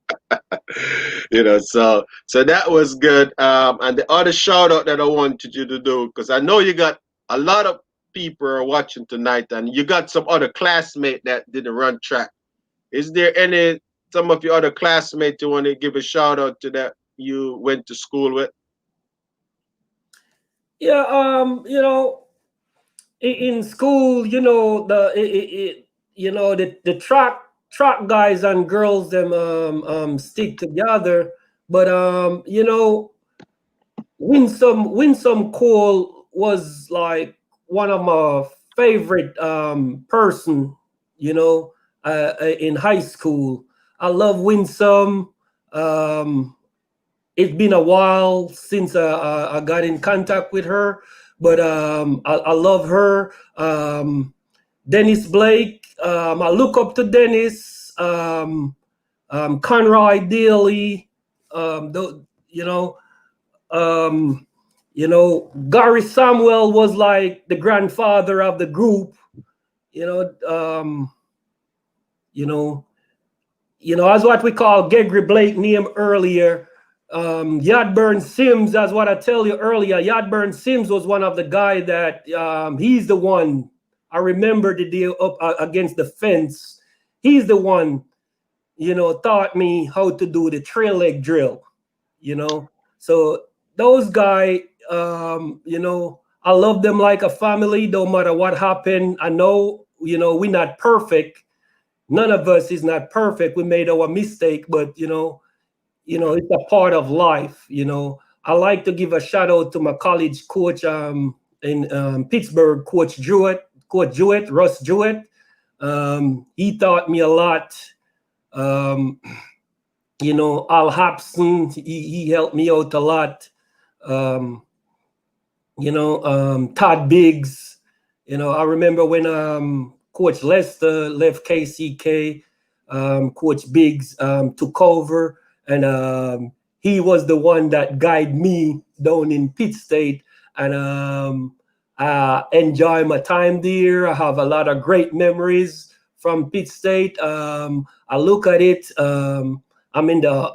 You know, so that was good. And the other shout out that I wanted you to do, because I know you got a lot of people are watching tonight, and you got some other classmate that didn't run track. Is there some of your other classmates you want to give a shout out to that you went to school with? Yeah, you know, in school, you know, the track guys and girls them stick together, but you know, Winsome Cole was like one of my favorite person, you know, in high school. I love Winsome. It's been a while since I got in contact with her, but I love her. Dennis Blake, I look up to Dennis. Conroy Daly, Gary Samuel was like the grandfather of the group. As what we call Gregory Blake name earlier. Yadburn Sims, that's what I tell you earlier. Yadburn Sims was one of the guys that he's the one. I remember the deal up against the fence. He's the one, taught me how to do the trail leg drill. So those guys, I love them like a family. No matter what happened, I know, we're not perfect. None of us is not perfect. We made our mistake, but it's a part of life. I like to give a shout out to my college coach in Pittsburgh, Coach Jewett, Russ Jewett. He taught me a lot. Al Hapson, he helped me out a lot. Todd Biggs. I remember when Coach Lester left KCK, Coach Biggs took over, and he was the one that guided me down in Pitt State, and I enjoy my time there. I have a lot of great memories from Pitt State. I look at it. I'm in the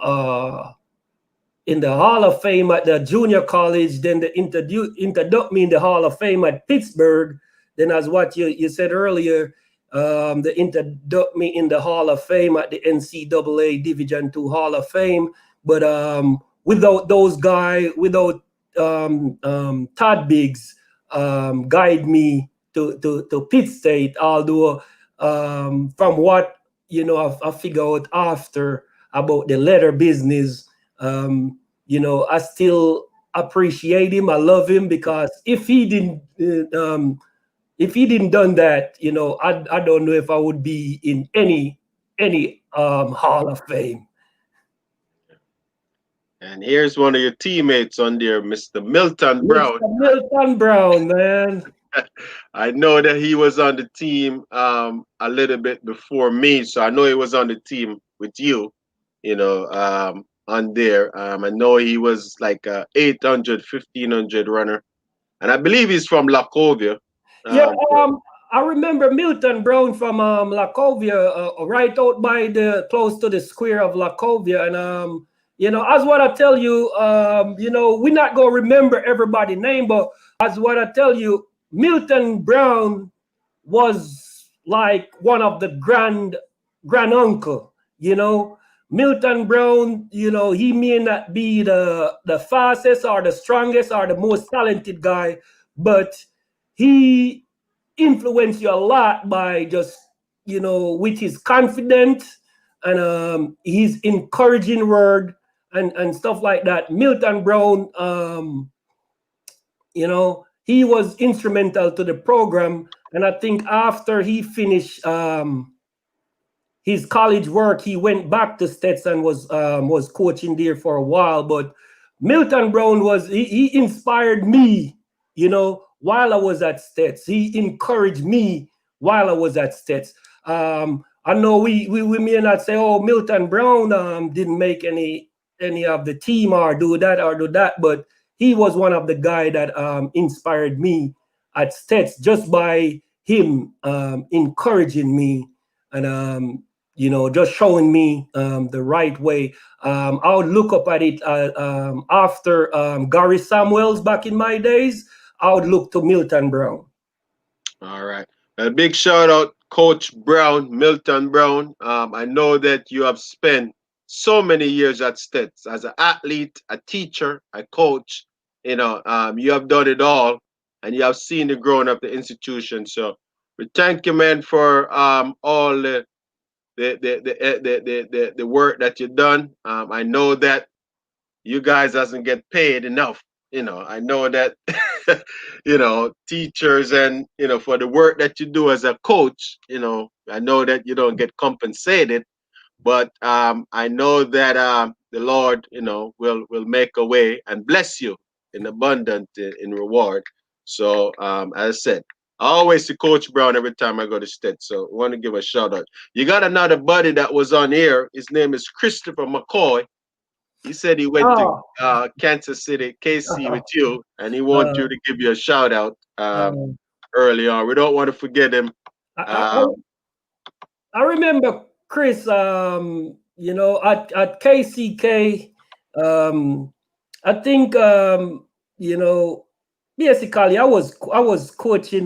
Hall of Fame at the junior college, then they introduct me in the Hall of Fame at Pittsburgh. Then, as what you said earlier, they introduct me in the Hall of Fame at the NCAA Division II Hall of Fame. But without those guys, without Todd Biggs guide me to Pitt State, although from what I figure out after about the leather business, I still appreciate him. I love him, because if he didn't done that, I don't know if I would be in any Hall of Fame. And here's one of your teammates on there, Mr. Milton Brown. Mr. Milton Brown, man. I know that he was on the team a little bit before me, so I know he was on the team with you, on there. I know he was like a 800, 1500 runner, and I believe he's from Lacovia. I remember Milton Brown from Lacovia, right out by close to the square of Lacovia, and as what I tell you, we're not gonna remember everybody's name, but as what I tell you, Milton Brown was like one of the grand uncle, Milton Brown, he may not be the fastest or the strongest or the most talented guy, but he influenced you a lot by just, with his confidence and his encouraging word and stuff like that. Milton Brown, he was instrumental to the program. And I think after he finished his college work, he went back to Steths and was coaching there for a while. But Milton Brown he inspired me, while I was at Steths. He encouraged me while I was at Steths. I know we may not say, oh, Milton Brown didn't make any of the team or do that, but he was one of the guys that inspired me at Steths just by him encouraging me and just showing me the right way. I would look up at it after Gary Samuels back in my days. I would look to Milton Brown. All right. A big shout out, Coach Brown, Milton Brown. I know that you have spent so many years at Steths as an athlete, a teacher, a coach. You have done it all, and you have seen the growing of the institution. So we thank you, man, for all the work that you've done. I know that you guys doesn't get paid enough. I know that teachers and for the work that you do as a coach, I know that you don't get compensated, but I know that the Lord will make a way and bless you in abundant in reward. So as I said, I always see Coach Brown every time I go to Steths, so I want to give a shout out. You got another buddy that was on here. His name is Christopher McCoy. He said he went to Kansas City, KC with you, and he wants you to give you a shout out early on. We don't want to forget him. I remember Chris, at KCK, I think, basically I was coaching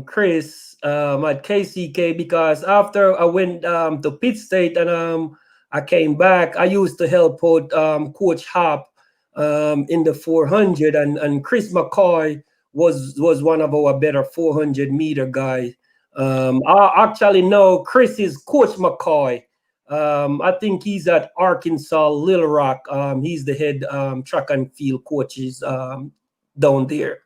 Chris at KCK because after I went to Pitt State and I came back, I used to help out Coach Hop in the 400, and Chris McCoy was one of our better 400-meter guys. I actually know Chris is Coach McCoy. I think he's at Arkansas Little Rock. He's the head track and field coaches down there.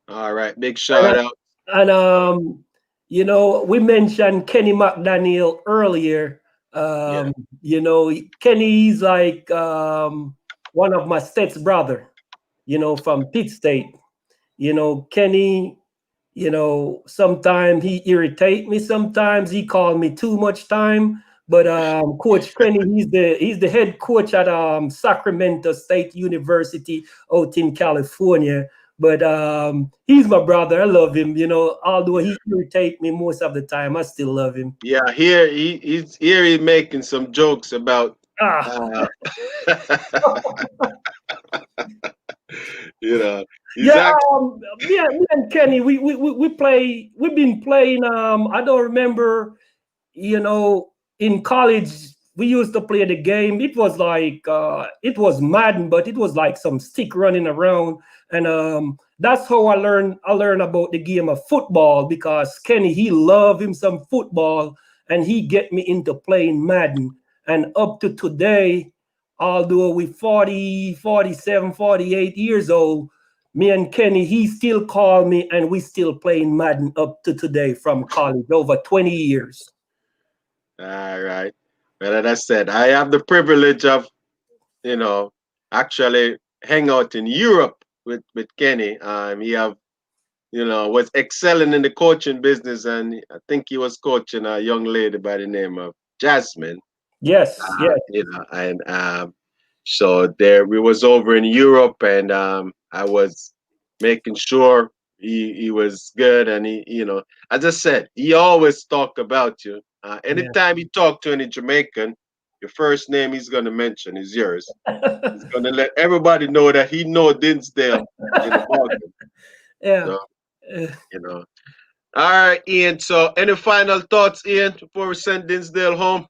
All right, big shout out. And we mentioned Kenny McDaniel earlier. Kenny's like one of my Steths brother. from Pitt State. Kenny, sometimes he irritate me. Sometimes he call me too much time. But Coach Kenny, he's the head coach at Sacramento State University out in California. But he's my brother. I love him. Although he irritate me most of the time, I still love him. Yeah, he's making some jokes about. Yeah, me and Kenny, we play. We've been playing. I don't remember. In college, we used to play the game. It was like it was Madden, but it was like some stick running around, and that's how I learned about the game of football, because Kenny, he loved him some football, and he get me into playing Madden. And up to today, although we 40, 47, 48 years old, me and Kenny, he still call me, and we still playing Madden up to today from college, over 20 years. All right. Well, as I said, I have the privilege of, actually hang out in Europe with Kenny. He was excelling in the coaching business, and I think he was coaching a young lady by the name of Jasmine. Yes, yes. And so there we was over in Europe, and I was making sure he was good, and he, as I said, he always talk about you. Anytime he talk to any Jamaican, your first name he's gonna mention is yours. He's gonna let everybody know that he know Dinsdale in the market. Yeah. So, All right, Ian. So, any final thoughts, Ian, before we send Dinsdale home?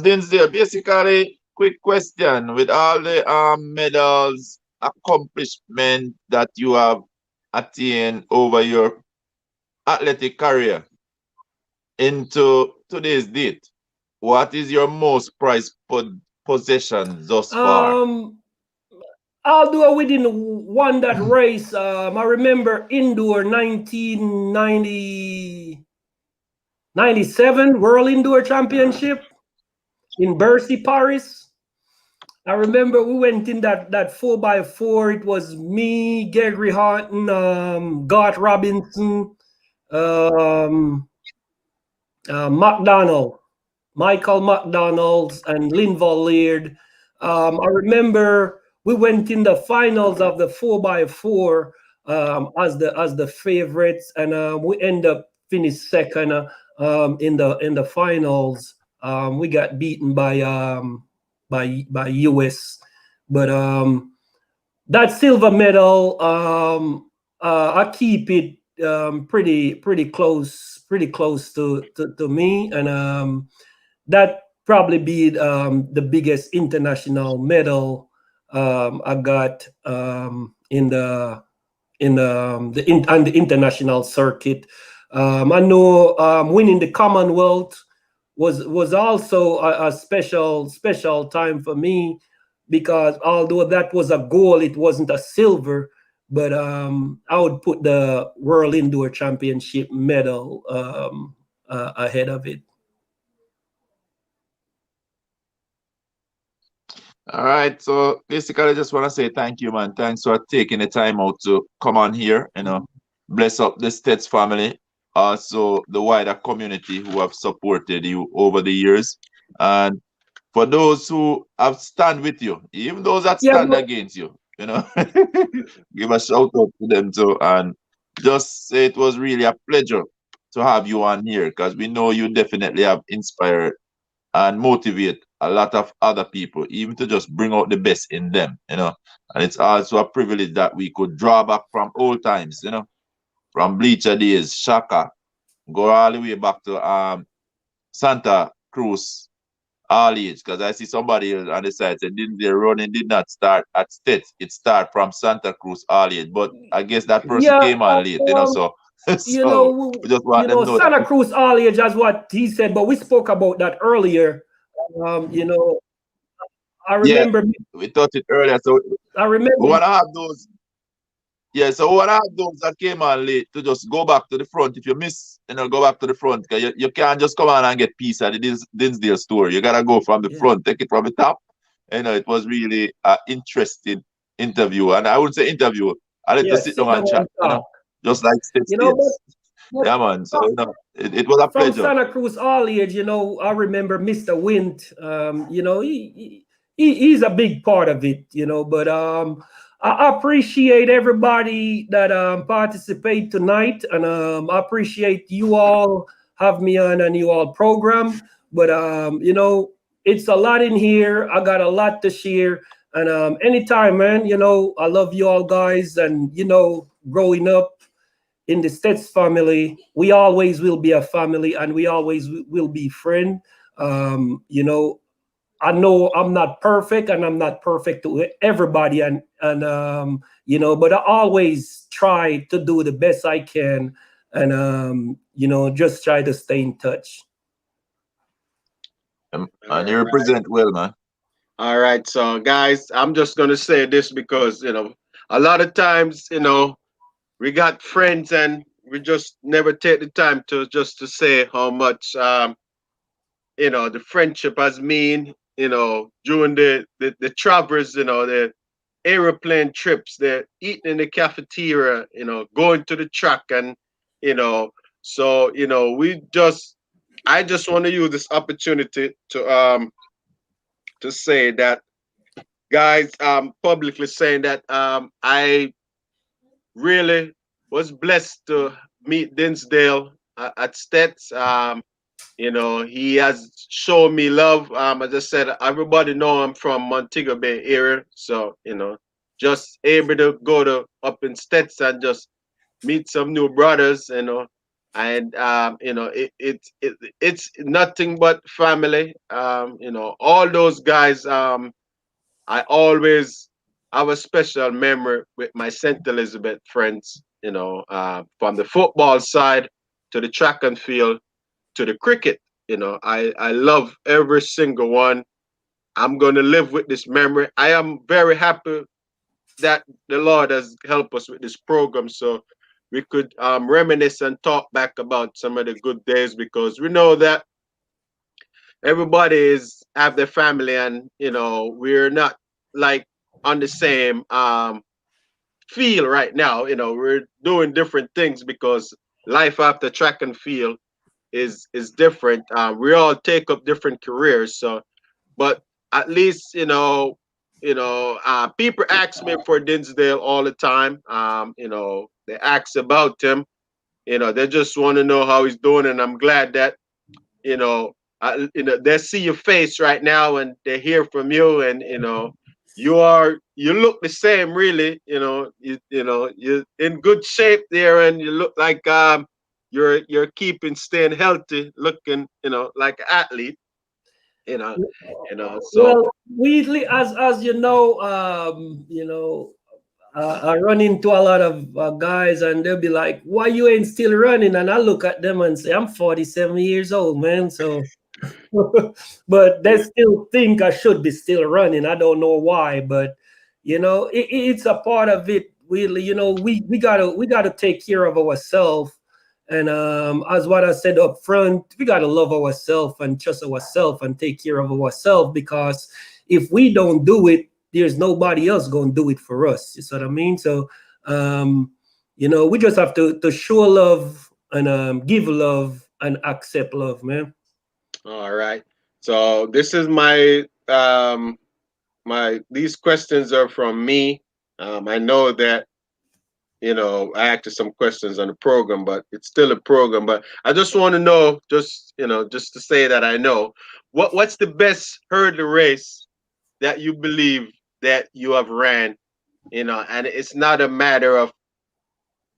Dinsdale, basically, quick question. With all the medals, accomplishment that you have attained over your athletic career into today's date, what is your most prized possession thus far? Although we didn't won that race, I remember indoor 1997 World Indoor Championship in Bercy, Paris. I remember we went in that 4x4. It was me, Gregory Horton, Gart Robinson, Michael McDonald, and Linval Laird. I remember we went in the finals of the 4x4 as the favorites, and we end up finished second in the finals. We got beaten by US, but that silver medal, I keep it pretty close to me, and that probably be the biggest international medal I got on the international circuit. I know winning the Commonwealth was also a special time for me, because although that was a gold, it wasn't a silver, but I would put the World Indoor Championship medal ahead of it. All right, so basically I just want to say thank you, man. Thanks for taking the time out to come on here, bless up the Steths family, also the wider community who have supported you over the years. And for those who have stand with you, even those that stand against you, give a shout out to them too. And just say it was really a pleasure to have you on here, because we know you definitely have inspired and motivate a lot of other people, even to just bring out the best in them, And it's also a privilege that we could draw back from old times, from bleacher days, Shaka, go all the way back to Santa Cruz, all age, because I see somebody on the side said the running did not start at Steths, it started from Santa Cruz, all age, but I guess that person came on late, so we just want them to know Santa Cruz all age, as what he said, but we spoke about that earlier. I remember we touched it earlier, so I remember what I have those. Yeah, so what I have those that came on late to just go back to the front. If you miss, go back to the front, because you can't just come on and get peace at the Dinsdale store. You gotta go from the front, take it from the top, You know, it was really an interesting interview. And I would say interview. I like to Yes, sit sit down and down chat, and you know, talk. just like Steths You know, states. but Yeah, man. So, you know, it was a from pleasure. Santa Cruz Ollivierre, you know, I remember Mr. Wint. You know, he's a big part of it. You know, but I appreciate everybody that participate tonight, and I appreciate you all have me on a you all program. But you know, it's a lot in here. I got a lot to share. And anytime, man, you know, I love you all guys. And, you know, growing up in the Steths family, we always will be a family and we always will be friend. You know I'm not perfect and I'm not perfect to everybody. And you know, but I always try to do the best I can. And, you know, just try to stay in touch. And you represent well, man. All right, so guys, I'm just gonna say this because a lot of times we got friends and we just never take the time to just to say how much the friendship has mean during the travels, the aeroplane trips, the eating in the cafeteria, going to the track, and you know so I just want to use this opportunity to say that, guys, publicly saying that I really was blessed to meet Dinsdale at Steths. He has shown me love. As I said, everybody know I'm from Montego Bay area, so just able to go to up in Steths and just meet some new brothers, and it's nothing but family. All those guys. I always have a special memory with my St. Elizabeth friends, from the football side to the track and field to the cricket. I love every single one. I'm going to live with this memory. I am very happy that the Lord has helped us with this program so we could reminisce and talk back about some of the good days, because we know that everybody is have their family, and we're not like on the same feel right now. We're doing different things because life after track and field is different. We all take up different careers, so but at least people ask me for Dinsdale all the time. They ask about him. They just want to know how he's doing, and I'm glad that they see your face right now and they hear from you, and you look the same, really. You're in good shape there, and you look like you're keeping staying healthy, looking like an athlete. So Well, we as I run into a lot of guys, and they'll be like, "Why you ain't still running?" And I look at them and say, "I'm 47 years old, man." So, but they still think I should be still running. I don't know why, but it's a part of it. We gotta take care of ourselves. And as what I said up front, we gotta love ourselves and trust ourselves and take care of ourselves, because if we don't do it, there's nobody else gonna do it for us. You see what I mean? So we just have to show love and give love and accept love, man. all right. So this is my these questions are from me. I know that I asked you some questions on the program, but it's still a program. But I just want to know, just to say that I know, what's the best hurdle race that you believe that you have ran, and it's not a matter of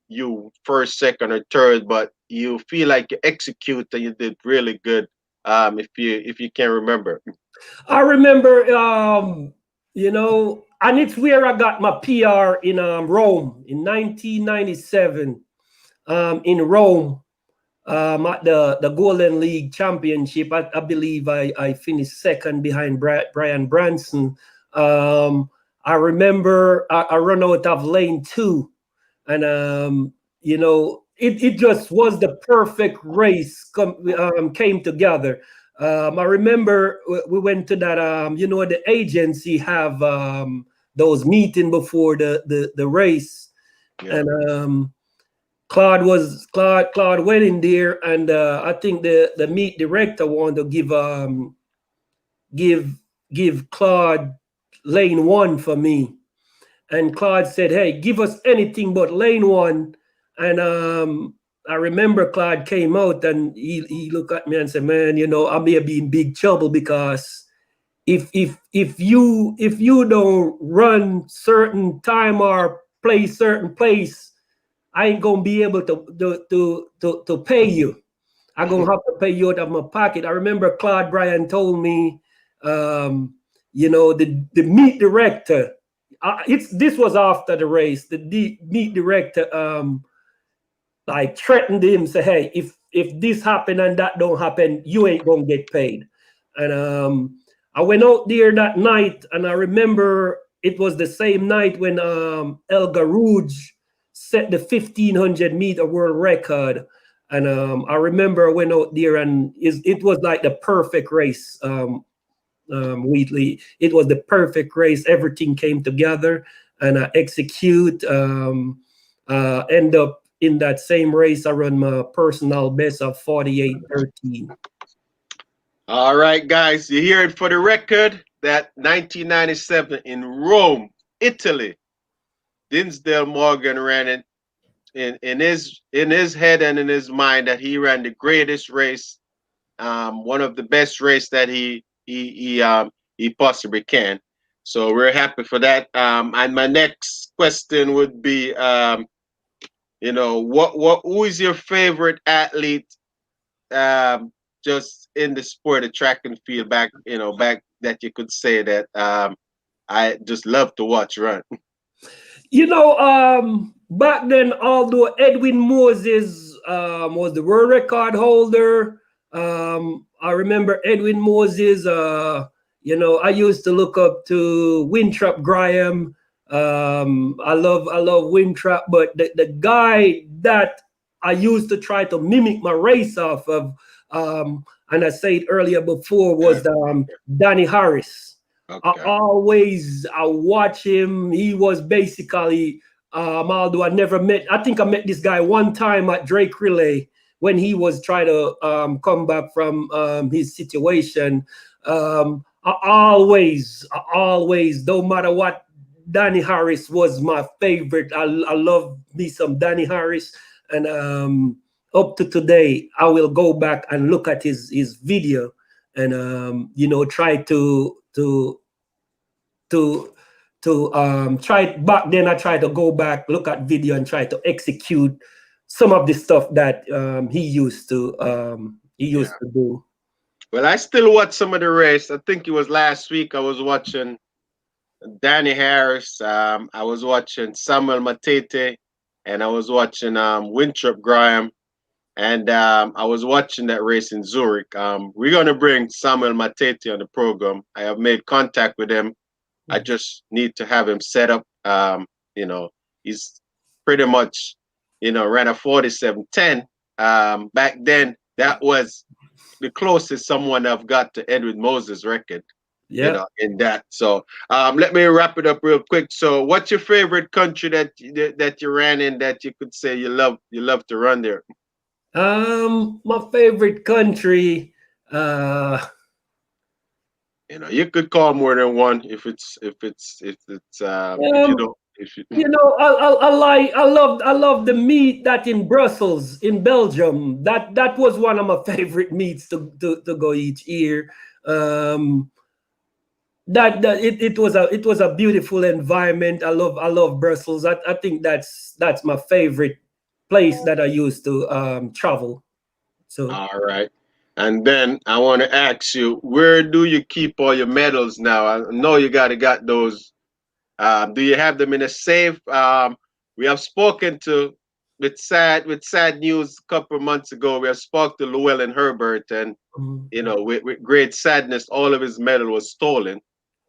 you first, second, or third, but you feel like you execute and you did really good. If you can remember. I remember, and it's where I got my PR in Rome in 1997. In Rome, at the Golden League Championship, I believe I finished second behind Brian Branson. I remember I run out of lane 2, and it just was the perfect race came together. I remember we went to that. The agency have those meeting before the race, Yeah. and Claude went in there, and I think the meet director wanted to give Claude lane 1 for me, and Claude said, "Hey, give us anything but lane 1." And I remember Claude came out and he looked at me and said, "Man, I may be in big trouble, because if you don't run certain time or play certain place, I ain't gonna be able to pay you. I'm gonna have to pay you out of my pocket." I remember Claude Bryan told me, the meet director. This was after the race. The meet director like threatened him, say, "Hey, if this happen and that don't happen, you ain't gonna get paid." And I went out there that night, and I remember it was the same night when El Garouge set the 1500-meter world record. And I remember I went out there, and it was like the perfect race. Wheatley, it was the perfect race. Everything came together, and I execute. End up in that same race, I run my personal best of 48:13. All right, guys, you hear it for the record that 1997 in Rome, Italy, Dinsdale Morgan ran it in his head and in his mind that he ran the greatest race, one of the best race that he possibly can. So we're happy for that. And my next question would be, who is your favorite athlete, just in the sport of track and field, back that you could say that I just love to watch run? Back then, although Edwin Moses was the world record holder, I remember Edwin Moses. I used to look up to Winthrop Graham. I love Winthrop, but the guy that I used to try to mimic my race off of, and I said earlier before, was Danny Harris. Okay. I watch him. He was basically, although I think I met this guy one time at Drake Relay when he was trying to come back from his situation. I always, no matter what, Danny Harris was my favorite. I love me some Danny Harris, and up to today, I will go back and look at his video, and try to try. Back then, I tried to go back, look at video, and try to execute some of the stuff that he used to do. Well, I still watch some of the race. I think it was last week I was watching Danny Harris. I was watching Samuel Matete, and I was watching Winthrop Graham, and I was watching that race in Zurich. We're going to bring Samuel Matete on the program. I have made contact with him. I just need to have him set up. He's pretty much, ran a 47:10. Back then, that was the closest someone I've got to Edwin Moses' record. Yeah. In that. So let me wrap it up real quick. So what's your favorite country that you ran in, that you could say you love to run there? My favorite country, you could call more than one if it's if you don't. I love the meet that in Brussels, in Belgium. That was one of my favorite meets to go each year. It was a beautiful environment. I love Brussels. I think that's my favorite place that I used to travel. So all right. And then I want to ask you, where do you keep all your medals now? I know you got those. Do you have them in a safe? We have spoken to, with sad news a couple of months ago, we have spoken to Llewellyn Herbert, and with great sadness, all of his medal was stolen.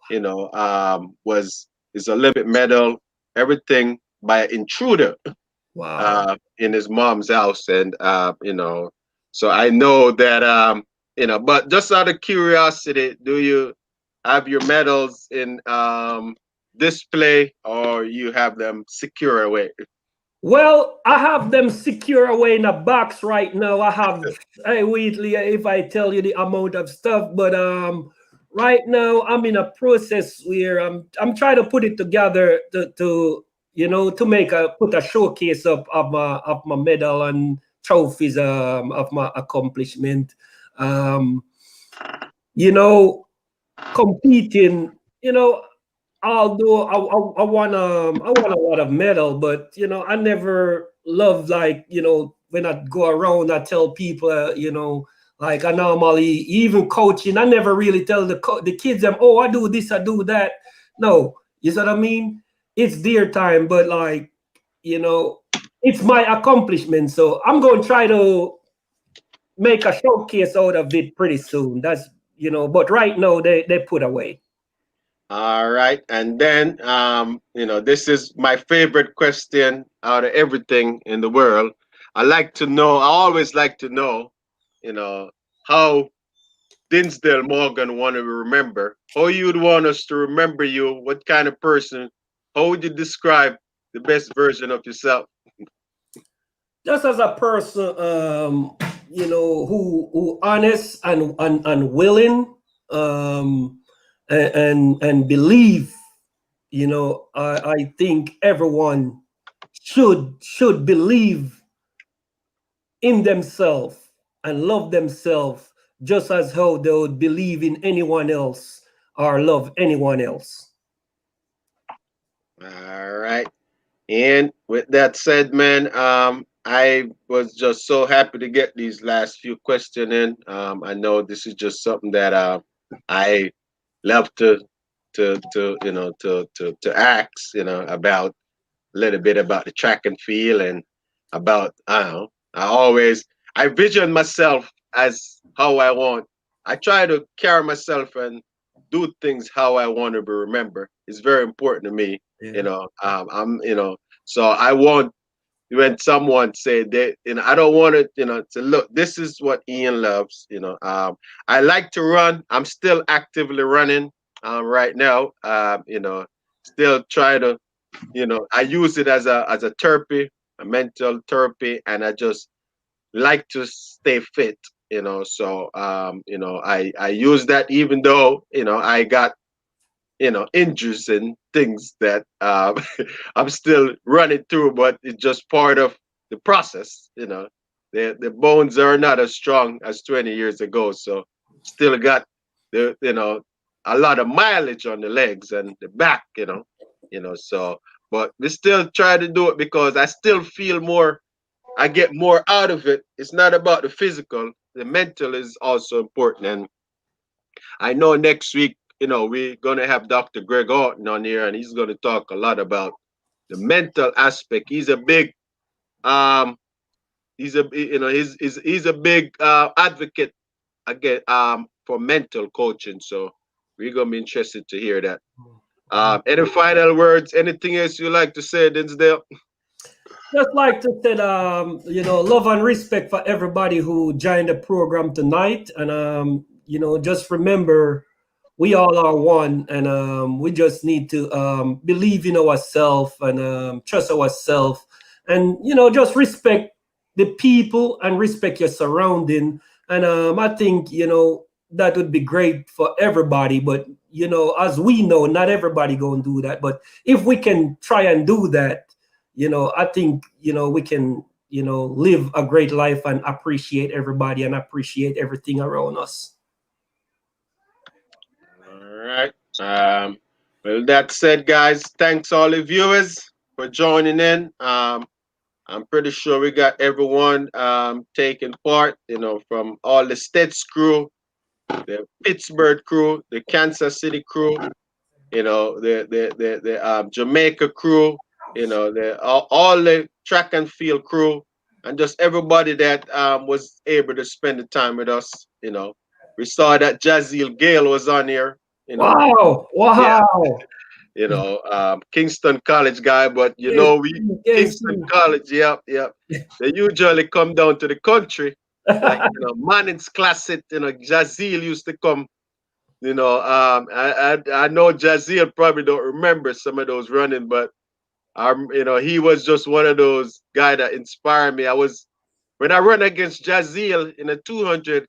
Was his Olympic medal, everything, by an intruder. Wow. In his mom's house, and so I know that But just out of curiosity, do you have your medals in display, or you have them secure away? Well, I have them secure away in a box right now. I have, hey, Wheatley, if I tell you the amount of stuff, but right now I'm in a process where I'm trying to put it together to to put a showcase up of my medal and trophies of my accomplishment. Um, competing, although I want a lot of medal, but I never love, like, when I go around, I tell people, like, I normally, even coaching, I never really tell the kids them, oh, I do this, I do that. No, you see what I mean? It's their time, but, like, it's my accomplishment, so I'm going to try to make a showcase out of it pretty soon. That's but right now they put away. All right. And then, this is my favorite question out of everything in the world. I always like to know, how Dinsdale Morgan want to remember, how you'd want us to remember you, what kind of person, how would you describe the best version of yourself? Just as a person, who honest and willing, and believe. I think everyone should believe in themselves and love themselves just as how they would believe in anyone else or love anyone else. All right. And with that said, man, I was just so happy to get these last few questions in. I know this is just something that I love to ask, about a little bit about the track and field, and about, I don't know, I vision myself as how I want. I try to carry myself and do things how I want to be remembered. It's very important to me. Yeah. So I want, when someone say that, I don't want it, to look, this is what Ian loves. I like to run. I'm still actively running right now. Still try to, I use it as a therapy, a mental therapy, and I just like to stay fit. So I use that, even though I got injuries and things that I'm still running through, but it's just part of the process. The bones are not as strong as 20 years ago, so still got a lot of mileage on the legs and the back. So, but we still try to do it because I still feel more. I get more out of it. It's not about the physical. The mental is also important, and I know next week, we're gonna have Dr. Greg Orton on here, and he's gonna talk a lot about the mental aspect. He's a big, he's a big advocate again, for mental coaching. So we're gonna be interested to hear that. Any final words? Anything else you like to say, Dinsdale? Just like to say, love and respect for everybody who joined the program tonight, and just remember, we all are one, and we just need to believe in ourselves and trust ourselves, and just respect the people and respect your surrounding. And I think that would be great for everybody. But as we know, not everybody gonna do that. But if we can try and do that, I think we can live a great life and appreciate everybody and appreciate everything around us. All right. Well, that said, guys, thanks all the viewers for joining in. I'm pretty sure we got everyone taking part, from all the Steths crew, the Pittsburgh crew, the Kansas City crew, the Jamaica crew, all the track and field crew, and just everybody that was able to spend the time with us. We saw that Jazeel Gale was on here. Wow! Yeah, Kingston College guy, but Yes, Kingston College, yep. They usually come down to the country like Manning's Classic. Jazeel used to come. I know Jazeel probably don't remember some of those running, but he was just one of those guy that inspired me. When I run against Jazeel in a 200,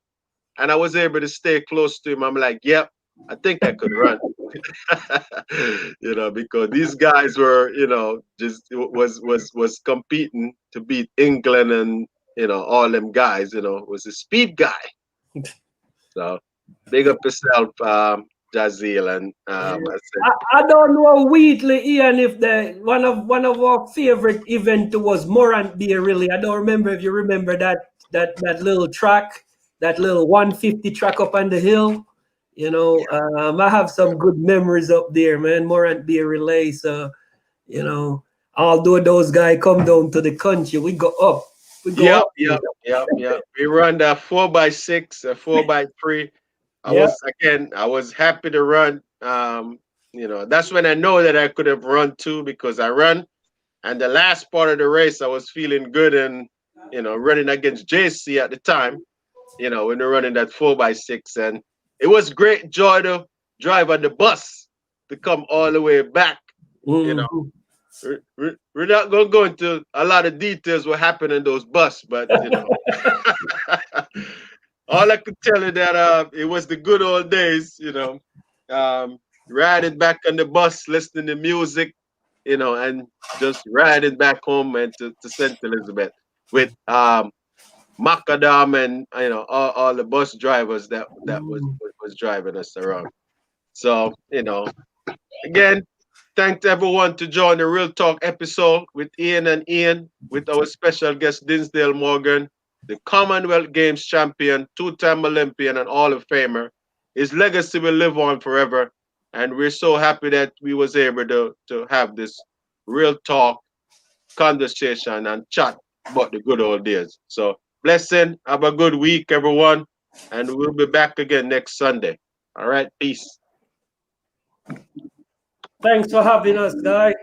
and I was able to stay close to him, I'm like, yep, I think I could run. Because these guys were, just was competing to beat England and all them guys. Was a speed guy. So big up yourself, Jazeel, and I don't know Wheatley, Ian, if the one of our favorite event was Morant Beer. Really, I don't remember if you remember that little track, that little 150 track up on the hill. I have some good memories up there, man. Morant Beer relay. So, although those guys come down to the country, we go up. Yep. We run that 4x6, a 4x3. I was happy to run. That's when I know that I could have run too, because I run, and the last part of the race I was feeling good, and running against JC at the time. When they're running that 4x6, and it was great joy to drive on the bus to come all the way back. Mm-hmm. We're not going to go into a lot of details what happened in those bus, but all I could tell you that it was the good old days, riding back on the bus, listening to music, and just riding back home and to St. Elizabeth with Macadam and all the bus drivers that was driving us around. So again, thanks everyone to join the Real Talk episode with Ian and Ian, with our special guest Dinsdale Morgan, the Commonwealth Games champion, two-time Olympian and Hall of Famer. His legacy will live on forever, and we're so happy that we was able to have this real talk conversation and chat about the good old days. So blessing, have a good week, everyone, and we'll be back again next Sunday. All right, peace. Thanks for having us, guys.